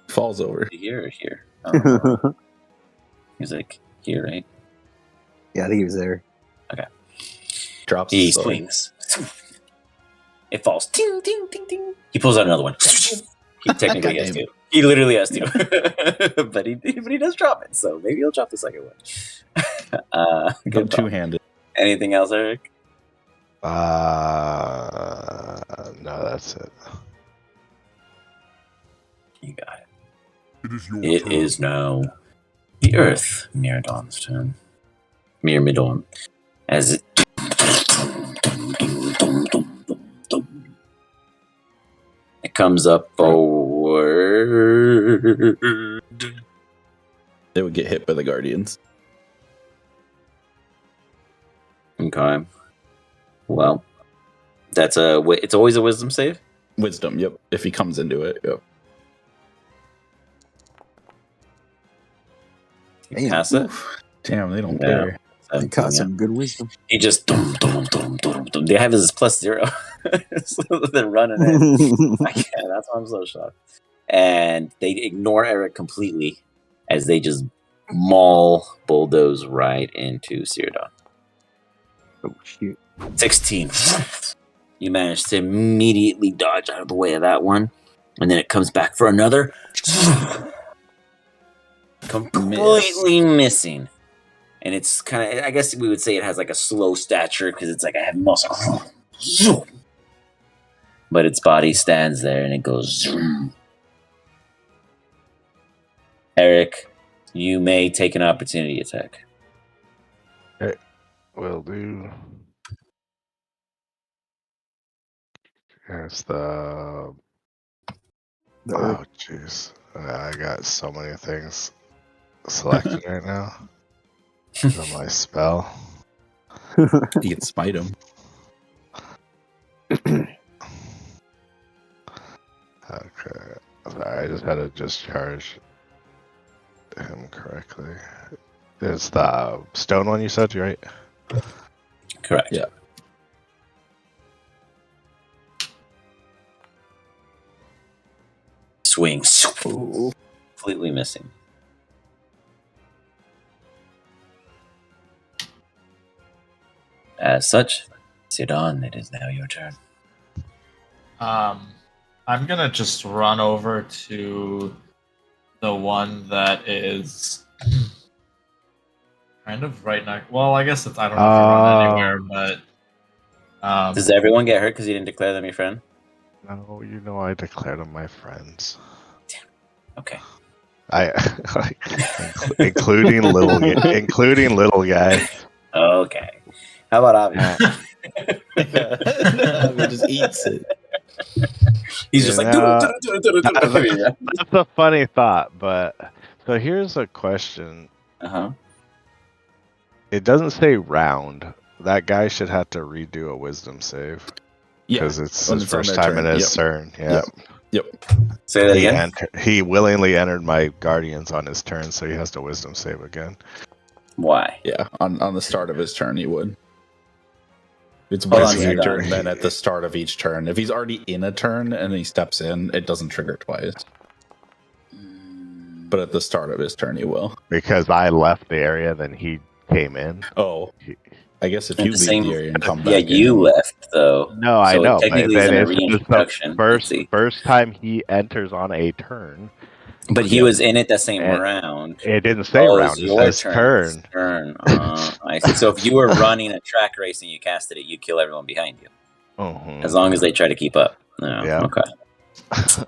Falls over. Here or here? Oh, he's like here, right? Yeah, I think he was there. Okay. Drops He his sword. swings. It falls. Ting, ting, ting, ting. He pulls out another one. He technically has Goddamn. to. He literally has to. but he does drop it, so maybe he'll drop the second one. Go Good thought. two-handed. Anything else, Eric? No, that's it. You got it. It is your It turn. is now the Earth Myrmidon's turn. Myrmidon. As it comes up forward. They would get hit by the guardians. Okay. Well, it's always a wisdom save? Wisdom, yep. If he comes into it, yep. You pass it? Damn, they don't Yeah. care. They caught some good wisdom. He just they have his +0. So they're running in. I can't. That's why I'm so shocked. And they ignore Eric completely as they just bulldoze right into Cyrodiil. Oh shoot! 16. You manage to immediately dodge out of the way of that one, and then it comes back for another. Completely missing. And it's kind of, I guess we would say it has like a slow stature because it's like a heavy muscle. But its body stands there and it goes. Eric, you may take an opportunity attack. Will do. Here's the. Oh, jeez. I got so many things selected right now. On my spell. You can smite him. Okay. Sorry, I just had to discharge him correctly. It's the stone one you said, right? Correct. Yeah. Swings. Completely missing. As such, Sidon, it is now your turn. I'm gonna just run over to the one that is kind of right next. Well, I guess I don't know if I run anywhere, but Does everyone get hurt because you didn't declare them your friend? No, you know I declared them my friends. Okay. I including little guy. Okay. How about Avi? He just eats it. He's just like. That's a funny thought, but so here's a question. Uh-huh. It doesn't say round. That guy should have to redo a wisdom save. Yeah, Because it's when his it's on first their time turn. in his turn. Yeah. Yep. Say that again. He willingly entered my guardians on his turn, so he has to wisdom save again. Why? Yeah, on the start of his turn, he would. It's Hold once on, a hold turn, on. then at the start of each turn. If he's already in a turn and he steps in, it doesn't trigger twice. But at the start of his turn, he will. Because I left the area, then he came in. Oh, I guess if At you the leave same- the area and come Yeah, back you in. left though. No, I So know. But technically, then it's a it's the reintroduction. Let's see. first time he enters on a turn. But he was in it that same And round. it didn't say Oh, round. it's It your says turn. turn. I see. So if you were running a track race and you casted it, you'd kill everyone behind you, Mhm. as long as they try to keep up. No. Yeah. Okay.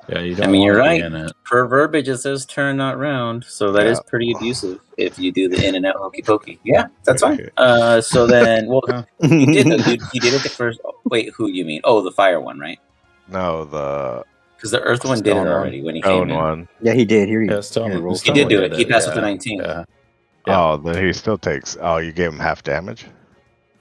Yeah, you I don't mean, you're want to right. be in it. Per verbiage, it says turn, not round. So that Yeah. is pretty abusive if you do the in and out hokey pokey. Yeah, that's fine. Okay. So then, well, Yeah. you did though. You did it the first. Wait, who you mean? Oh, the fire one, right? No, the Because the earth one did it Stone one. already when he stone came in. one. Yeah, he did. Here he Yeah, here Stone. he rolled. He did do Stone it. He passed with yeah, a 19. Yeah. Yeah. Oh, then he still takes. Oh, you gave him half damage.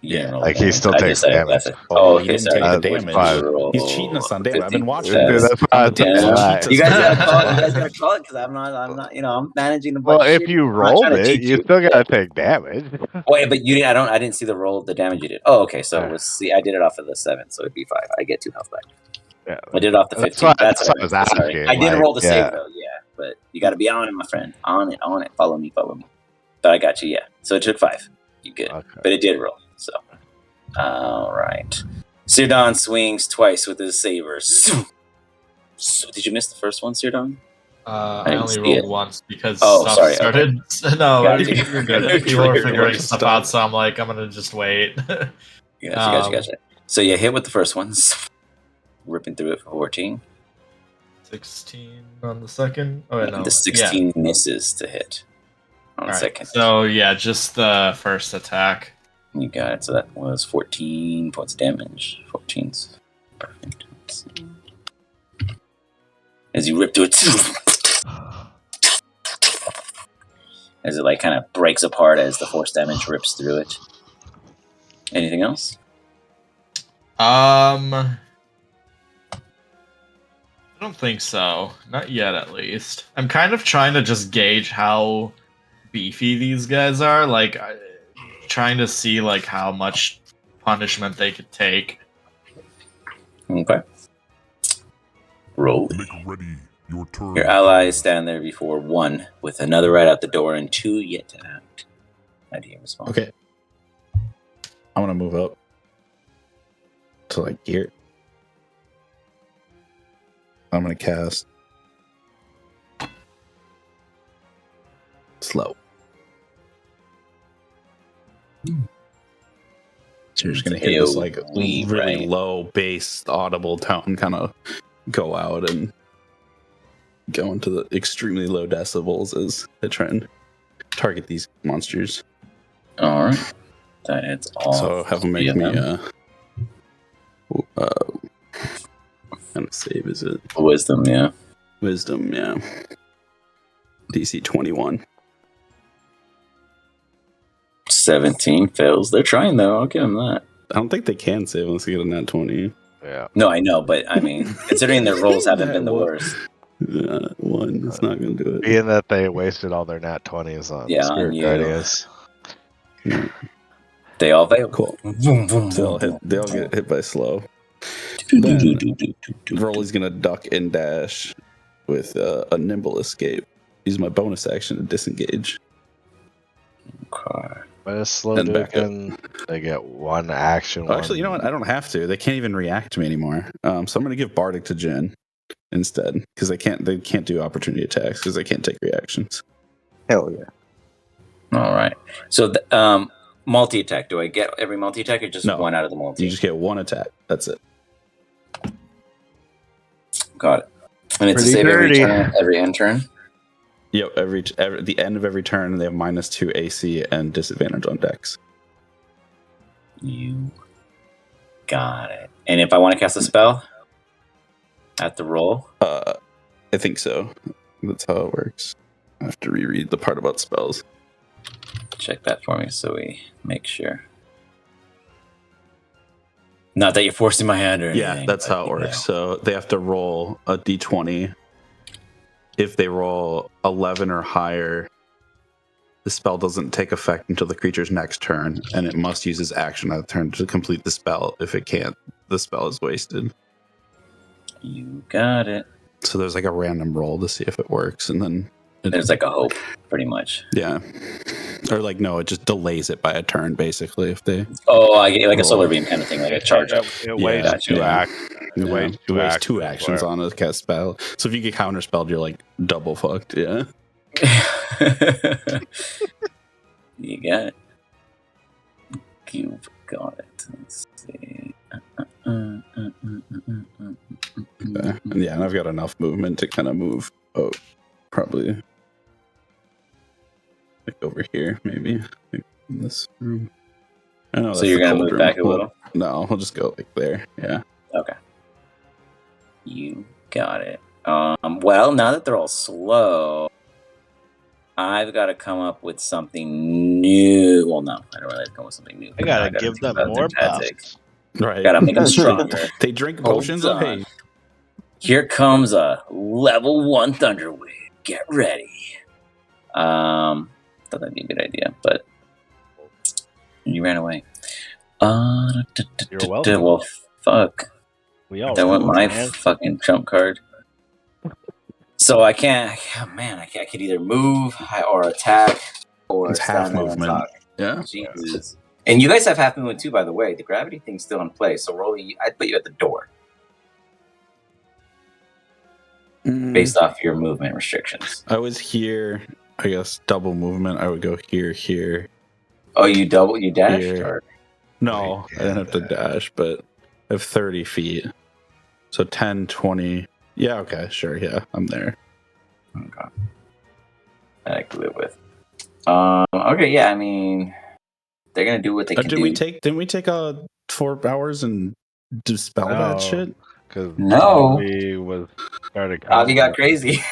You didn't Yeah. roll Like, the he damage. still I takes just said damage. it. Oh, okay, he didn't sorry. take the That's damage. fine. He's cheating us on damage. I've been watching Dude, this. that's On not the text, he right. cheats us. You guys gotta call it. You guys gotta call it because I'm not. You know, I'm managing the Well, budget. if you I'm not rolled trying to it, cheat you still gotta take damage. Wait, but you didn't. I didn't see the roll. The damage you did. Oh, okay. So it Alright. was. See, I did it off of the 7, so it'd be 5. I get 2 health back. Yeah, I did it off the that's 15. what, That's that's what what I was I meant. Sorry. asking. I did like, roll the yeah. save though. Yeah, but you got to be on it, my friend. On it. Follow me. But I got you. Yeah. So it took 5. You good? Okay. But it did roll. So, all right. Sirdon swings twice with his sabers. So, did you miss the first one, Sirdon? I didn't only see rolled it. once because Oh, stuff sorry, started. No, Gotcha. you're good. People are Triggered a figuring bunch of stuff stuff. out, so I'm like, I'm gonna just wait. Gotcha. So you hit with the first one, ripping through it for 14. 16 on the second. Oh, wait, no. The 16 misses to hit on the All right. second. So yeah, just the first attack. You got it. So that was 14 points of damage. 14's perfect. Let's see. As you rip through it, as it like kind of breaks apart as the force damage rips through it. Anything else? I don't think so. Not yet, at least. I'm kind of trying to just gauge how beefy these guys are. Like, trying to see like how much punishment they could take. Okay. Roll. Make ready. Your turn. Your allies stand there before 1 with another right out the door and 2 yet to act. How do you respond? Okay. I want to move up to like here. I'm going to cast slow. So you're just going to hear this like really low bass audible tone kind of go out and go into the extremely low decibels as I try and target these monsters. All right. That's all. So have them make me kind of save, is it? Wisdom, yeah. Wisdom, yeah. DC 21. 17 fails. They're trying though. I'll give them that. I don't think they can save unless they get a nat 20. Yeah. No, I know, but I mean, considering their rolls haven't been the worst. One, it's not going to do it. Being that they wasted all their nat 20s on Spirit you. Guardians. Yeah. They all fail. Cool. Vroom, vroom, So vroom, they all get hit by slow. vroom. Then Rolly's going to duck and dash with a nimble escape. Use my bonus action to disengage. But it's slow And back up. duking. They get 1 action. Oh, actually, you know what? I don't have to. They can't even react to me anymore. So I'm going to give Bardic to Jen instead because they can't do opportunity attacks because they can't take reactions. Hell yeah. All right. So multi attack. Do I get every multi attack or just No. one out of the multi? You just get 1 attack. That's it. Got it. And it's a Pretty save dirty. every end turn. Yep. Every the end of every turn, they have -2 AC and disadvantage on Dex. You got it. And if I want to cast a spell, I have to roll. I think so. That's how it works. I have to reread the part about spells. Check that for me so we make sure. Not that you're forcing my hand or anything. Yeah, that's how it works. So they have to roll a d20. If they roll 11 or higher, the spell doesn't take effect until the creature's next turn, and it must use its action on the turn to complete the spell. If it can't, the spell is wasted. You got it. So there's like a random roll to see if it works, and then There's like a hope, pretty much. yeah, or like no, it just delays it by a turn basically. If they I get like a solar beam kind of thing, like a charge up. It wastes gotcha. 2 actions. It wastes wastes 2 2 actions on a cast spell. So if you get counterspelled, you're like double fucked. Yeah. You got it. You've got it. Let's see. Yeah, and I've got enough movement to kind of move. Oh, probably like over here, maybe like in this room. I know. So you're gonna move back a little? No, I'll just go like there. Yeah. Okay. You got it. Well, now that they're all slow, I've got to come up with something new. Well, no, I don't really have to come up with something new. I gotta give them more buffs. Right. Gotta make them stronger. They drink potions of Hold on. hate. Here comes a level 1 Thunderwave. Get ready. Thought that'd be a good idea, but you ran away. You're welcome. Well, fuck. We all That went my man. fucking trump card. So I can't. Oh man, I could either move or attack or It's half stand there and movement. talk. Yeah. Jesus. And you guys have half movement too, by the way. The gravity thing's still in play. So Rolly, I'd put you at the door based off your movement restrictions. I was here. I guess double movement. I would go here. Oh, you dashed? Here. Or? No, I didn't have to dash, but I have 30 feet. So 10, 20. Yeah, okay, sure. Yeah, I'm there. Okay. That I could live with. Okay, yeah, I mean, they're gonna do what they can do. Didn't we take 4 hours and dispel that shit? Because No. Avi was started. Avi got crazy.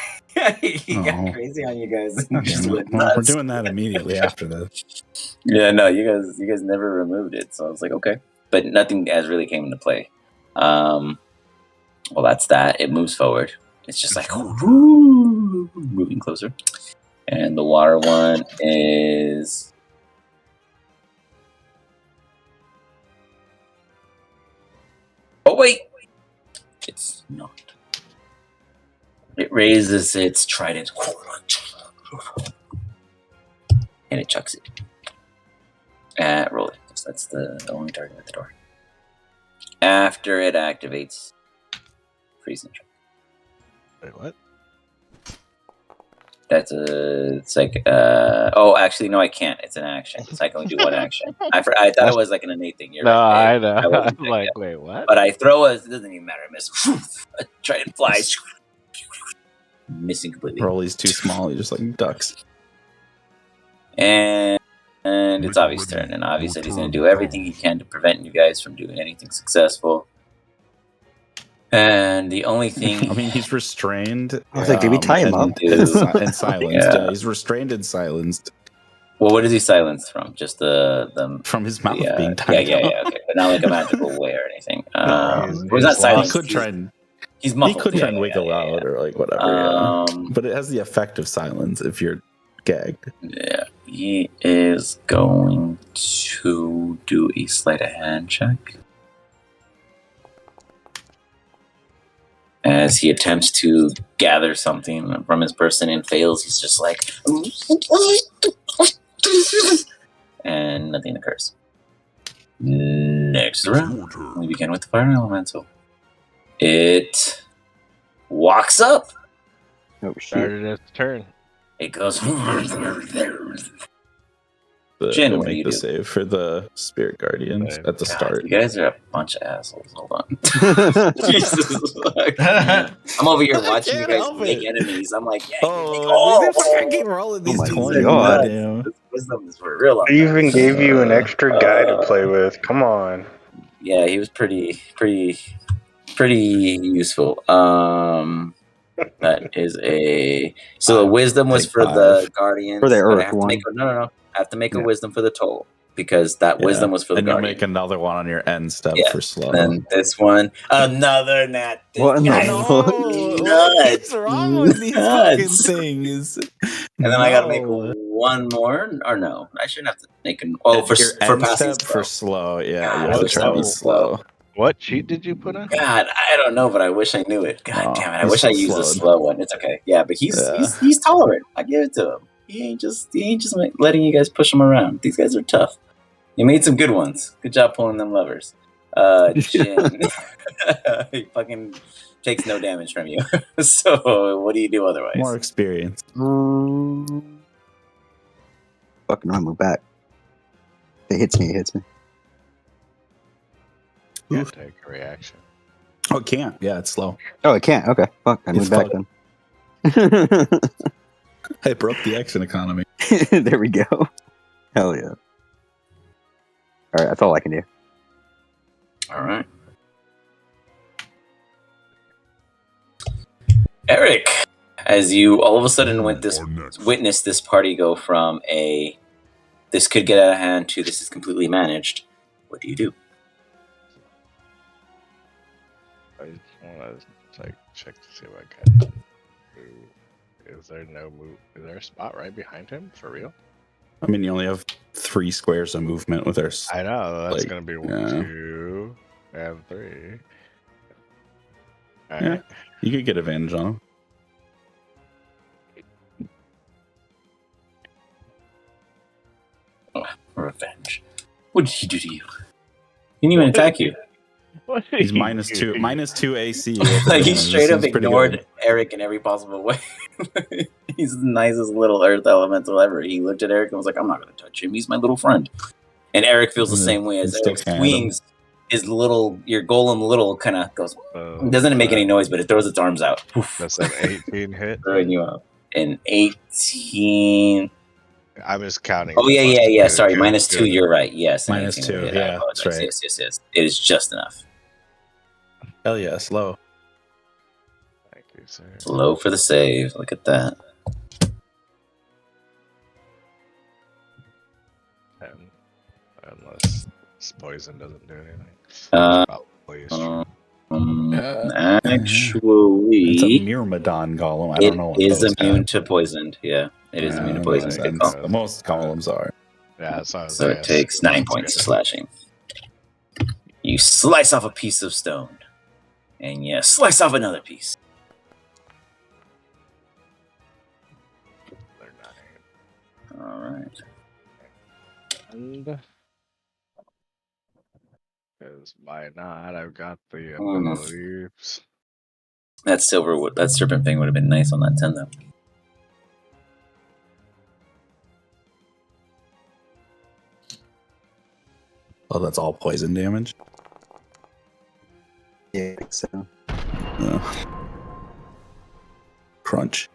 He got Oh. crazy on you guys. Well, we're doing that immediately after this. Yeah, no, you guys never removed it, so I was like, okay, but nothing has really came into play. Well, that's that. It moves forward. It's just like moving closer, and the water one is. Oh wait, it's not. It raises its trident and it chucks it. Roll it. So that's the only target at the door. After it activates, freezing check. Wait, what? That's a. It's like. Oh, actually, no, I can't. It's an action. So I can only do one action. I thought it was like an innate thing. You're No, right. I know. I wasn't I'm there like, yet. wait, what? But I throw a. It doesn't even matter. I miss. I try and fly. Missing completely. Rolly's too small. He just like ducks. And it's Avi's turn. And Avi said he's going to do everything he can to prevent you guys from doing anything successful. And the only thing. I mean, he's restrained. I was like, did we tie him up? And silenced. Yeah. Yeah, he's restrained and silenced Well, what is he silenced from? Just the from his mouth being yeah, tied yeah, up. okay, but not like a magical way or anything. he's Well, he's not locked. He silenced. could try and He's muffled. he could try and Yeah, wiggle yeah, out or like whatever. But it has the effect of silence if you're gagged. Yeah, he is going to do a sleight of hand check as he attempts to gather something from his person and fails. He's just like, and nothing occurs. Next round, we begin with the fire elemental. It walks up. Oh shit! Started its turn. It goes. The, Jin, to what do make you the do? save for the spirit guardians Okay. at the God, start. you guys are a bunch of assholes. Hold on. Jesus. I'm over here I watching you can't guys help make it. enemies. I'm like, yeah, Oh, I keep rolling these my 20. God. Damn. This wisdom is for real. I even gave you an extra guy to play with. Come on. Yeah, he was pretty useful. That is a so the wisdom was Take for the 5. guardians. For the but I earth have to one. make no. I have to make a Yeah. wisdom for the toll because that wisdom was for the and you'll guardian. make another one on your end step Yeah. for slow. And this one, another nat. What in the Guys, fuck? What is wrong with these fucking Nuts. things? And then I got to make No. one more, or no? I shouldn't have to make an. Oh, for your for end passing step slow. for slow. Yeah, God, you I have to wish try that to be was slow. slow. What cheat did you put on? God, I don't know, but I wish I knew it. God Oh, damn it! I he's wish I still used a slowed. slow one. It's okay. Yeah, but he's tolerant. I give it to him. He ain't just letting you guys push him around. These guys are tough. You made some good ones. Good job pulling them levers. Jin, he fucking takes no damage from you. So what do you do otherwise? More experience. Fucking I move back. If it hits me, it hits me. Can't take a reaction. Oh, it can't. Yeah, it's slow. Oh, it can't. Okay, fuck. I It's move back then. I broke the action economy. There we go. Hell yeah. All right, that's all I can do. All right. Eric, as you all of a sudden witness this party go from a this could get out of hand to this is completely managed, what do you do? I just want to like check to see what I can do. Is there no move? Is there a spot right behind him for real? I mean, you only have 3 squares of movement with our. I know that's Like, gonna be yeah. 2 and 3. All Yeah. right. You could get advantage on him. Revenge. What did he do to you? He didn't even attack you. What did He's he -2, do? -2 AC. Like he straight up This is pretty ignored good. Eric in every possible way. He's the nicest little earth elemental ever. He looked at Eric and was like, I'm not going to touch him. He's my little friend. And Eric feels the same way as Still Eric can't. swings. His little, your golem little kind of goes, doesn't make any noise, but it throws its arms out. That's an 18 hit. Throwing you out. An 18. I'm just counting. Oh, yeah. Good, Sorry, good, -2. good. You're right. Yes. an -2, 18 would hit. I yeah, apologize. that's right. Yes. It is just enough. Hell yeah, slow. Thank you. Slow for the save. Look at that. Unless this poison doesn't do anything. Probably is true. Actually, It's a Myrmidon golem. I don't know what it is those immune have. to poisoned. Yeah, it is immune to That poison. makes Poison. sense. Most golems are. Yeah, that's what I was So it takes 9 points of slashing. You slice off a piece of stone, and you slice off another piece. All right. And because why not? I've got the Mm. abilities. That serpent thing would have been nice on that 10 though. Oh, that's all poison damage. Yeah, I think so. Crunch.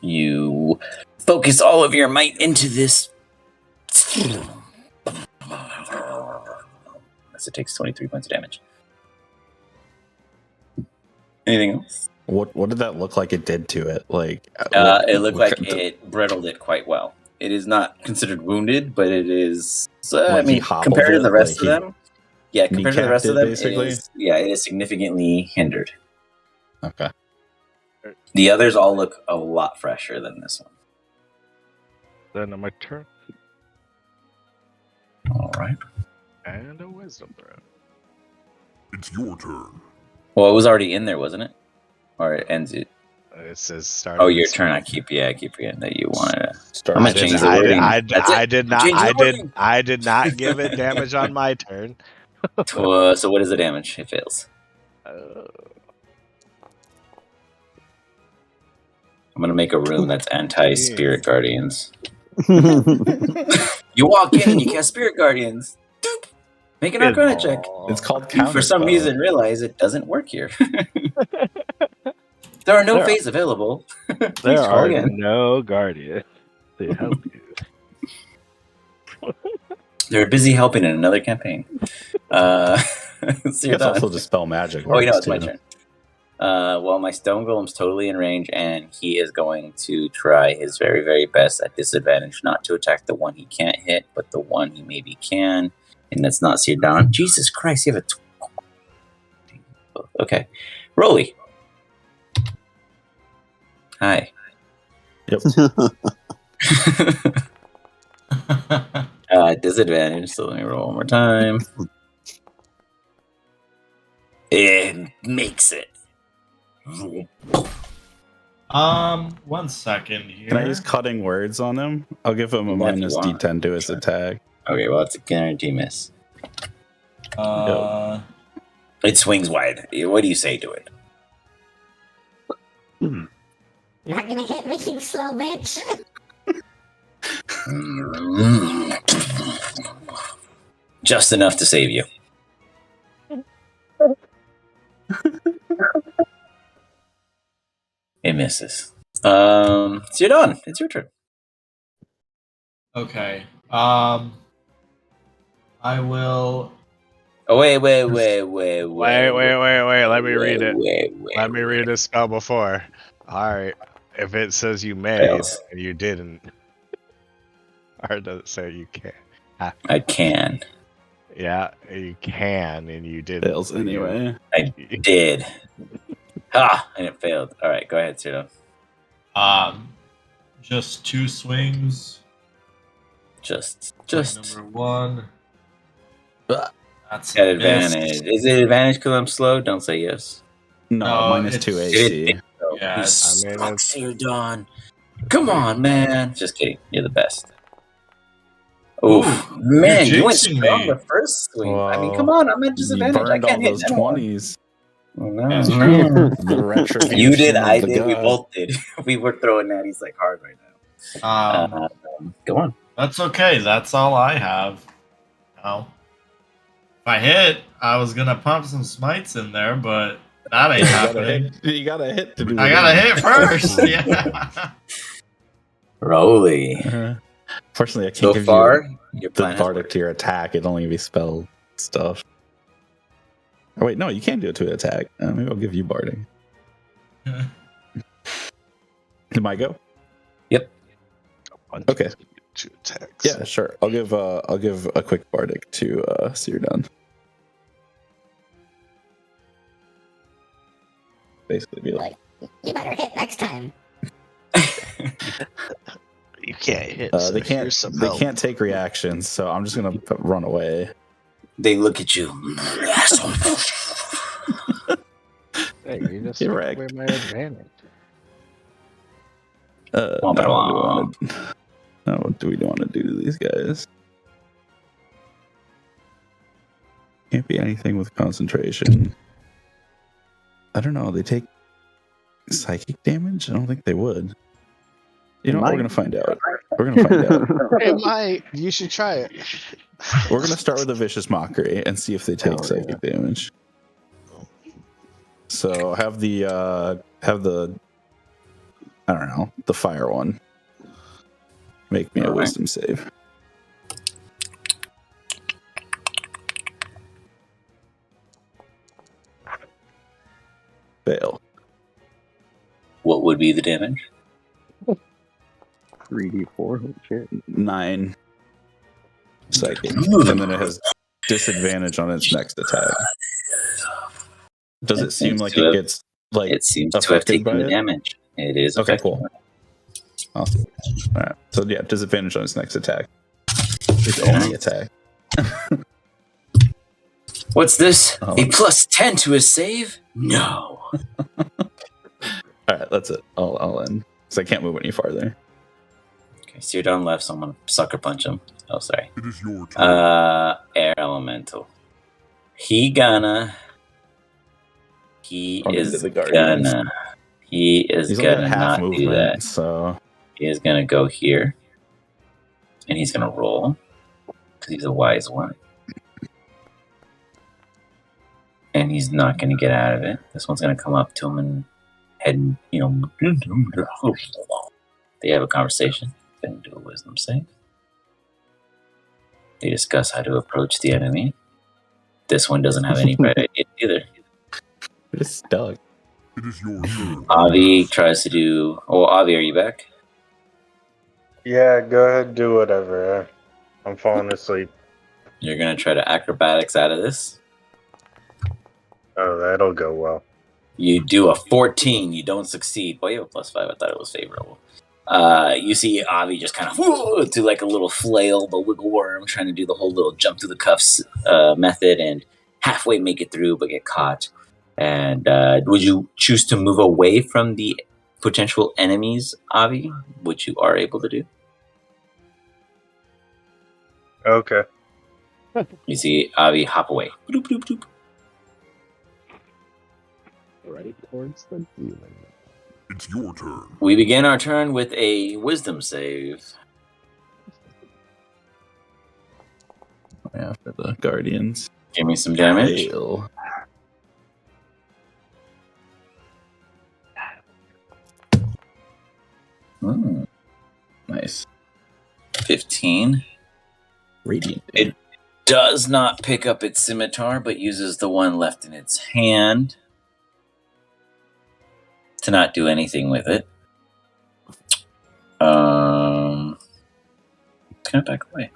You focus all of your might into this. As it takes 23 points of damage. Anything else? What did that look like it did to it? Like It looked like it brittled it quite well. It is not considered wounded, but it is. Like he hobbled compared to it, the rest like of them, yeah, compared to the rest of them, basically? it is significantly hindered. Okay. The others all look a lot fresher than this one. Then on my turn. All right. And a wisdom throw. It's your turn. Well, it was already in there, wasn't it? Or it ends it. It says start. Oh, your turn. I keep forgetting that you wanted to. Start. I'm gonna change the wording. I did not give it damage on my turn. So what is the damage? It fails. I'm gonna make a room that's anti-spirit guardians. You walk in and you cast spirit guardians. Doop. Make an Arcana check. It's called You, counter. for some reason, realize it doesn't work here. There are no phase available. There are again. no guardians to help you. They're busy helping in another campaign. So you're It's done. also dispel magic. Oh, it's too. my turn. Well, my stone golem's totally in range, and he is going to try his very, very best at disadvantage not to attack the one he can't hit, but the one he maybe can, and that's not seared down. Jesus Christ, you have a... Okay. Rolly. Hi. Yep. Disadvantage, so let me roll one more time. It makes it. 1 second here. Can I use cutting words on him? I'll give him a minus D10 to his attack. Okay, well, it's a guarantee miss. Uh, It swings wide. What do you say to it? Not gonna hit me, you slow bitch. Just enough to save you. It misses. So you're done. It's your turn. okay. I will. Oh, wait. Wait. Let me read it. Let me read this spell before. All right. If it says you may Fails. and you didn't, or does it say you can't? I can. Yeah, you can and you didn't. Fails anyway. I did. And it failed. All right, go ahead, Cyril. Just 2 swings. Just. Number 1. That's At a advantage. miss. Is it advantage because I'm slow? Don't say yes. No, No, minus it's- 2 AC. Yeah, You it's- sucks here, Don. Come on, man. Just kidding. You're the best. Oof. Man, you went jinxing strong me. the first swing. I mean, Well, come on. I'm at You disadvantage. I burned all can't hit those anyone. 20s. That's No. The retribution. You did, of I the did, we god. both did. We were throwing natties like hard right now. Go on. That's okay. That's all I have. Now, if I hit, I was gonna pump some smites in there, but that ain't happening. You gotta hit to do I the gotta damage. hit first. Yeah. Rolly. Fortunately, I can't So give far, you your the plan has bardic worked. to your attack. It only be spell stuff. Oh, wait, no, you can't do it to attack. Maybe I'll give you barding. Am I go? Yep. Okay. Two attacks. Yeah, sure. I'll give a quick bardic to Cyrdan. Basically, be like, You better hit next time. You can't hit. So they here's some help. can't take reactions, so I'm just gonna run away. They look at you. Hey, you just Get took wrecked. away my advantage. What do we want to do to these guys? Can't be anything with concentration. I don't know. They take psychic damage? I don't think they would. You know what? We're gonna find out. It might. You should try it. We're gonna start with a vicious mockery and see if they take psychic damage. So have the I don't know, the fire one. Make me a wisdom save. Fail. What would be the damage? 3d4. Holy shit. 9 psychic, and then it has disadvantage on its next attack. Does it seem like it gets like It seems to have affected taken by the it? damage. It is Okay, affected. cool. Awesome. All right. So yeah, disadvantage on its next attack. Its only attack. What's this? Oh. A plus 10 to his save? No. All right, that's it. I'll end because I can't move any farther. Okay, so you're down left, so I'm gonna sucker punch him. Oh, sorry. It is your turn. Air elemental. He is gonna. He's only got half not movement, do that. so He is gonna go here, and he's gonna roll because he's a wise one, and he's not gonna get out of it. This one's gonna come up to him and head, they have a conversation. Gonna do a wisdom save. They discuss how to approach the enemy. This one doesn't have any bright ideas either. it's stuck. It is your turn. Avi tries to do. Oh, Avi, are you back? Yeah, go ahead, do whatever. I'm falling asleep. You're gonna try to acrobatics out of this. Oh, that'll go well. You do a 14. You don't succeed. Well, you have a +5. I thought it was favorable. You see Avi just kind of do like a little flail, the wiggle worm, trying to do the whole little jump through the cuffs method, and halfway make it through, but get caught. And would you choose to move away from the potential enemies, Avi, which you are able to do? Okay. You see Avi hop away. Bloop, bloop, bloop. Right towards the demon. It's your turn. We begin our turn with a wisdom save. After the Guardians. Give me some damage. Fail. Nice. 15. Radiant. It does not pick up its scimitar, but uses the one left in its hand to not do anything with it. Can I back away?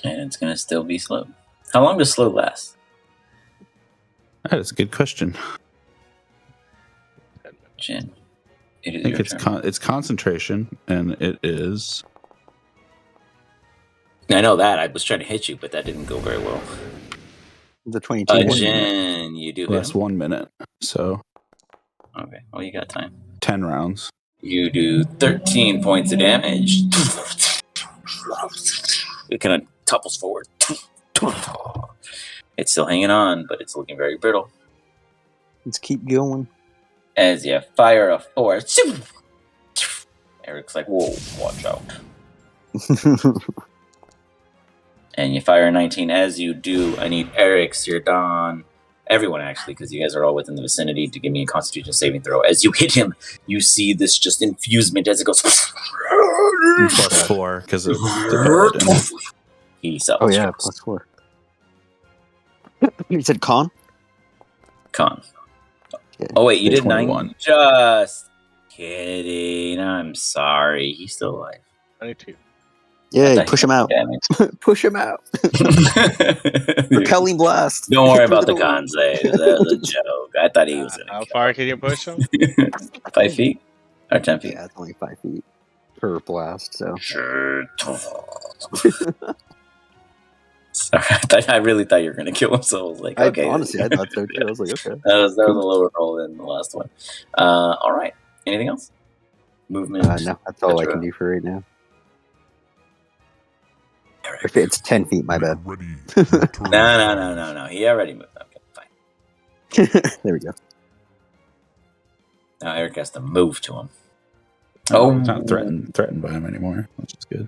And it's going to still be slow. How long does slow last? That is a good question. Jin, it I is think your it's turn. it's concentration, and it is. I know that. I was trying to hit you, but that didn't go very well. The 22. Jin, you do hit Last him? 1 minute, so Okay, well, you got time. 10 rounds. You do 13 points of damage. It kind of topples forward. It's still hanging on, but it's looking very brittle. Let's keep going. As you fire a 4, Eric's like, whoa, watch out. And you fire a 19. As you do, I need Eric, Sirdan, everyone actually, because you guys are all within the vicinity, to give me a Constitution saving throw. As you hit him, you see this just infusement as it goes +4 because of the bed. And He sells. Oh yeah, +4. You said con? Con. Yeah. Oh wait, you did 21. 9. Just kidding. I'm sorry. He's still alive. 22. Yeah, push him out. Push him out. Repelling blast. Don't worry about the Through door. con save. That was a joke. I thought he was gonna How kill far can you push him? 5 feet or 10 feet. Yeah, it's only 5 feet per blast. So Sure. Sorry, I really thought you were gonna kill him. So I was like, okay. honestly, I thought so too. I was like, okay. That was a lower roll than the last one. All right. Anything else? Movement. No, that's all I etc. can do for right now. If it's 10 feet, my bad. Ready. Your turn No. He already moved. Okay, fine. There we go. Now Eric has to move to him. Oh, he's not threatened by him anymore, which is good.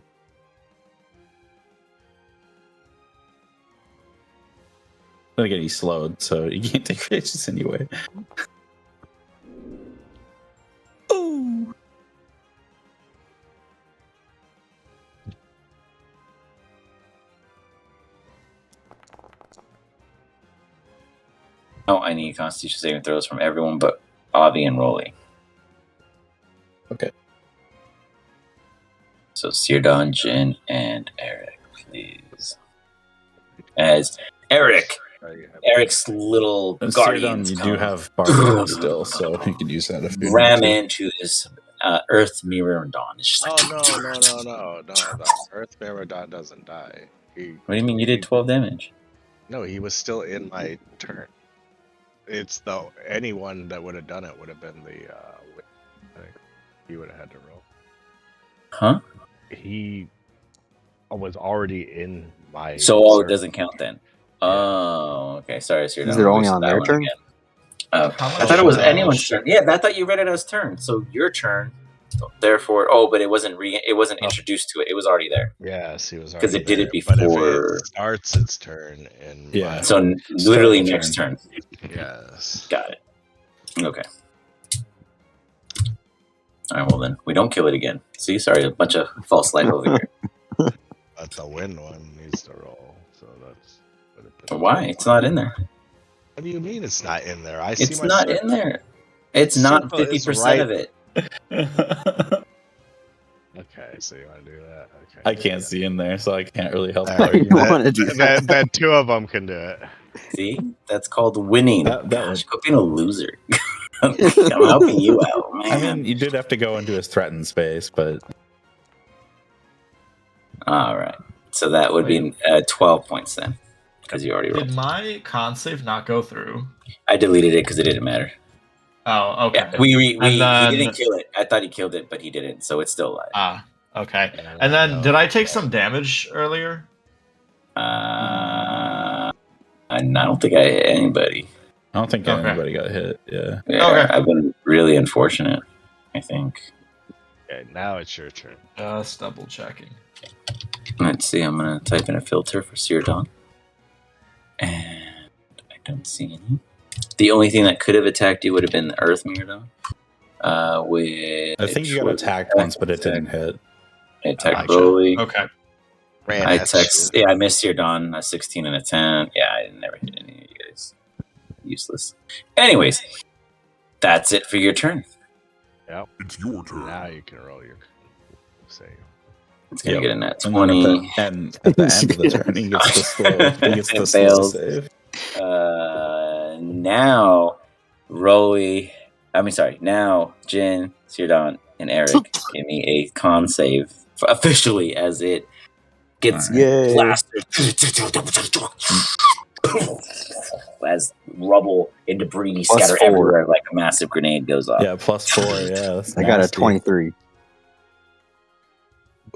Then again, he's slowed, so you can't take reactions anyway. Oh. Oh, I need Constitution saving throws from everyone but Avi and Rolly. Okay. So Sirdon, Jin, and Eric, please. As Eric's little guardians You do have bargaining still, so you can use that if you ram need to. into this Earth Mirror Dawn. It's just like, No. The Earth Mirror Dot doesn't die. What do you mean you did 12 damage? No, he was still in my turn. It's anyone that would have done it would have been the. I think he would have had to roll. Huh? He was already in my. So it doesn't count then. Oh, okay. Sorry, Sirdon. Is it only on their turn? I thought it was anyone's turn. Yeah, I thought you read it as turn. So your turn. Therefore, but it wasn't introduced to it. It was already there. Yes, he was already 'Cause it did it there, but before- if it starts its turn in Yeah. So literally next turn. Yes. Got it. Okay. All right. Well then, we don't kill it again. See, sorry, a bunch of false light over here. But the wind one needs to roll, so that's. Why? It's not in there. What do you mean it's not in there? It's not in there. It's not 50% of it. Okay, so you want to do that? Okay. I can't see in there, so I can't really help. All right, argue. wanna do then 2 of them can do it. See, that's called winning. That Gosh, quit being a loser. I'm helping you out, man. I mean, you did have to go into his threatened space, but All right. So that would be 12 points then, because you already rolled. Did my con save not go through? I deleted it because it didn't matter. Oh, okay. Yeah, he then- didn't kill it. I thought he killed it, but he didn't, so it's still alive. Ah, okay. And then, did I take some damage earlier? I don't think I hit anybody. I don't think anybody got hit. Yeah. Yeah, Okay. I've been really unfortunate, I think. Okay, now it's your turn. Just double checking. Let's see, I'm going to type in a filter for Sirdon. And I don't see any. The only thing that could have attacked you would have been the Earth Mirror, with I think you got attacked once, but it didn't hit. I attacked Gotcha. Broly. Okay. I text. Yeah, I missed Sirdon. A 16 and a 10. Yeah, I never hit any of you guys. Useless. Anyways, that's it for your turn. It's your turn. Now you can roll your save. It's gonna Yep. get a nat And then 20. at the end of the turn, he gets the slow. He gets the It slow fails. save. Now, now Jin, Sirdon, and Eric give me a con save officially as it gets Yay. blasted as rubble and debris scatter 4. everywhere like a massive grenade goes off. Yeah, +4. Yeah, that's I got a nasty. 23.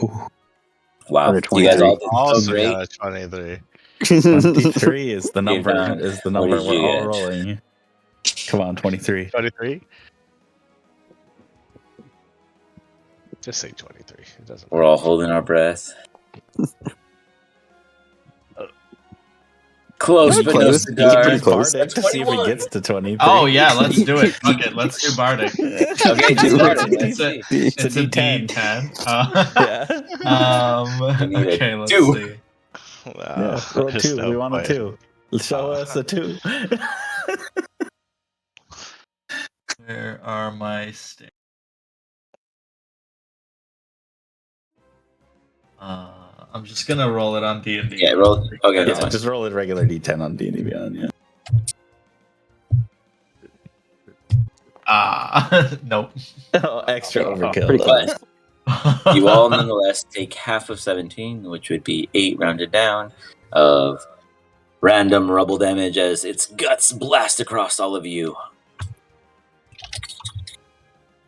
Ooh, Wow, Another you guys 23. all did so Also great. got a 23. 23 is the number. Sirdon, Is the what number did we're you all get? rolling. Come on, 23. 23? Just say 23. It doesn't We're all holding our breath. Close, Not but close. no It was cigar. pretty close. Bardic to see if he 21. gets to 23. Oh yeah, let's do it. Fuck it, let's do Bardic. Okay, do Do Bardic. it. Let's see. It's a D10. D10. Yeah. Okay, need a let's 2. see. Yeah, roll there's 2. no We want a point. 2. Show us a 2. Where are my stats? I'm just gonna roll it on D&D. Yeah, roll. Okay, that's Yeah, fine. just roll a regular D10 on D&D Beyond. Yeah. Nope. Oh, extra overkill. Pretty though. But you all nonetheless take half of 17, which would be 8 rounded down, of random rubble damage as its guts blast across all of you.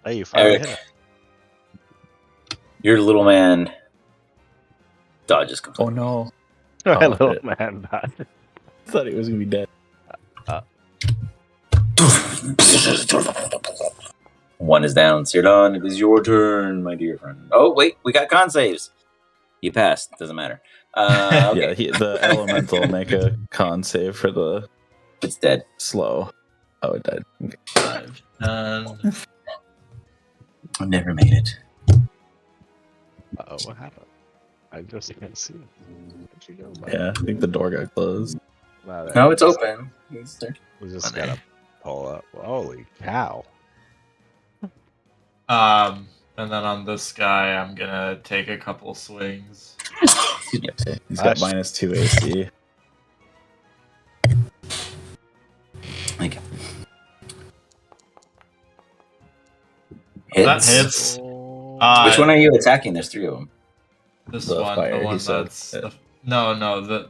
Hey, you finally Eric, hit it. your little man dodges Oh completely. no. My Oh, little shit. man died. I thought he was going to be dead. One is down. Sirdon, it is your turn, my dear friend. Oh, wait, we got con saves. You passed. Doesn't matter. Okay. Yeah, the elemental make a con save for the It's dead. slow. Oh, it died. Okay. 5, 10. I never made it. Oh, what happened? I just can't see it. Where'd you go, buddy? Yeah, I think the door got closed. Wow, No, it's open. He's there. We just Funny. gotta pull up. Holy cow. And then on this guy, I'm gonna take a couple swings. Excuse me. He's got Nice. -2 AC. Thank you. That Hits. hits. Oh. Which one are you attacking? There's 3 of them. This The one, fire, the one he said. that's no, the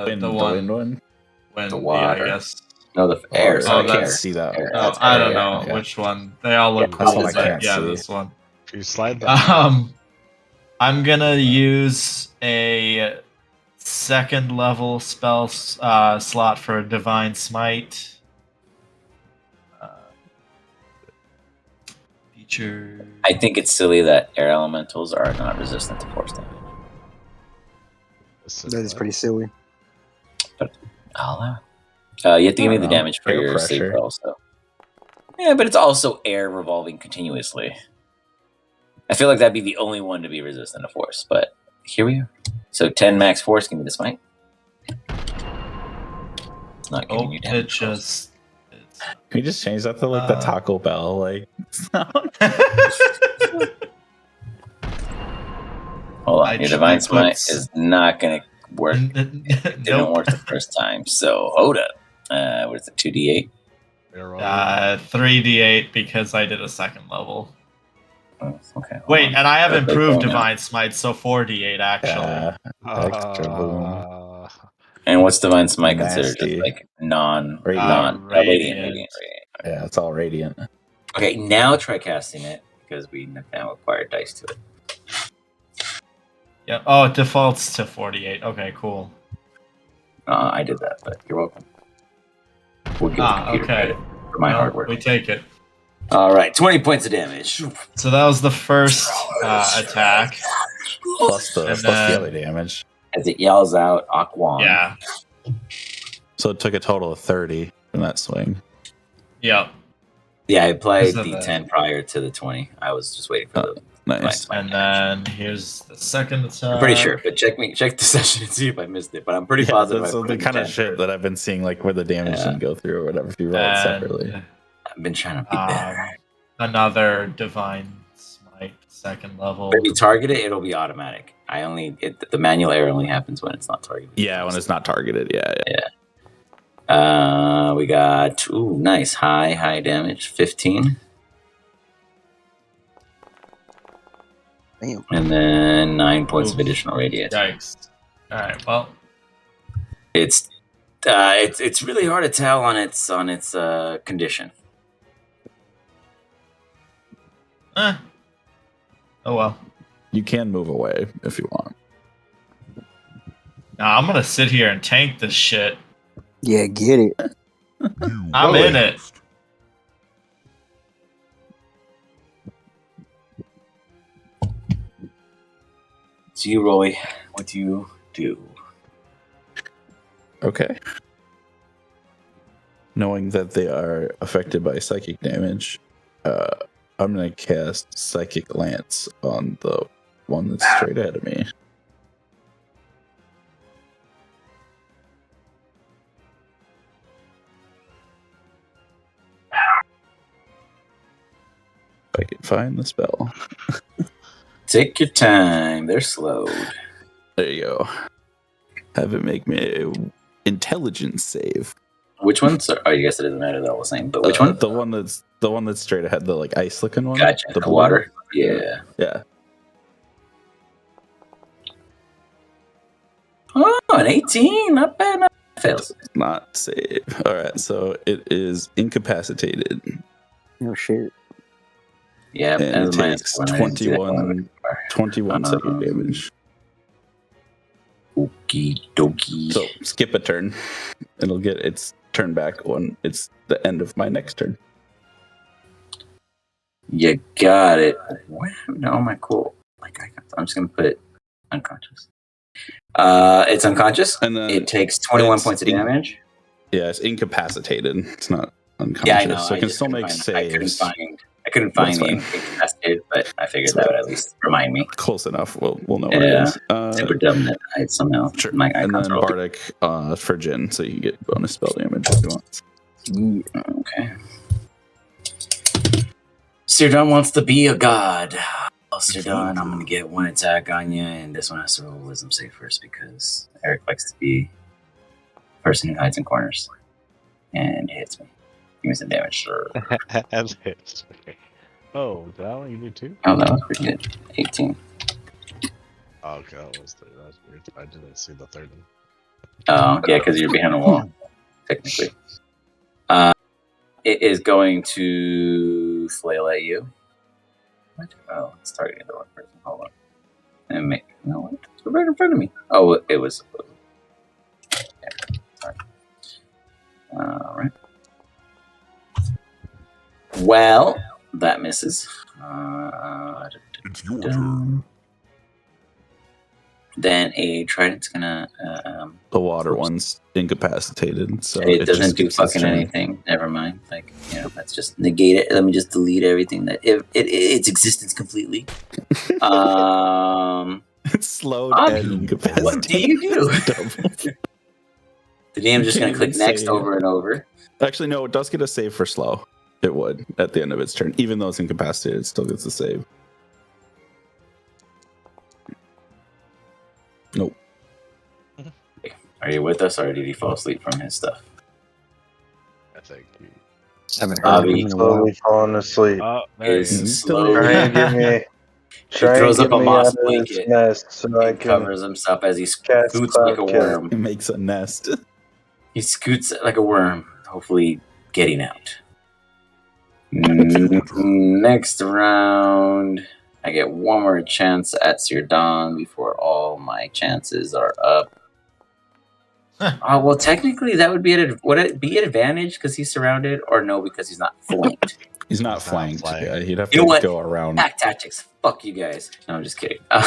Wind, one the wind one? when The yeah, water. I guess. No, the air. Oh, Sorry, I can't that's- air. see that. Air. Oh, That's I don't air, know okay. which one. They all look Yeah, that's cool, one I but can't yeah, see. this one. Can you slide that? I'm gonna use a second level spell slot for a divine smite. Feature. I think it's silly that air elementals are not resistant to force damage. That is pretty silly. I'll allow it. You have to give me the damage for Air your pressure. save also. Yeah, but it's also air revolving continuously. I feel like that'd be the only one to be resistant to force, but here we are. So 10 max force, give me the smite. It's not giving Oh, you it damage. just. Can you just change that to like the Taco Bell like sound? Hold on, I your divine put- smite is not gonna work. It didn't Nope. work the first time, so hold up. What is it, 2d8? 3d8 because I did a second level. Oh, okay. hold Wait, on. and I have That's improved going divine smite, so 4d8 actually. Extra boom. And what's divine smite considered? Nasty. Just like non Radiant. Radiant. Yeah, it's all radiant. Okay, now try casting it because we now acquired dice to it. Yeah. Oh, it defaults to 48. Okay, cool. I did that, but you're welcome. We'll give the computer Okay. credit for my Well, hard work. We take it. All right, 20 points of damage. So that was the first attack. Plus the And plus then- the other damage. As it yells out, Aquan. Yeah. So it took a total of 30 in that swing. Yep. Yeah, I applied Because the of 10 prior to the 20. I was just waiting for the Nice. divine And smite action. then here's the second attack. I'm pretty sure, but check the session and see if I missed it. But I'm pretty Yeah, positive. that's I put the in kind of 10. shit that I've been seeing, like where the damage Yeah. didn't go through or whatever. If you roll it separately, And I've been trying to be better. another divine smite, second level. But if you target it, it'll be automatic. The manual error only happens when it's not targeted. yeah, when it's not targeted, yeah. We got nice high damage, 15, Damn. and then 9 points of Oof. additional radiant. Yikes. All right. Well, It's really hard to tell on its condition. oh well. You can move away if you want. Nah, I'm gonna sit here and tank this shit. Yeah, get it. I'm in it. So you, Roy, what do you do? Okay. knowing that they are affected by psychic damage, I'm gonna cast Psychic Lance on the one that's straight ahead of me. If I can find the spell. Take your time. They're slowed. There you go. Have it make me an intelligence save. Which ones? Oh, you guess it doesn't matter. They're all the same. But which one? The one that's straight ahead, the like ice looking one. Gotcha. The blue water. one? Yeah. Yeah. Oh, an 18. Not bad. Not bad. Fails. Not save. All right, so it is incapacitated. Oh shit. Yeah, And it minus takes one. I didn't see that 21 psychic damage. Okie dokie. So skip a turn. It'll get its turn back when it's the end of my next turn. You got it. What happened to all my cool? I'm just gonna put it unconscious. It's unconscious. And then It takes 21 points of damage. Yeah, it's incapacitated. It's not unconscious. Yeah, I know. So I can still make saves. I couldn't find the fine. incapacitated, but I figured that would at least remind me. Close enough. We'll know what it is. Super dumb that I somehow Sure. my And icons then are all Bardic for Jin, so you get bonus spell damage if you want. Yeah. okay. Sir Don wants to be a god. Oh, Sir Don, I'm gonna get one attack on you, and this one has to roll wisdom save first because Eric likes to be the person who hides in corners and hits me. Give me some damage, sir. And hits. Oh, that one you did too? Oh, that was pretty good. 18. Oh, okay, that was weird. I didn't see the third one. Oh, yeah, because you're behind a wall, technically. It is going to flail at you. What? Oh, it's targeting the wrong person. Hold on. And make what? It's right in front of me. Oh, it was. Yeah, sorry. All right. Well, that misses. It's your turn. Then a trident's gonna. The water one's incapacitated, so it doesn't just do gets its fucking turn. anything. Never mind. Let's just negate it. Let me just delete everything that its existence completely. It's slowed Abi, and incapacitated. what do you do? Double. The DM's just can't gonna click even next say- over and over. Actually, no, it does get a save for slow. It would at the end of its turn. Even though it's incapacitated, it still gets a save. Nope. Are you with us, or did he fall asleep from his stuff? I think he... Haven't heard of him in a while. Slowly falling asleep. Oh, there he Is is. Still Try slowly. and get me. Try and throws get up a me moss out of this blanket nest so I and can. covers himself as he cast scoots like a Cloud Kill. worm. It makes a nest. He scoots like a worm, hopefully getting out. Next round, I get one more chance at Sir Don before all my chances are up. Well, technically, that would be would it be an advantage because he's surrounded, or no, because he's not flanked? He's not He's not flanked. flanked. Yeah, he'd have You know to what? go around. Pack tactics. Fuck you guys. No, I'm just kidding. Are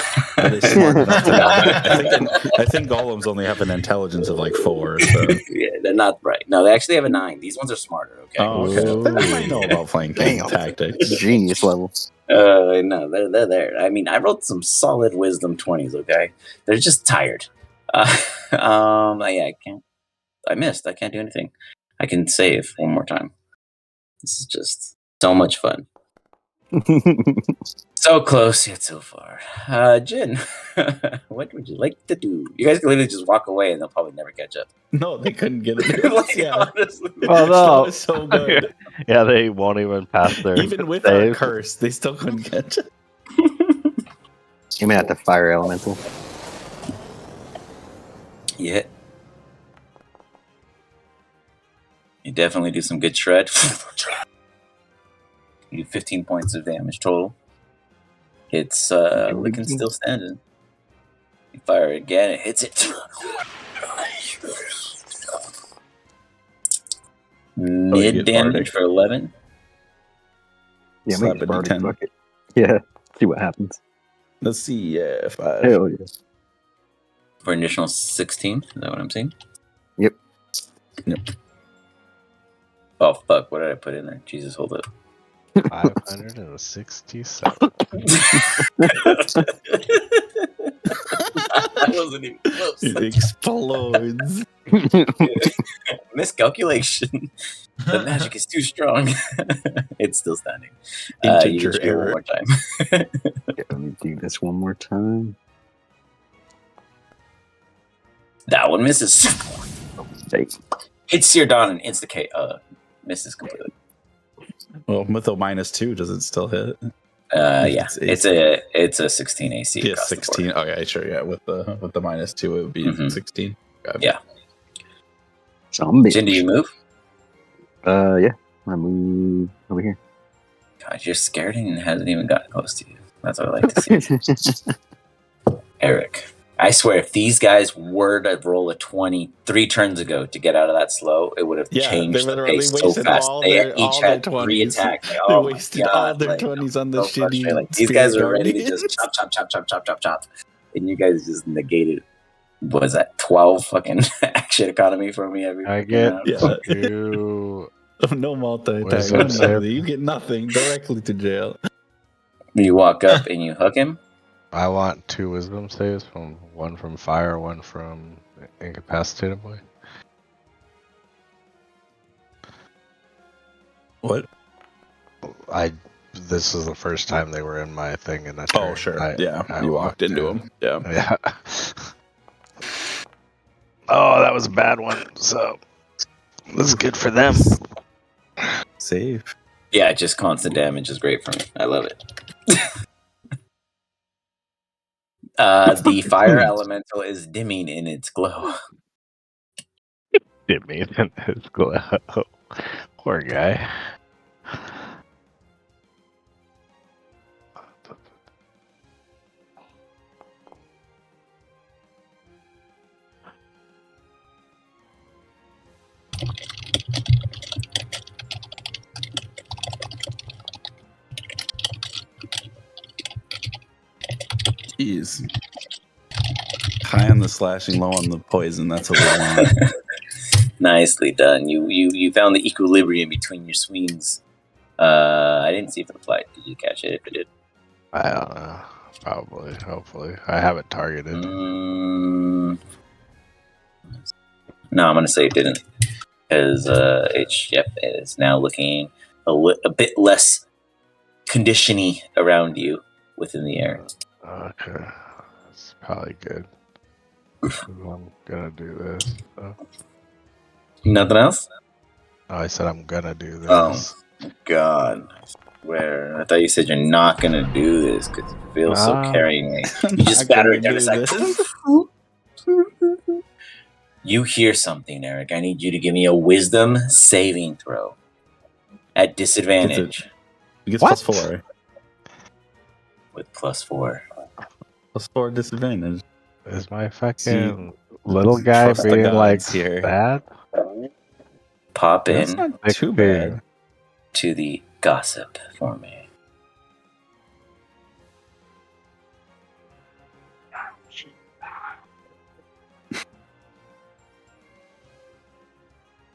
they smart enough to know that? I think golems only have an intelligence of like 4. So. Yeah, they're not bright. No, they actually have a 9. These ones are smarter. Okay. Oh, okay. Then they might know about flanking Damn. tactics. Genius level. No, they're there. I mean, I wrote some solid wisdom 20s. Okay, they're just tired. Yeah, I can't. I missed. I can't do anything. I can save one more time. This is just so much fun. So close yet so far. Jin, what would you like to do? You guys can literally just walk away and they'll probably never catch up. No, they couldn't get it. Like, Yeah. honestly. Oh, no. That was so good. Yeah, they won't even pass their Even with our save. curse, they still couldn't catch it. You may have to fire elemental. Yeah. You definitely do some good shred. You do 15 points of damage total. It's looking still standing. You fire it again, it hits it. Mid damage for 11. Yeah, Slap make a it Bardic D10. bucket. Yeah, see what happens. Let's see. Yeah, 5. Hell yeah. For an additional 16. Is that what I'm saying? Yep. Oh fuck! What did I put in there? Jesus, hold up. 567. I wasn't even close. It explodes. Miscalculation. The magic is too strong. It's still standing. You Integer can shoot it one error. more time. Yeah, let me do this one more time. That one misses. Hey, Hits your Don and insta-K. Misses completely. Well, with a -2, does it still hit? Yeah, It's it's a 16 AC. Yeah, across the 16. board. Okay, sure. Yeah, with the -2, it would be Mhm. 16. Okay. Yeah. zombie. Jin, do you move? Yeah. I move over here. God, you're scared and hasn't even gotten close to you. That's what I like to see. Eric, I swear, if these guys were to roll a 20 3 turns ago to get out of that slow, it would have Yeah, they changed the literally pace so wasted fast. all They their each had 3 20s. attacks. Like, They oh my wasted god! all their Like, 20s on I'm the so frustrated. shitty Like, these spirit guys are ready to guardians. just chop, and you guys just negated. What was that 12 fucking action economy for me every I fucking get round? Yeah. 2 No multi-attack. Wisdom No save. nothing. You get nothing. Directly to jail. You walk up and you hook him. I want 2 wisdom saves, one from fire, one from incapacitated boy. What? This is the first time they were in my thing in a turn. Oh, sure. I You walked into him. Yeah. Yeah. Oh, that was a bad one. So that's good for them. Save. Yeah, just constant damage is great for me. I love it. The fire elemental is dimming in its glow. Did me in his glow. Poor guy. Jeez. High on the slashing, low on the poison. That's what we want. Nicely done. You found the equilibrium between your swings. I didn't see if it applied. Did you catch it? If it did, I don't know. Probably. Hopefully. I have it targeted. no, I'm gonna say it didn't, because HF is now looking a bit less conditiony around you within the air. Okay. That's probably good. I'm gonna do this. So. Nothing else? Oh, I said I'm gonna do this. Oh, God. I thought you said you're not gonna do this because you feel so carrying. You just batter it down. It's like, you hear something, Eric. I need you to give me a wisdom saving throw at disadvantage. He gets +4. With +4. +4 disadvantage. Is my fucking little guy Trust the being like gods here. bad? Pop That's in not too bad. to the gossip for me.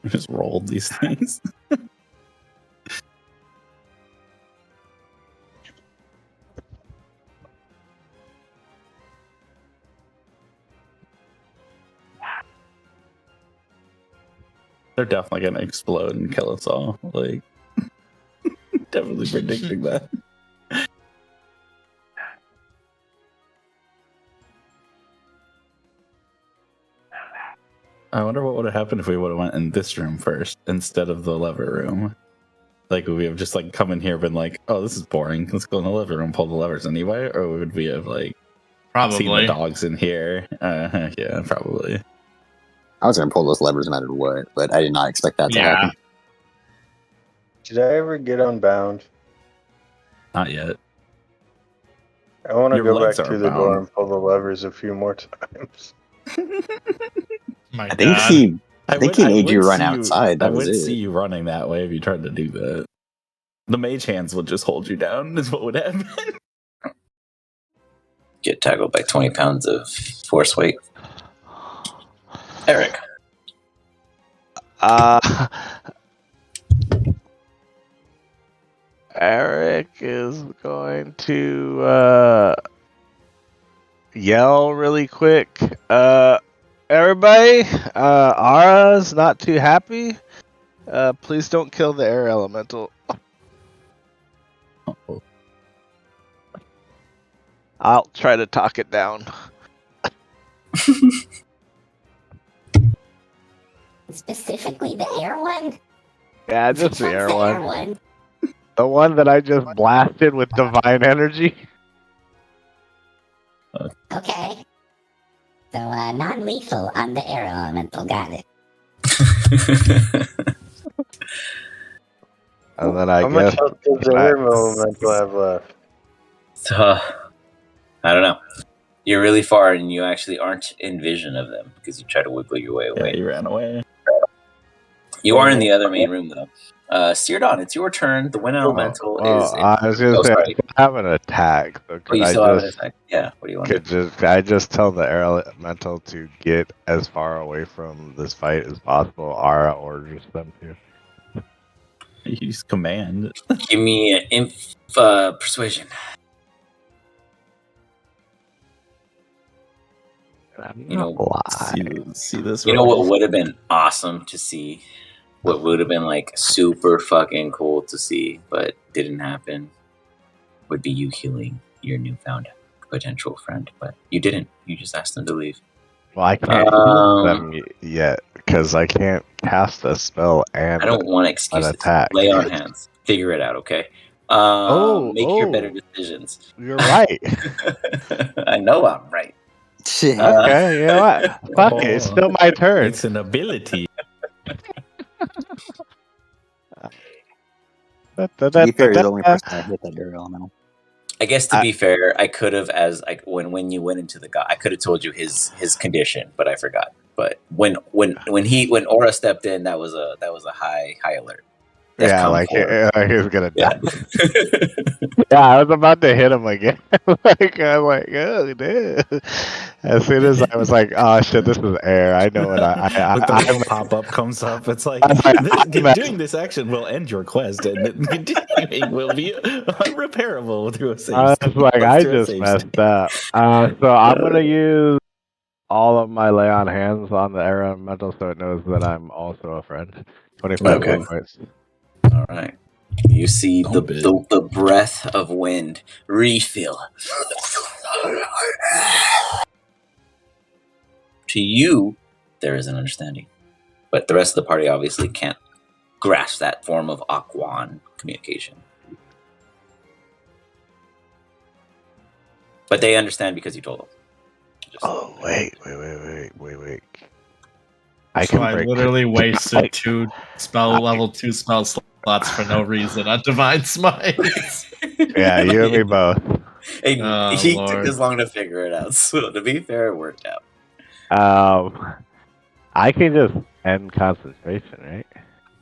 I just rolled these things. They're definitely gonna explode and kill us all. Like, definitely predicting that. I wonder what would have happened if we would have went in this room first instead of the lever room. Like, would we have just like come in here, been like, "Oh, this is boring. Let's go in the living room, pull the levers anyway," or would we have like seen the Probably. dogs in here? Yeah, probably. I was gonna pull those levers no matter what, but I did not expect that to happen. Did I ever get unbound? Not yet. I want to Your go legs back are to the door bound. and pull the levers a few more times. My I think God. he made you would run see outside. That I was would it. see you running that way if you tried to do that. The mage hands would just hold you down. Is what would happen. Get tackled by 20 pounds of force weight. Eric. to yell really quick. Everybody, Ara's not too happy. Please don't kill the air elemental. Uh-oh. I'll try to talk it down. Specifically the air one? Yeah, just the What's air the one. air one? The one that I just blasted with divine energy. Okay. So, non-lethal on the air elemental, got it. And then I How much guess health does the air elemental have left? So, I don't know. You're really far, and you actually aren't in vision of them because you try to wiggle your way Yeah, away. he ran away. You are in the other main room, though. Seardon, it's your turn. The wind elemental is. I was gonna say I have an attack, so Oh, could you I still have an just attack? Yeah. What do you want to do? I just tell the air elemental to get as far away from this fight as possible? Ara orders them to. Use command. Give me an persuasion. You know, See this. you know roll? what would have been awesome to see? What would have been like super fucking cool to see, but didn't happen, would be you healing your newfound potential friend. But you didn't. You just asked them to leave. Well, I can't heal them yet because I can't cast a spell and I don't want an excuses. attack. Lay on hands. Figure it out, okay? Make your better decisions. You're right. I know I'm right. Okay, you know what? Fuck it, it's still my turn. It's an ability. To be fair, you're the only person that hit that air elemental. I guess to be fair, I could have, as like when you went into the guy, I could have told you his condition, but I forgot. But when Aura stepped in, that was a high alert. Yeah, like he was gonna die. Yeah. Yeah, I was about to hit him again. I'm like, oh, dude. As soon as I was like, oh shit, this is air. I know what the little pop-up comes up. It's like, doing this action will end your quest, and continuing will be unrepairable through a save. I was like, I just messed up. So I'm gonna use all of my lay on hands on the air elemental so it knows that I'm also a friend. 25 Okay. points. All right. You see the breath of wind refill. To you, there is an understanding. But the rest of the party obviously can't grasp that form of Aquan communication. But they understand because you told them. Oh, wait. I literally wasted 2 level 2 spell slots for no reason on Divine Smite. Yeah, you and me both. He took this long to figure it out, so to be fair, it worked out. I can just end concentration, right?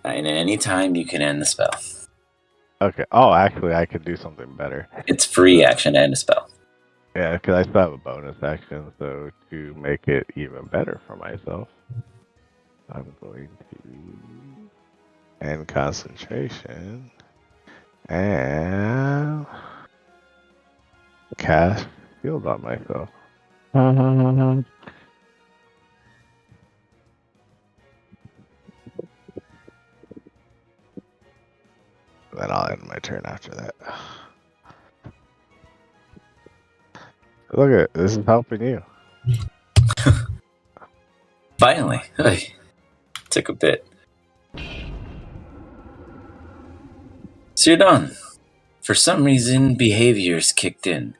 And any time you can end the spell. Okay. Oh, actually, I could do something better. It's free action to end a spell. Yeah, because I still have a bonus action, so to make it even better for myself, I'm going to end concentration and cast shield on myself. Then I'll end my turn after that. Look at it. This is helping you. Finally. Took a bit. So you're done. For some reason, behaviors kicked in.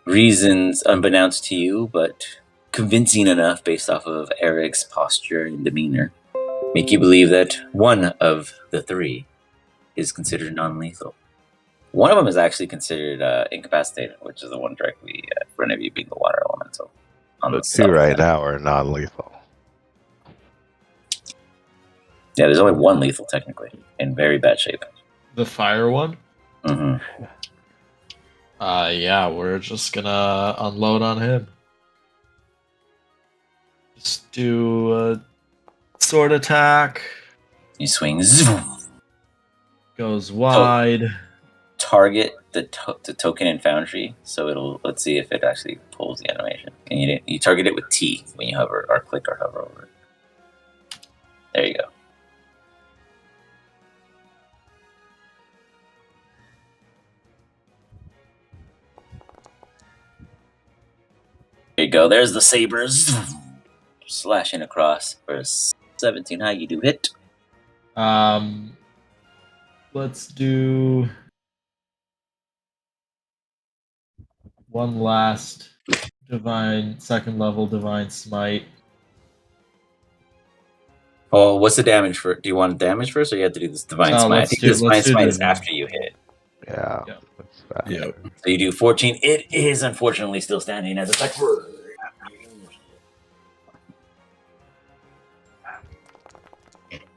Reasons unbeknownst to you, but convincing enough based off of Eric's posture and demeanor. Make you believe that one of the 3 is considered non-lethal. One of them is actually considered incapacitated, which is the one directly in front of you, being the water elemental. The 2 right now are non-lethal. Yeah, there's only 1 lethal technically, in very bad shape. The fire one? Mm-hmm. Yeah, we're just gonna unload on him. Just do a sword attack. You swing. Zoom. Goes wide. Target the token in Foundry, so let's see if it actually pulls the animation. And you target it with T when you hover or click or hover over it. There you go. There you go. There's the sabers slashing across for 17 high. You do hit. Let's do one last second level divine smite. Oh, what's the damage for? Do you want damage first, or you have to do this divine smite? I think this divine smite is after you hit. Yeah. Yeah. Yep. So you do 14. It is unfortunately still standing as a attack.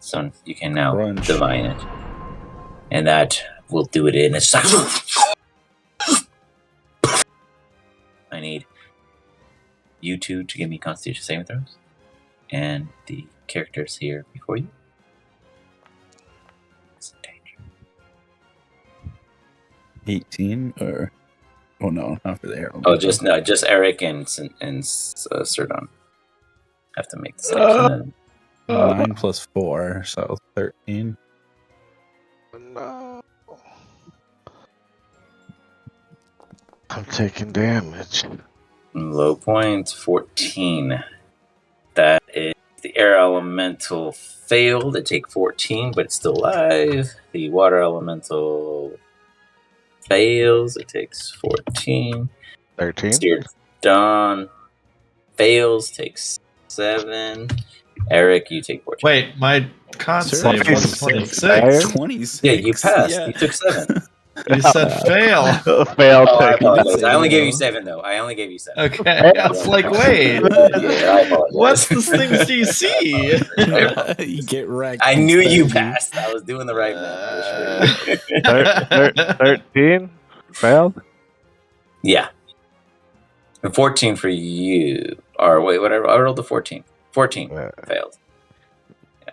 So you can now Crunch. divine it, and that will do it in a second. I need you two to give me Constitution saving throws, and the characters here before you. It's in danger. 18 or no, not for the arrow. Oh, just Eric and Serdon have to make the selection. 9 plus 4, so 13. No. I'm taking damage. Low points 14. That is the air elemental failed. It take 14, but it's still alive. The water elemental fails. It takes 14. 13. Steered Dawn fails. Takes 7. Eric, you take 14. Wait, my con Sir, save was 26. 26. 26. Yeah, you passed. Yeah. You took 7. You said fail. Failed. Oh, I taking apologize. I only fail. gave you 7, though. I only gave you 7. Okay, I was like, wait, Yeah, I apologize. what's this thing's DC? You get wrecked. I knew you instead. passed. I was doing the right math. 13. Failed. Yeah. And 14 for you. Or wait, whatever. I rolled a 14. 14 failed. Yeah.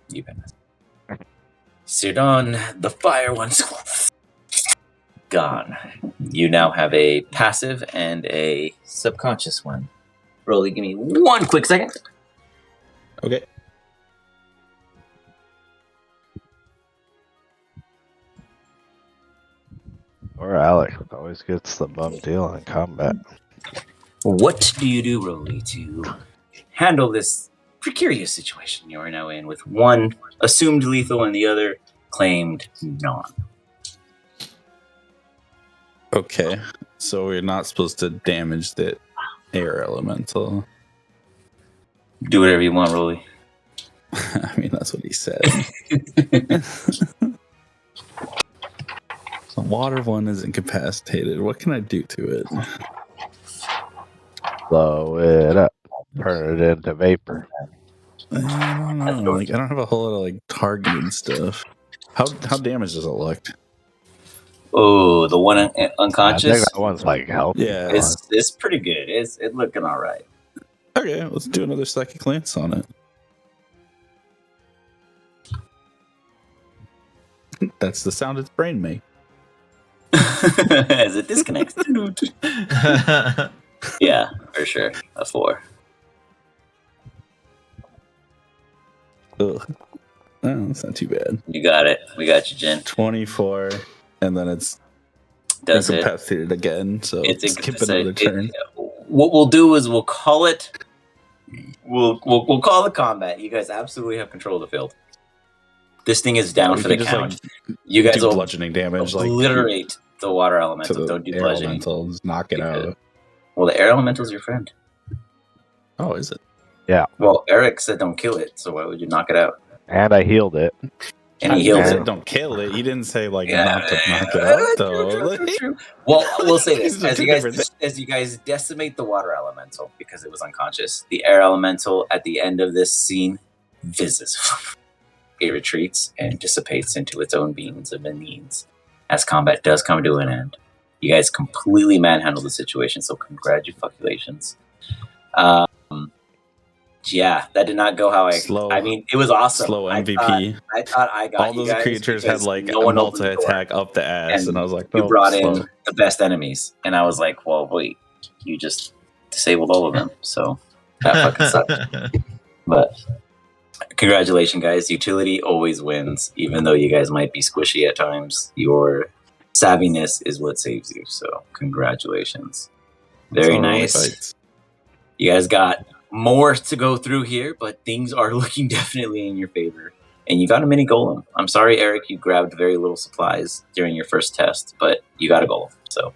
You passed. Sidon, the fire one's gone. You now have a passive and a subconscious one. Rolly, give me 1 quick second. Okay. Or Alex always gets the bum deal in combat. What do you do, Rolly, to handle this precarious situation you are now in with one assumed lethal and the other claimed non? Okay. So we're not supposed to damage the air elemental. Do whatever you want, Rolly. I mean, that's what he said. The water one is incapacitated. What can I do to it? Blow it up. Turn it into vapor. I don't know. Like, I don't have a whole lot of like targeting stuff. How damaged does it look? Oh, the one I think unconscious? that one's like healthy. Yeah. It's pretty good. It's looking all right. Okay, let's do another psychic glance on it. That's the sound its brain makes. As it disconnects. Yeah, for sure. A 4. Ugh. Oh, that's not too bad. You got it. We got you, Jen. 24, and then it's Does it? incapacitated again, so It's skip another turn. What we'll do is we'll call it. We'll call the combat. You guys absolutely have control of the field. This thing is down We for the can just, count. like, You guys do will bludgeoning damage, obliterate the water to elemental. the Don't do air bludgeoning. elemental, just knock it out. Well, the air elemental's your friend. Oh, is it? Well, Eric said don't kill it, so why would you knock it out? And I healed it. And he He healed said it. don't kill it. He didn't say like Yeah, not to knock it out though. True. Well, we'll say this: These are as two you different guys decimate the water elemental because it was unconscious, the air elemental at the end of this scene fizzes. It retreats and dissipates into its own beings and means as combat does come to an end. You guys completely manhandled the situation, so congratulations. Yeah, that did not go how I mean, it was awesome. Slow MVP. I thought I got All you those guys creatures had because like no a one opened the door. multi-attack up the ass, and I was like, you no, brought slow. in the best enemies, and I was like, well, wait, you just disabled all of them, so that fucking sucked. But congratulations, guys. Utility always wins, even though you guys might be squishy at times. Your savviness is what saves you. So congratulations. Very nice. You guys got more to go through here, but things are looking definitely in your favor. And you got a mini golem. I'm sorry, Eric, you grabbed very little supplies during your first test, but you got a golem. So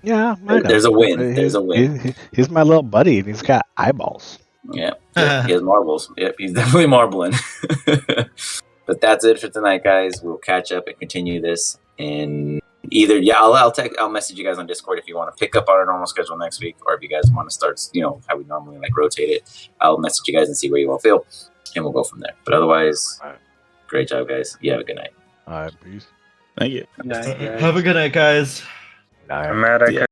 Yeah, there's a win. There's a win. He's my little buddy, and he's got eyeballs. Yeah, he has marbles. Yep, he's definitely marbling. But that's it for tonight, guys. We'll catch up and continue this. And either I'll message you guys on Discord if you want to pick up on our normal schedule next week, or if you guys want to start, how we normally like rotate it. I'll message you guys and see where you all feel, and we'll go from there. But otherwise, great job, guys. You have a good night. All right, peace. Thank you. Have a good night, guys. I'm mad I